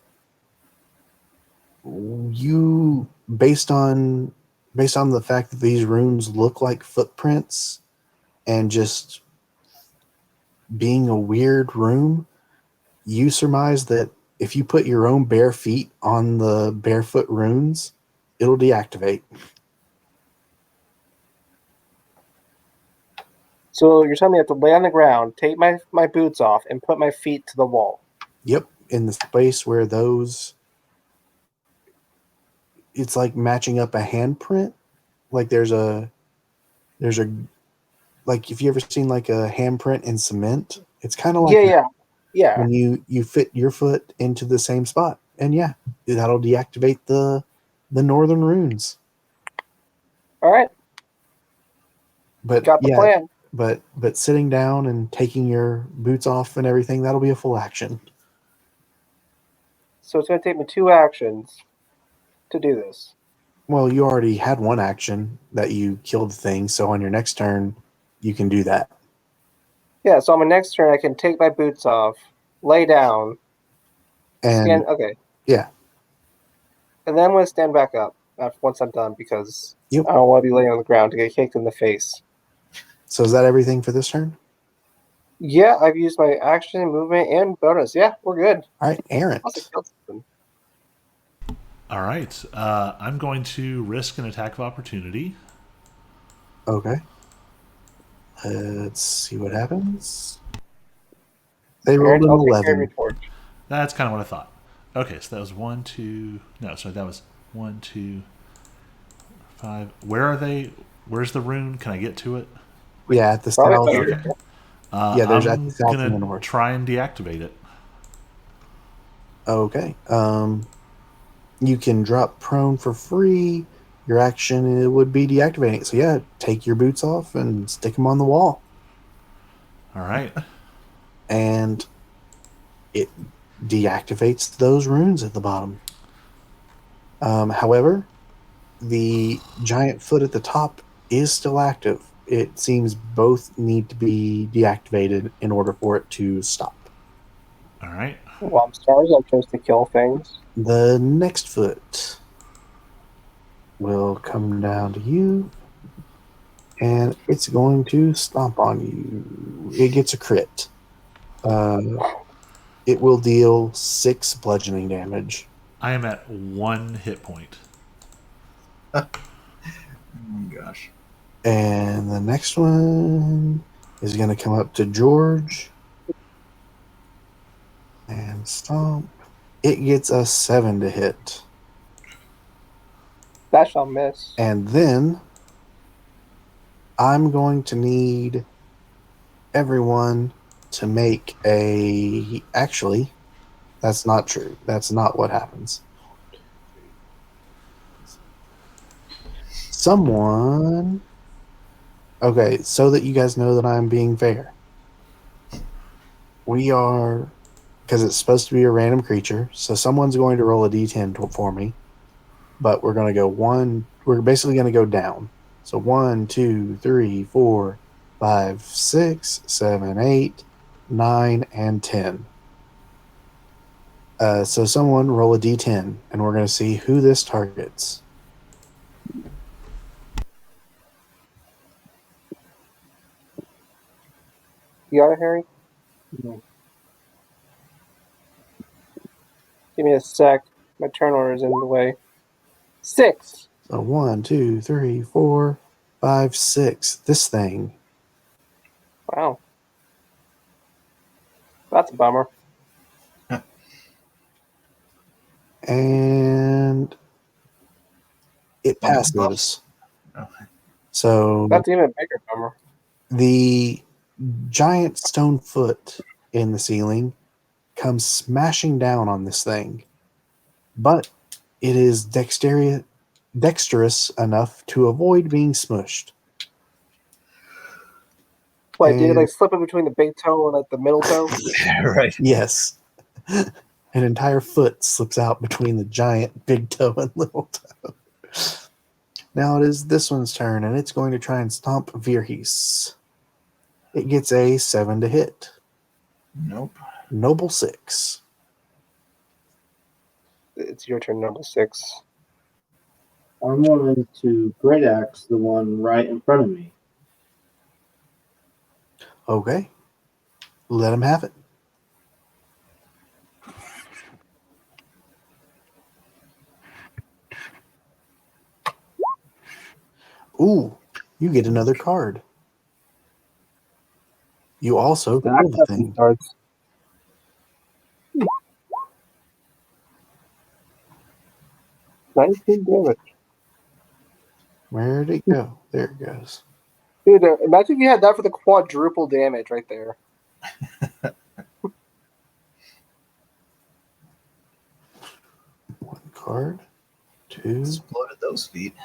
you based on the fact that these runes look like footprints and just being a weird room, you surmise that if you put your own bare feet on the barefoot runes, it'll deactivate. So you're telling me I have to lay on the ground, take my boots off, and put my feet to the wall. Yep, in the space where it's like matching up a handprint. Like there's a like if you ever seen like a handprint in cement, it's kind of like Yeah. when you fit your foot into the same spot, and yeah, that'll deactivate the northern runes. All right. But Got the yeah, plan. but sitting down and taking your boots off and everything, that'll be a full action. So it's going to take me 2 actions to do this. Well, you already had one action that you killed the thing, so on your next turn, you can do that. Yeah, so on my next turn, I can take my boots off, lay down, And okay. yeah. And then I'm going to stand back up once I'm done because Yep. I don't want to be laying on the ground to get kicked in the face. So is that everything for this turn? Yeah, I've used my action, movement, and bonus. Yeah, we're good. All right, Aaron. Also killed something. All right. I'm going to risk an attack of opportunity. Okay. Let's see what happens. They rolled an I'll take care of your 11. torch. That's kind of what I thought. Okay, so that was 1, 2. No, sorry, that was 1, 2, 5. Where are they? Where's the rune? Can I get to it? Yeah, at the Probably south. better. Yeah, there's at I'm the south and the gonna north. try and deactivate it. Okay. You can drop prone for free. Your action it would be deactivating it. So yeah, take your boots off and stick them on the wall. All right. And it deactivates those runes at the bottom. However, the giant foot at the top is still active. It seems both need to be deactivated in order for it to stop. All right. Well, I'm sorry, I chose to kill things. The next foot will come down to you, and it's going to stomp on you. It gets a crit. It will deal 6 bludgeoning damage. I am at 1 hit point. Oh gosh. And the next one is going to come up to George and stomp. It gets a 7 to hit. That shall miss. And then I'm going to need everyone to make a... Actually, that's not true. That's not what happens. Someone... Okay, so that you guys know that I'm being fair. We are... Because it's supposed to be a random creature, so someone's going to roll a d10 for me. But we're going to go one... We're basically going to go down. So 1, 2, 3, 4, 5, 6, 7, 8, 9, and 10. So someone roll a d10, and we're going to see who this targets. You got it, Harry? No. Give me a sec. My turn order is in the way. 6. So 1, 2, 3, 4, 5, 6. This thing. Wow. That's a bummer. And it passes. So That's even a bigger bummer. the giant stone foot in the ceiling comes smashing down on this thing. But it is dexterous enough to avoid being smushed. Wait, did you And- like slip it between the big toe and like the middle toe? Right. Yes. An entire foot slips out between the giant big toe and little toe. Now it is this one's turn, and it's going to try and stomp Virhis. It gets a 7 to hit. Nope. Noble 6. It's your turn, number 6. I'm going to Great Axe the one right in front of me. Okay. Let him have it. Ooh, you get another card. You also kill the thing. Cards. $19 damage. Where'd it go? There it goes. Dude, imagine if you had that for the quadruple damage right there. One card. 2. Exploded those feet.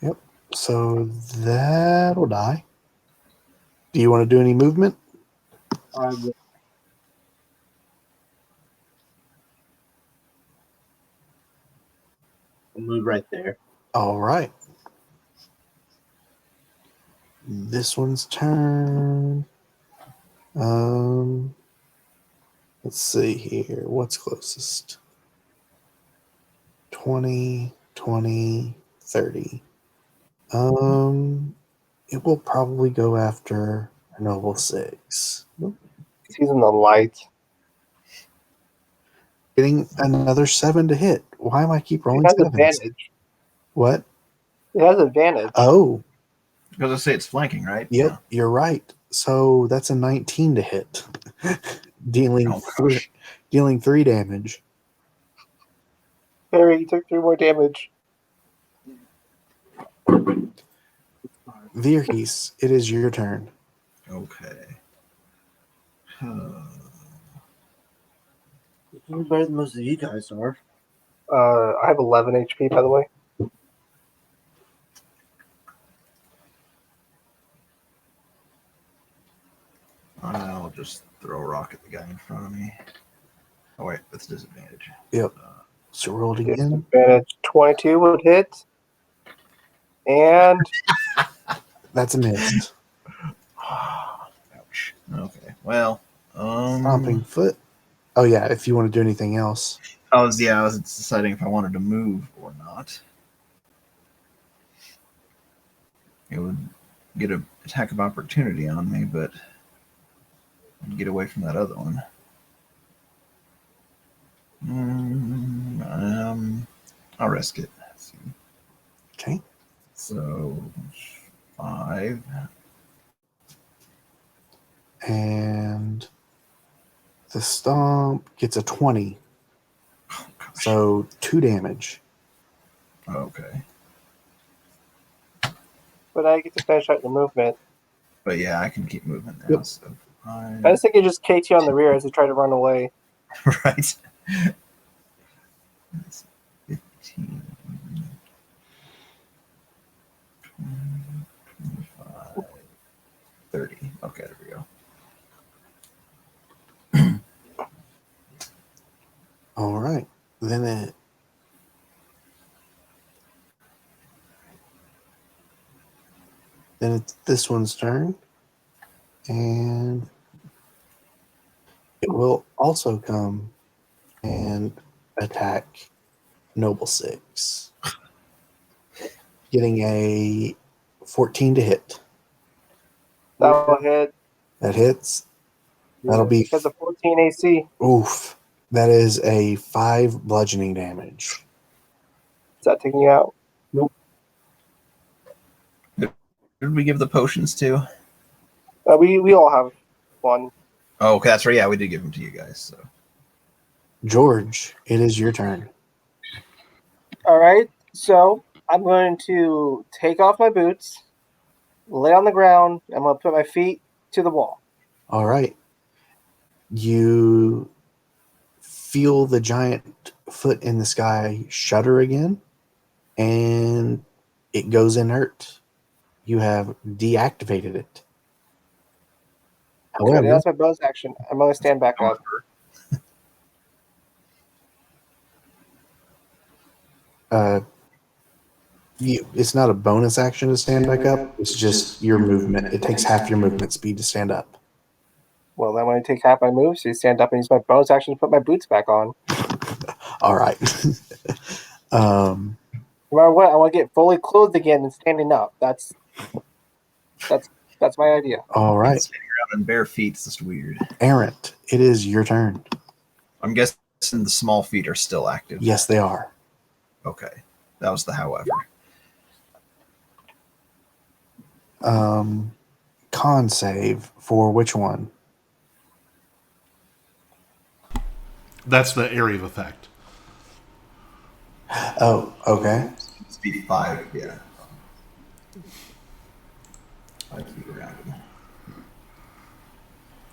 Yep. So that'll die. Do you want to do any movement? I will move right there. All right. This one's turn. Let's see here. What's closest? 20, 20, 30. It will probably go after a Noble 6. He's in the light. Getting another 7 to hit. Why am I keep It rolling has 7s? advantage. What? It has advantage. Oh, Because I say it's flanking, right? yep, you're right. So that's a 19 to hit. dealing Oh, three, gosh. dealing 3 damage. Harry, you took 3 more damage. Virhis, it is your turn. Okay. You're better than most of you guys are. I have 11 HP, by the way. I'll just throw a rock at the guy in front of me. Oh wait, that's disadvantage. Yep. So roll it again. Disadvantage 22 would hit. And That's a miss. Ouch. Okay. Well, Stomping foot. Oh yeah, if you want to do anything else. I was deciding if I wanted to move or not. It would get an attack of opportunity on me, but I'd get away from that other one. I'll risk it. Let's see. Okay. So 5. And the stomp gets a 20. Oh, gosh. So 2 damage. Okay. but I get to finish out your movement. But yeah, I can keep moving now. Yep. So I just think you just KT on the rear as you try to run away. right. That's 15. 25. 30. Okay, there we go. All right. Then it's this one's turn. And it will also come and attack Noble 6. Getting a 14 to hit. That will hit. That hits. That'll be Because of 14 AC. oof. That is a 5 bludgeoning damage. Is that taking you out? Who did we give the potions to? We all have one. Oh, okay, that's right. Yeah, we did give them to you guys. So George, it is your turn. All right. So I'm going to take off my boots, lay on the ground. I'm going to put my feet to the wall. All right. You feel the giant foot in the sky shudder again, and it goes inert. You have deactivated it. Okay, However, that's my bonus action. I'm going to stand back up. it's not a bonus action to stand back up. It's just your movement. It takes half your movement speed to stand up. Well, then when I take half my move, so you stand up and use my bonus action to put my boots back on. All right. No matter what, I want to get fully clothed again and standing up. That's my idea. All right. standing around on bare feet is just weird. Errant, it is your turn. I'm guessing the small feet are still active. Yes, they are. Okay, that was the however. Con save for which one? That's the area of effect. Oh, okay. Speed 5, yeah. I keep around him.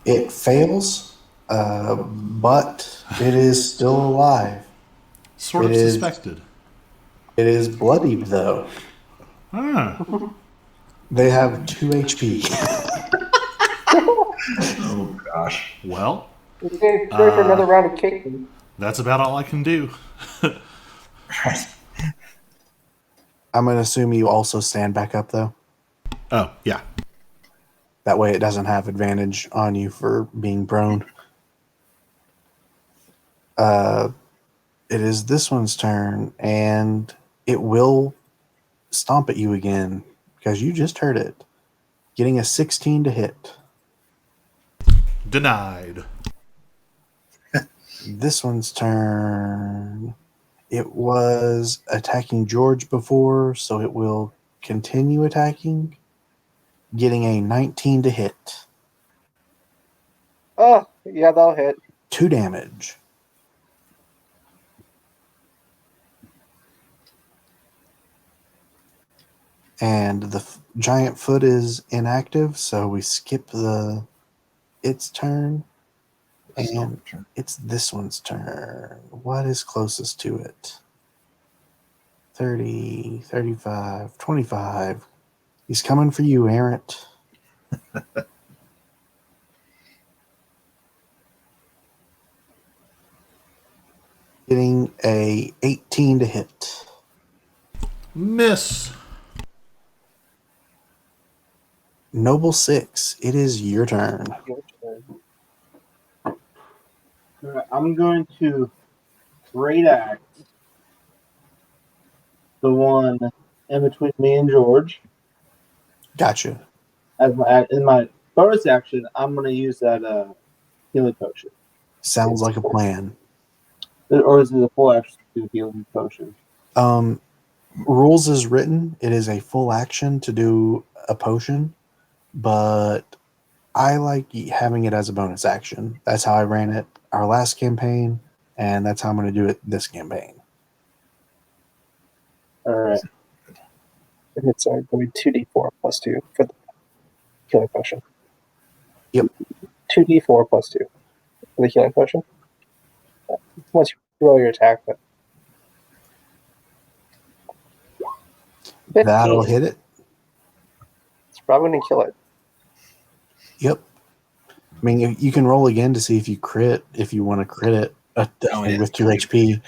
It fails, but it is still alive. Sort of It is- suspected. It is bloodied, though. Ah. They have 2 HP. Oh gosh. Well, Okay, sorry for another round of kicking. that's about all I can do. I'm going to assume you also stand back up, though. Oh, yeah. That way it doesn't have advantage on you for being prone. It is this one's turn, and it will stomp at you again because you just heard it. Getting a 16 to hit. Denied. This one's turn. It was attacking George before, so it will continue attacking. Getting a 19 to hit. Oh, yeah, that'll hit. 2 damage. And the giant foot is inactive, so we skip its turn. And it's this one's turn. What is closest to it? 30, 35, 25. He's coming for you, Errant. Getting a 18 to hit. Miss. Noble 6, it is your turn. Your turn. Alright, I'm going to great axe the one in between me and George. Gotcha. In my bonus action, I'm going to use that healing potion. Sounds like a plan. Or is it a full action to do healing potion? Rules is written, it is a full action to do a potion, but I like having it as a bonus action. That's how I ran it our last campaign, and that's how I'm going to do it this campaign. Alright. It's going to be 2d4 plus 2 for the healing potion. Yep. 2d4 plus 2 for the healing potion. Once you roll your attack, but 15. That'll hit it. It's probably going to kill it. Yep. I mean, you can roll again to see if you crit, if you want to crit it with 2 HP.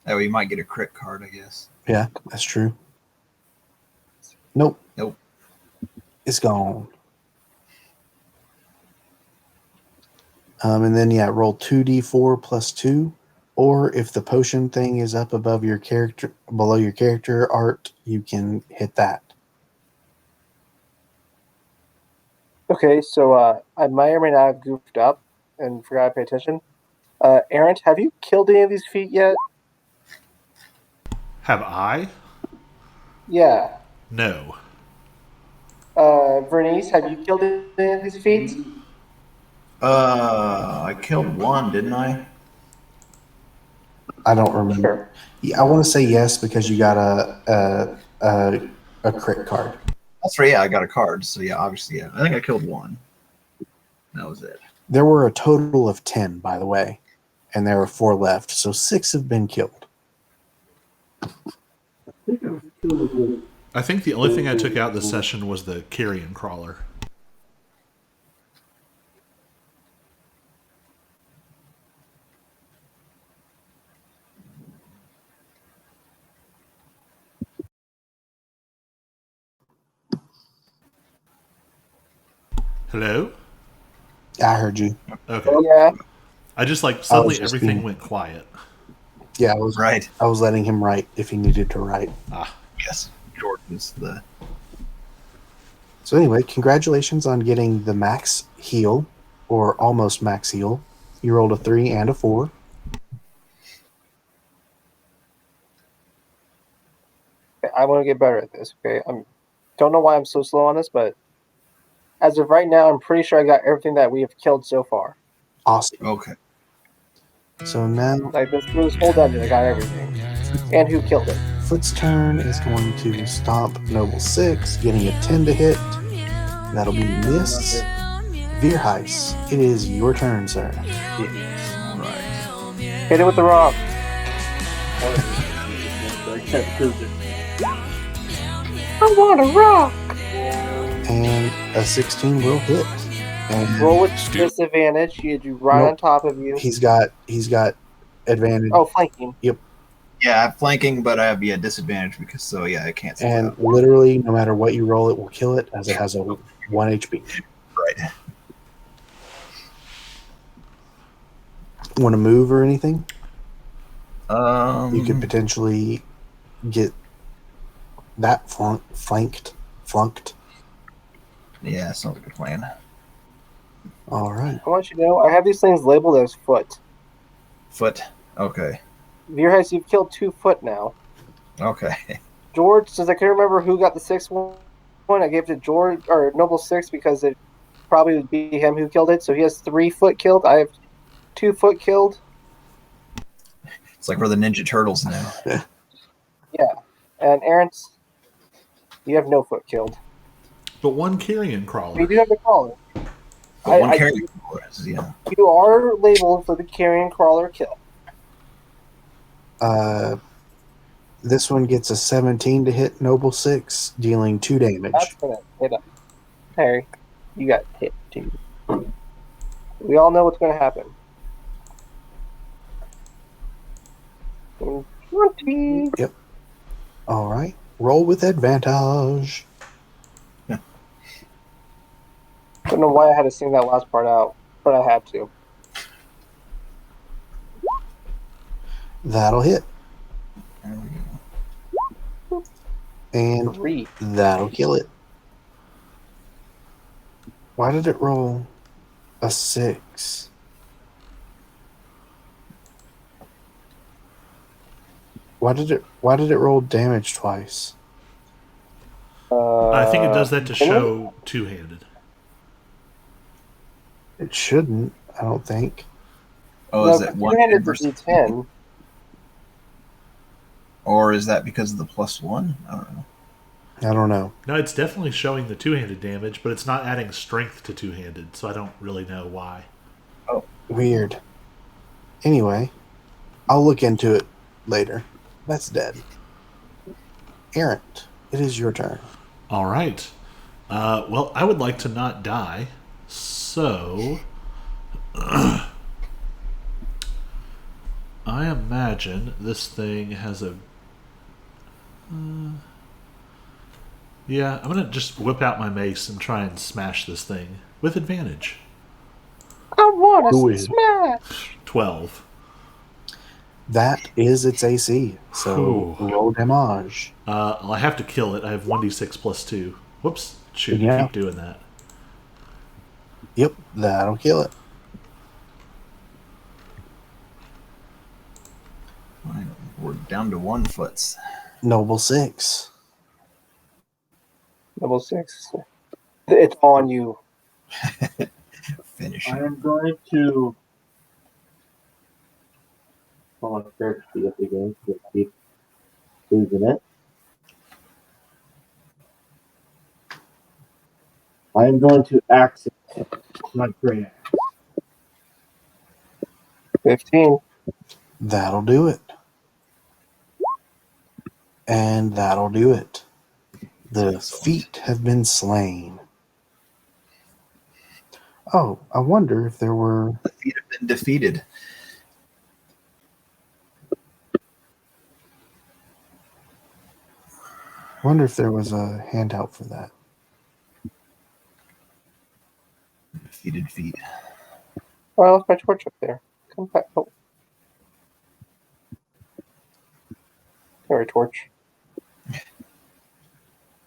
That way you might get a crit card, I guess. Yeah, that's true. Nope. Nope. It's gone. And then, roll 2d4 plus 2. Or if the potion thing is up above your character, below your character art, you can hit that. Okay, so I might or may not have goofed up and forgot to pay attention. Errant, have you killed any of these feet yet? Have I? Yeah. No. Vernice, have you killed any of these feet? I killed one, didn't I? I don't remember. Sure. Yeah, I want to say yes because you got a crit card. That's right. Yeah, I got a card. So yeah, obviously, yeah. I think I killed one. That was it. There were a total of 10, by the way, and there were 4 left, so 6 have been killed. I think the only thing I took out this session was the carrion crawler. Hello? I heard you. Okay. Yeah. I just suddenly just everything being- went quiet. Yeah, I was Right. I was letting him write if he needed to write. Yes. Jordan's the. So anyway, congratulations on getting the max heal, or almost max heal. You rolled a 3 and a 4. I want to get better at this, okay? Don't know why I'm so slow on this, but as of right now, I'm pretty sure I got everything that we have killed so far. Awesome. Okay. So now Like, this whole dungeon, I got everything. And who killed it. Foot's turn is going to stomp Noble 6, getting a 10 to hit. That'll be miss. Vierheis, it is your turn, sir. Right. Hit it with the rock. I want a rock! And a 16 will hit. And Roll with disadvantage. He had you right Nope. on top of you. he's got advantage. Oh, flanking. Yeah, I'm flanking, but I have disadvantage because I can't see And that. literally, no matter what you roll, it will kill it as it has a 1 HP. Right. Want to move or anything? Um. You could potentially get that flunked. Yeah, sounds like a plan. All right. I want you to know, I have these things labeled as foot. Foot. Okay. Vierheis, you've killed 2 foot now. Okay. George, since I couldn't remember who got the 6th one, I gave it to George, or Noble 6, because it probably would be him who killed it. So he has 3 foot killed. I have 2 foot killed. It's like we're the Ninja Turtles now. And Aaron's, you have no foot killed. But one carrion crawler. You do have the crawler. But one I- carry. Yeah. You are labeled for the carrion crawler kill. This one gets a 17 to hit Noble 6, dealing 2 damage. That's gonna hit him. Harry, you got hit too. We all know what's gonna happen. 20. All right. Roll with advantage. Don't know why I had to sing that last part out, but I had to. That'll hit. There we go. And 3. that'll kill it. Why did it roll a 6? Why did it roll damage twice? I think it does that to can it? show two-handed. It shouldn't, I don't think. Oh, No, is it one two-handed versus D10. or is that because of the +1? I don't know. I don't know. No, it's definitely showing the two-handed damage, but it's not adding strength to two-handed, so I don't really know why. Weird. Anyway, I'll look into it later. That's dead. Errant, it is your turn. All right. Well, I would like to not die, so I imagine this thing has a. Yeah, I'm gonna just whip out my mace and try and smash this thing with advantage. I want Go to ahead. smash. 12. That is its AC. So Whew. roll damage. Well, I have to kill it. I have 1d6 plus 2. Whoops. Shoot, Yeah. keep doing that. Yep, that'll kill it. Fine. We're down to 1 foots. Noble 6. Level 6. It's on you. Finish I it. am going to. Hold on, character sheet up again. Just keep losing it. I am going to axe it. My great axe. 15. That'll do it. And that'll do it. The feet have been slain. Oh, I wonder if there were. The feet have been defeated. I wonder if there was a handout for that. Defeated feet. Well, I left my torch up there. Come back. Oh. Sorry, torch.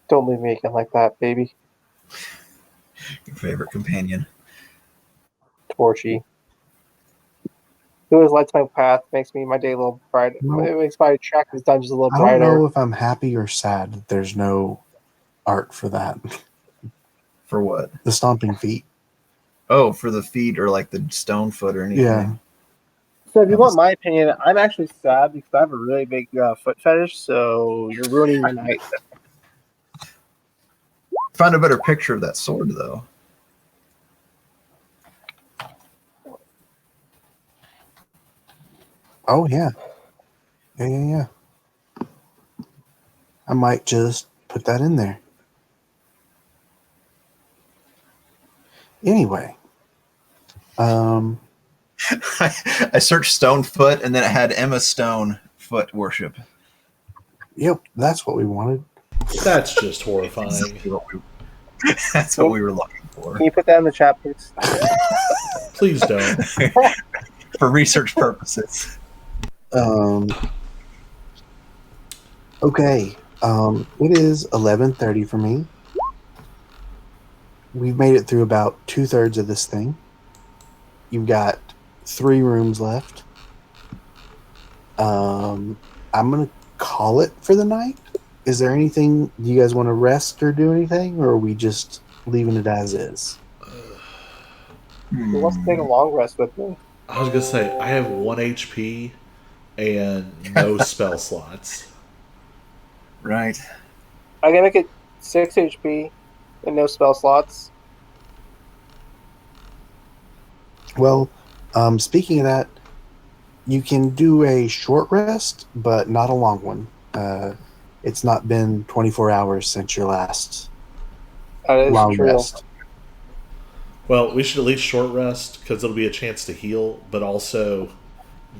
Don't leave me again like that, baby. Your favorite companion. Torchy. Who always lights my path, makes me my day a little brighter. No. It makes my track this dungeons a little I don't brighter. know if I'm happy or sad that there's no art for that. For what? The stomping feet. Oh, for the feet or like the stone foot or anything. Yeah. So if you want my opinion, I'm actually sad because I have a really big foot fetish, so you're ruining my night. Found a better picture of that sword though. Oh, yeah. Yeah. I might just put that in there. Anyway. I searched stone foot and then it had Emma Stone foot worship. Yep, that's what we wanted. That's just horrifying. That's what we were looking for. Can you put that in the chat, please? Please don't. For research purposes. Okay. It is 11:30 for me. We've made it through about 2/3 of this thing. You've got 3 rooms left. I'm gonna call it for the night. Is there anything you guys want to rest or do anything, or are we just leaving it as is? Who wants to take a long rest with me? I was going to say, I have 1 HP and no spell slots. Right. I can make it 6 HP and no spell slots. Well, speaking of that, you can do a short rest, but not a long one. It's not been 24 hours since your last That is long true. rest. Well, we should at least short rest because it'll be a chance to heal, but also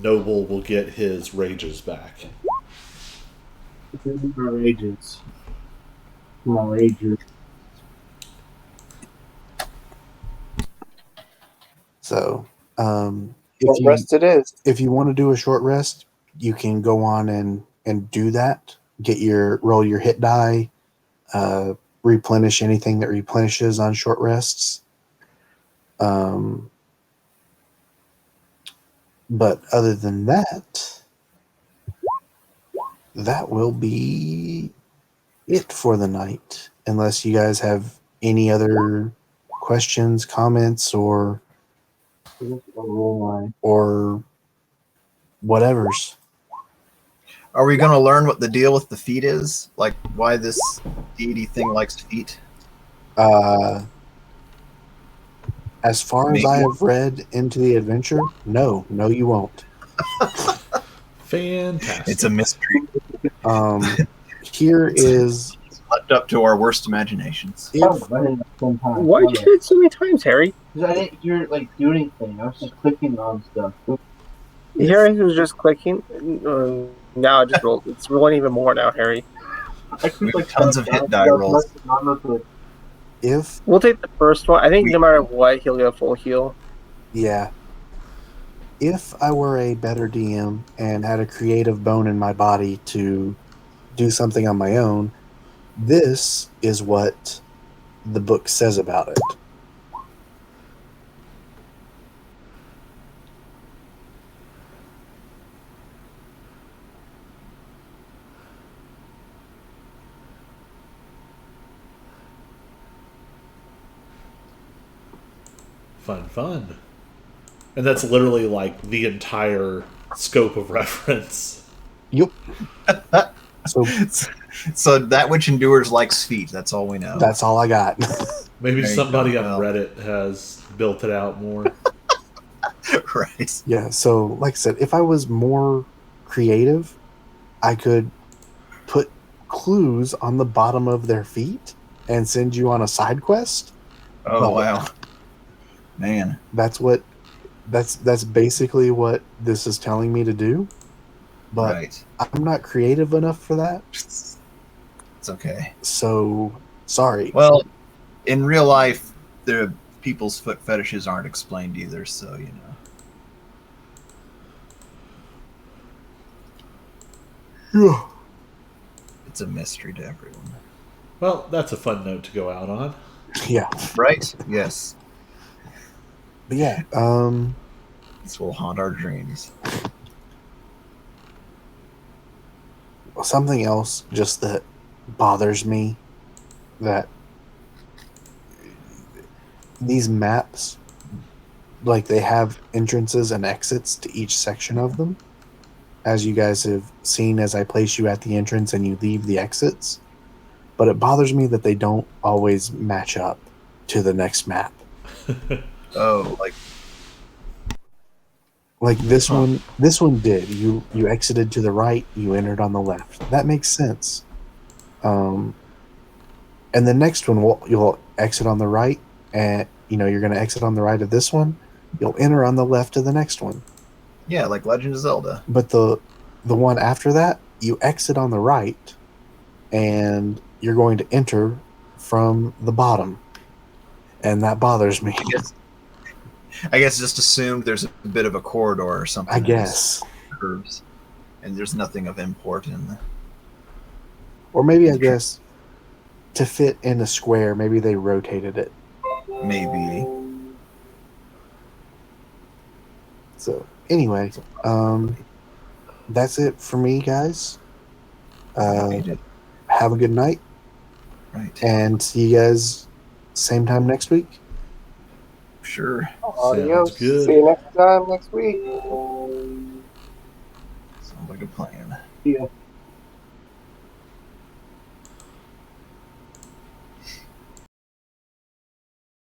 Noble will get his rages back. Our ages. Small ages. So, Short rest it is. if you want to do a short rest, you can go on and do that. Roll your hit die, replenish anything that replenishes on short rests. But other than that, that will be it for the night. Unless you guys have any other questions, comments, or whatever's. Are we going to learn what the deal with the feet is? Like why this deity thing likes feet? As far as I have read into the adventure, no, you won't. Fantastic. It's a mystery. Here is Left up to our worst imaginations. Why did you do it so many times, Harry? Because I didn't hear it like do anything. I was just clicking on stuff. Harry was just clicking. Now it just rolled. It's rolling even more now, Harry. I clicked, We have like, tons of hit die rolls. if We'll take the first one. I think no matter what, he'll get a full heal. yeah. If I were a better DM and had a creative bone in my body to do something on my own, this is what the book says about it. Fun. And that's literally like the entire scope of reference. Yep. So So that which endures likes feet. That's all we know. that's all I got. Maybe There you somebody go. on Reddit has built it out more. Right. Yeah, so like I said, if I was more creative, I could put clues on the bottom of their feet and send you on a side quest. Oh No. wow. Man. That's basically what this is telling me to do. But Right. I'm not creative enough for that. It's okay. So sorry. Well, in real life, the people's foot fetishes aren't explained either, so you know. It's a mystery to everyone. Well, that's a fun note to go out on. Yeah. Right? Yes. But yeah, This will haunt our dreams. something else just that bothers me, that these maps, like, they have entrances and exits to each section of them, as you guys have seen as I place you at the entrance and you leave the exits. But it bothers me that they don't always match up to the next map. Oh, Like this one did. You exited to the right, you entered on the left. That makes sense. And the next one you'll exit on the right, and you're going to exit on the right of this one. You'll enter on the left of the next one. yeah, like Legend of Zelda. But the one after that, you exit on the right, and you're going to enter from the bottom, and that bothers me. I guess just assumed there's a bit of a corridor or something. I guess. Curves, and there's nothing of import in the. Or maybe I guess to fit in a square, maybe they rotated it. Maybe. So anyway, that's it for me, guys. Have a good night, Right. and see you guys same time next week. Sure. Adios. good. See you next time next week. Sounds like a plan. Yeah.